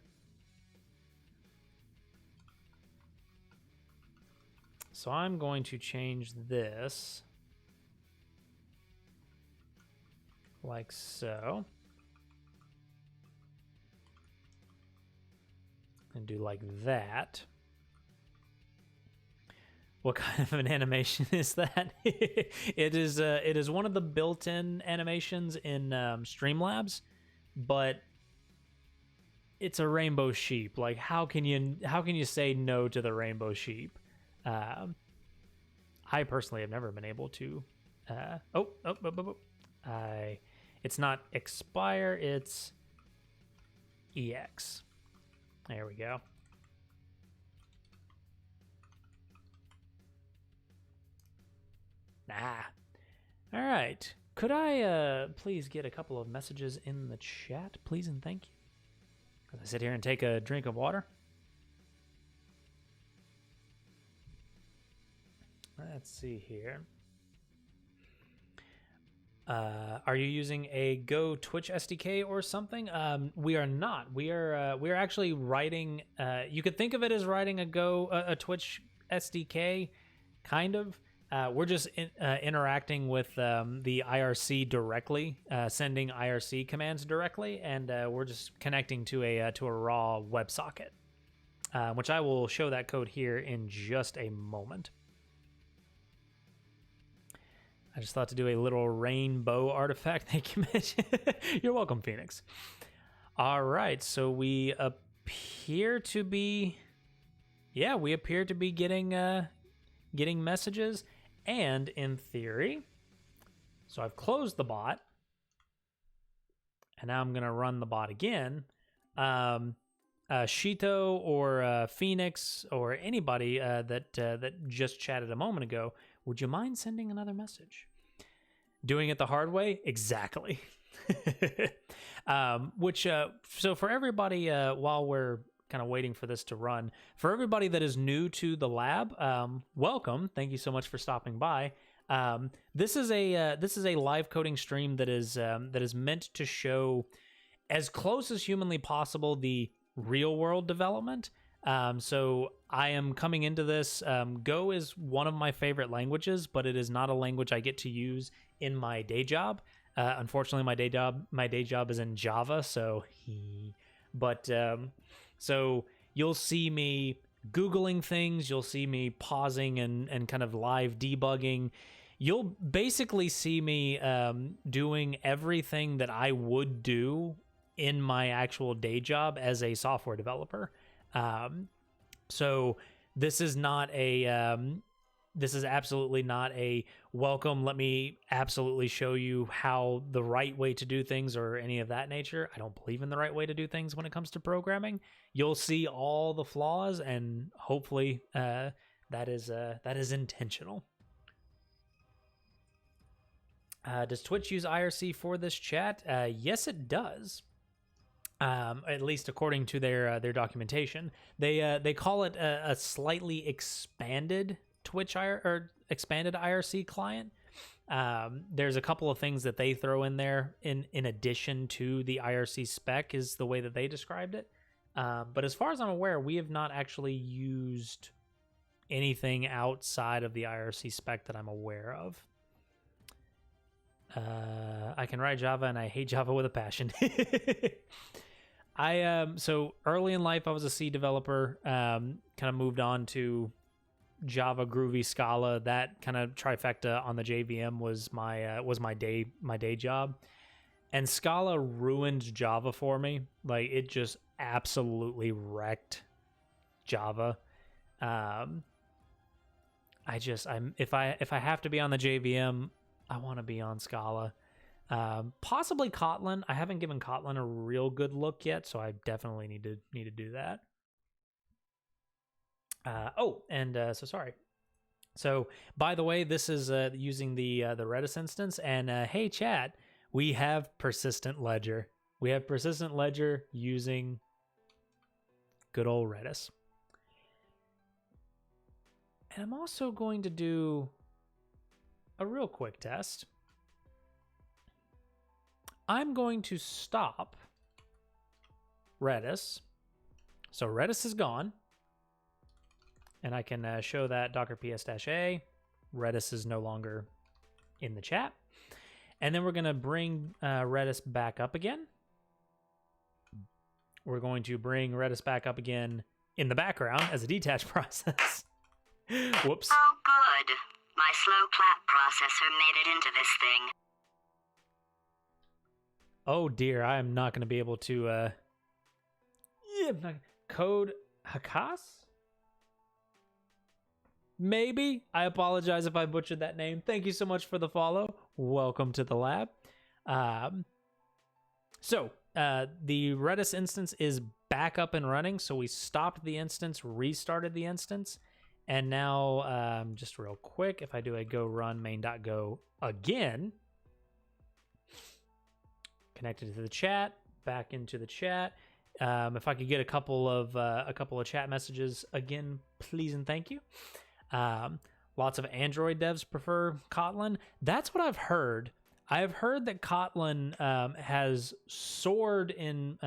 So I'm going to change this like so. And do like that. What kind of an animation is that? It is one of the built-in animations in Streamlabs, but it's a rainbow sheep. Like, how can you say no to the rainbow sheep? I personally have never been able to. It's not expire. It's EX. There we go. All right. Could I please get a couple of messages in the chat, please and thank you? As I sit here and take a drink of water. Let's see here. Are you using a Go Twitch SDK or something? We are not. We are actually writing. You could think of it as writing a Twitch SDK, kind of. We're just interacting with the IRC directly, sending IRC commands directly, and we're just connecting to a raw WebSocket, which I will show that code here in just a moment. I just thought to do a little rainbow artifact. Thank you, Mitch. You're welcome, Phoenix. All right, so we appear to be, getting messages, and in theory, so I've closed the bot, and now I'm gonna run the bot again. Shito or Phoenix or anybody that just chatted a moment ago, would you mind sending another message? Doing it the hard way? Exactly. So for everybody, while we're kind of waiting for this to run, for everybody that is new to the lab, welcome. Thank you so much for stopping by. This is a live coding stream that is meant to show as close as humanly possible the real world development. So I am coming into this. Go is one of my favorite languages, but it is not a language I get to use in my day job. Unfortunately, my day job is in Java. So you'll see me Googling things. You'll see me pausing and kind of live debugging. You'll basically see me doing everything that I would do in my actual day job as a software developer. So this is absolutely not a welcome. Let me absolutely show you how the right way to do things or any of that nature. I don't believe in the right way to do things when it comes to programming. You'll see all the flaws, and hopefully that is intentional. Does Twitch use IRC for this chat? Yes, it does. At least according to their documentation. They call it a slightly expanded or expanded IRC client. There's a couple of things that they throw in there in addition to the IRC spec is the way that they described it. But as far as I'm aware, we have not actually used anything outside of the IRC spec that I'm aware of. I can write Java and I hate Java with a passion. So early in life I was a C developer, kind of moved on to Java, Groovy, Scala. That kind of trifecta on the JVM was my day job. And Scala ruined Java for me. Like, it just absolutely wrecked Java. If I have to be on the JVM, I want to be on Scala. Possibly Kotlin. I haven't given Kotlin a real good look yet, so I definitely need to do that. Sorry. So, by the way, this is using the Redis instance, and hey, chat, we have persistent ledger. We have persistent ledger using good old Redis. And I'm also going to do a real quick test. I'm going to stop Redis. So Redis is gone. And I can show that docker ps-a. Redis is no longer in the chat. And then we're going to bring Redis back up again. We're going to bring Redis back up again in the background as a detach process. Whoops. Oh, good. My slow clap processor made it into this thing. Oh dear, I am not going to be able to code Hakas? Maybe. I apologize if I butchered that name. Thank you so much for the follow. Welcome to the lab. So the Redis instance is back up and running. So we stopped the instance, restarted the instance. And now, just real quick, if I do a go run main.go again, connected to the chat, back into the chat. If I could get a couple of chat messages again, please and thank you. Lots of Android devs prefer Kotlin. That's what I've heard. I have heard that Kotlin has soared in,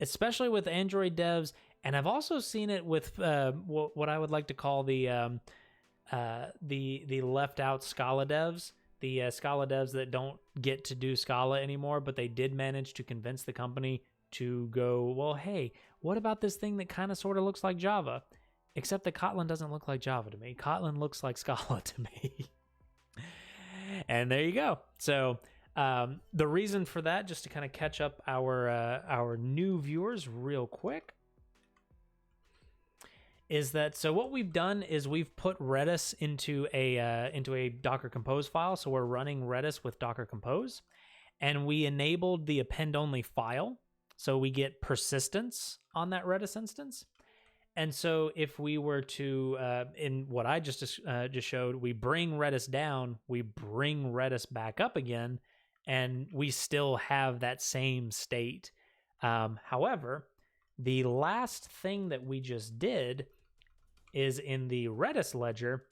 especially with Android devs, and I've also seen it with what I would like to call the left out Scala devs. The Scala devs that don't get to do Scala anymore, but they did manage to convince the company to go, well, hey, what about this thing that kind of sort of looks like Java? Except that Kotlin doesn't look like Java to me. Kotlin looks like Scala to me. And there you go. So the reason for that, just to kind of catch up our new viewers real quick, is that so what we've done is we've put Redis into a Docker Compose file. So we're running Redis with Docker Compose, and we enabled the append only file, so we get persistence on that Redis instance. And so if we were to in what I just showed, we bring Redis down, we bring Redis back up again, and we still have that same state. However, the last thing that we just did is in the Redis ledger,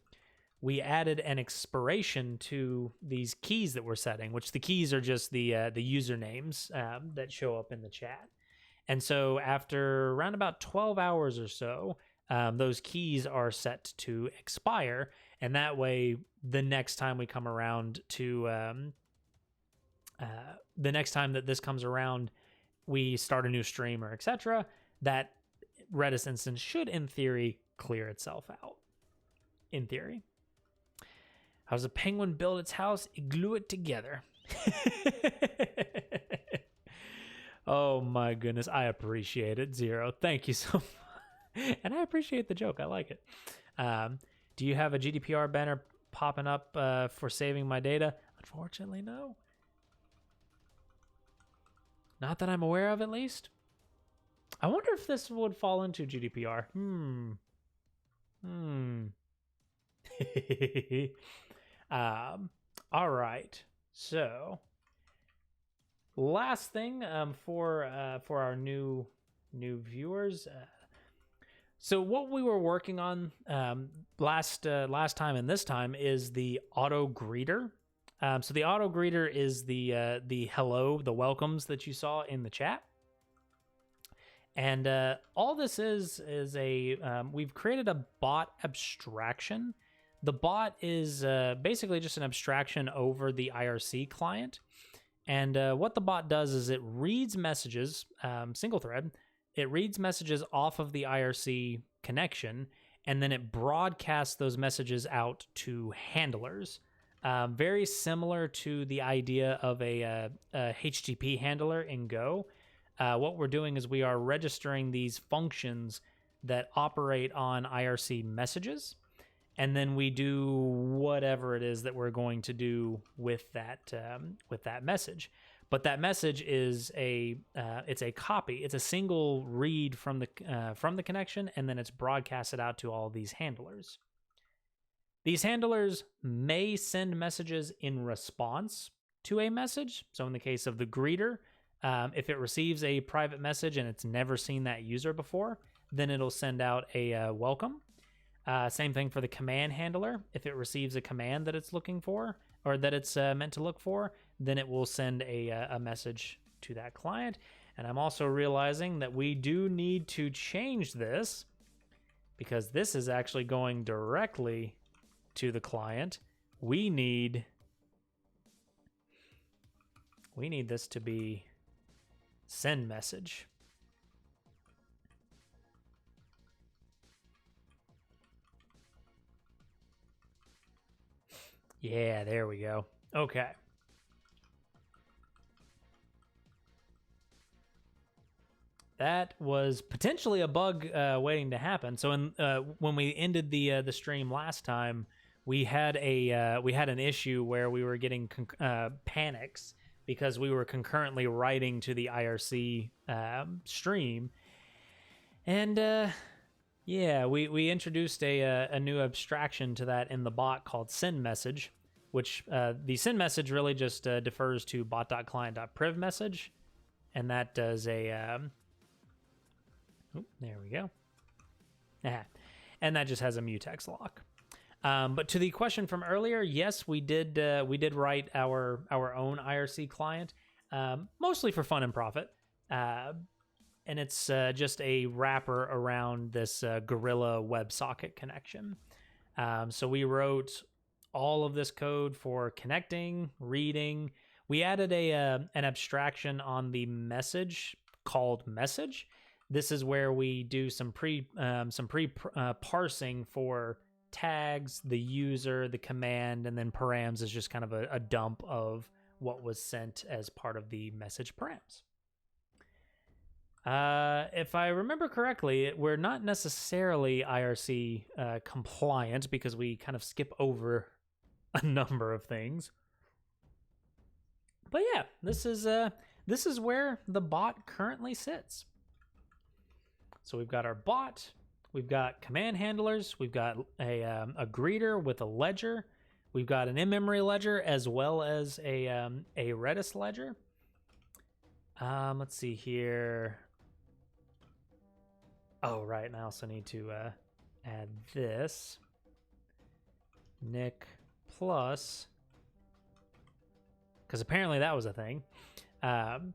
we added an expiration to these keys that we're setting, which the keys are just the usernames that show up in the chat. And so after around about 12 hours or so, those keys are set to expire. And that way, the next time we come around to, the next time that this comes around, we start a new stream or etc., that Redis instance should, in theory, clear itself out. In theory. How does a penguin build its house? It glue it together. Oh my goodness, I appreciate it, Zero. Thank you so much. And I appreciate the joke. I like it. Do you have a GDPR banner popping up for saving my data? Unfortunately, no. Not that I'm aware of, at least. I wonder if this would fall into GDPR. All right. So last thing for our new viewers. So what we were working on last time and this time is the auto greeter. So the auto greeter is the hello, the welcomes that you saw in the chat. And all this is a we've created a bot abstraction. The bot is basically just an abstraction over the IRC client. And what the bot does is it reads messages, single thread. It reads messages off of the IRC connection, and then it broadcasts those messages out to handlers. Very similar to the idea of a HTTP handler in Go. What we're doing is we are registering these functions that operate on IRC messages, and then we do whatever it is that we're going to do with that message. But that message is it's a copy. It's a single read from the connection, and then it's broadcasted out to all these handlers. These handlers may send messages in response to a message. So in the case of the greeter, if it receives a private message and it's never seen that user before, then it'll send out a welcome. Same thing for the command handler. If it receives a command that it's looking for, or that it's meant to look for, then it will send a message to that client. And I'm also realizing that we do need to change this, because this is actually going directly to the client. We need this to be send message. Yeah, there we go. Okay. That was potentially a bug waiting to happen. So when we ended the stream last time, we had an issue where we were getting panics because we were concurrently writing to the IRC stream, and yeah, we introduced a new abstraction to that in the bot called send message, which the send message really just defers to bot.client.priv message, and that does a there we go. And that just has a mutex lock. But to the question from earlier, yes, we did write our own IRC client, mostly for fun and profit. And it's just a wrapper around this Gorilla WebSocket connection. So we wrote all of this code for connecting, reading. We added an abstraction on the message called message. This is where we do some pre parsing for tags, the user, the command, and then params is just kind of a dump of what was sent as part of the message params. If I remember correctly, we're not necessarily IRC compliant because we kind of skip over a number of things. But yeah, this is where the bot currently sits. So we've got our bot, we've got command handlers, we've got a greeter with a ledger, we've got an in-memory ledger as well as a Redis ledger. Let's see here. Oh, right, and I also need to add this. Nick plus, because apparently that was a thing. And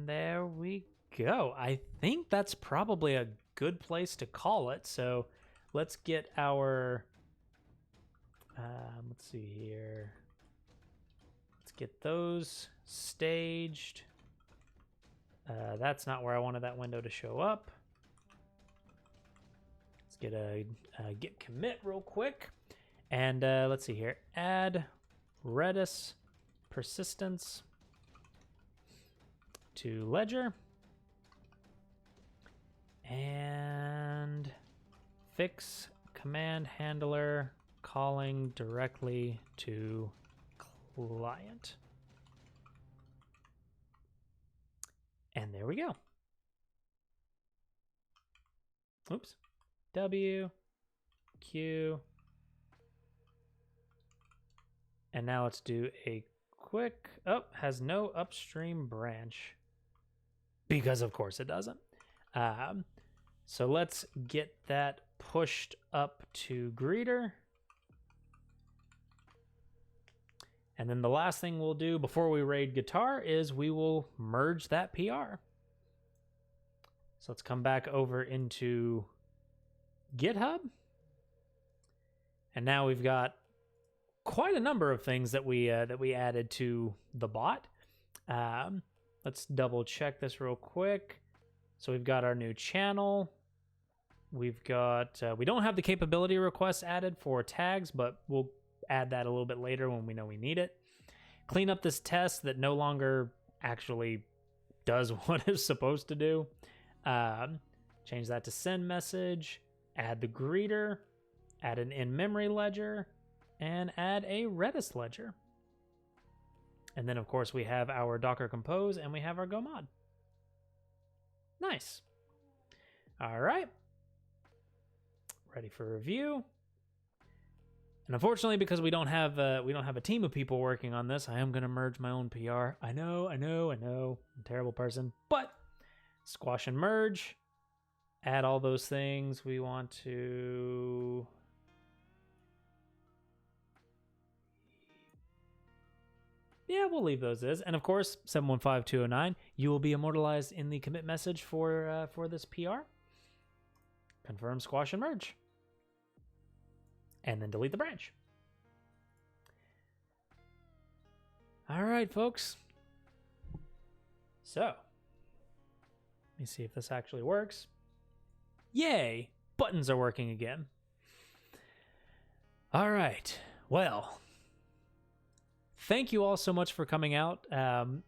there we go. I think that's probably a good place to call it. So let's get our, let's see here. Let's get those staged. That's not where I wanted that window to show up. Let's get a git commit real quick. And let's see here. Add Redis persistence to ledger. And fix command handler calling directly to client. And there we go. Oops. W, Q. And now let's do a quick. Oh, has no upstream branch. Because of course it doesn't. So let's get that pushed up to greeter. And then the last thing we'll do before we raid guitar is we will merge that PR. So let's come back over into GitHub. And now we've got quite a number of things that we added to the bot. Let's double check this real quick. So we've got our new channel. We've got, we don't have the capability requests added for tags, but we'll add that a little bit later when we know we need it. Clean up this test that no longer actually does what it's supposed to do. Change that to send message, add the greeter, add an in-memory ledger, and add a Redis ledger. And then, of course, we have our Docker Compose and we have our Go mod. Nice. All right. Ready for review. And unfortunately, because we don't have a team of people working on this, I am going to merge my own PR. I know. I'm a terrible person. But squash and merge. Add all those things. We want to... Yeah, we'll leave those as. And of course, 715209, you will be immortalized in the commit message for this PR. Confirm, squash, and merge. And then delete the branch. All right, folks. So, let me see if this actually works. Yay! Buttons are working again. All right. Well, thank you all so much for coming out.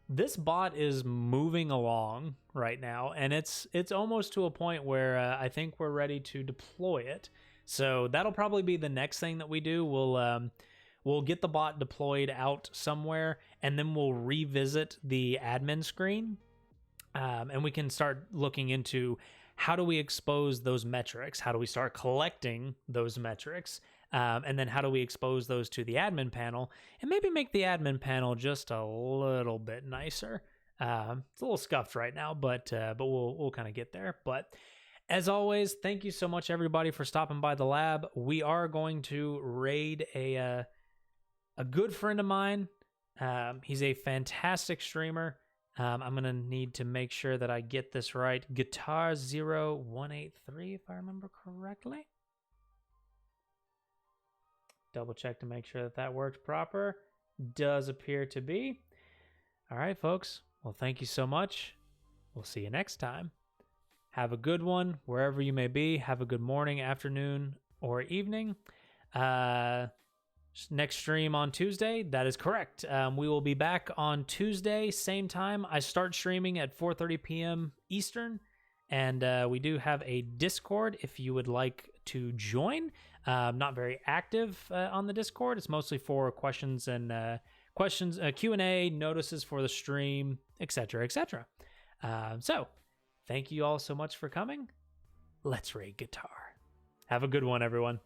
This bot is moving along right now, and it's almost to a point where I think we're ready to deploy it. So that'll probably be the next thing that we do. We'll get the bot deployed out somewhere, and then we'll revisit the admin screen, and we can start looking into how do we expose those metrics? How do we start collecting those metrics? And then how do we expose those to the admin panel and maybe make the admin panel just a little bit nicer? It's a little scuffed right now, but we'll kind of get there. But as always, thank you so much, everybody, for stopping by the lab. We are going to raid a good friend of mine. He's a fantastic streamer. I'm going to need to make sure that I get this right. Guitar0183, if I remember correctly. Double check to make sure that that worked proper. Does appear to be. All right, folks. Well, thank you so much. We'll see you next time. Have a good one wherever you may be. Have a good morning, afternoon, or evening. Next stream on Tuesday. That is correct. We will be back on Tuesday, same time. I start streaming at 4:30 p.m. Eastern, and we do have a Discord if you would like to join. Not very active on the Discord. It's mostly for questions and Q&A, notices for the stream, etc., etc. So, thank you all so much for coming. Let's raid guitar. Have a good one, everyone.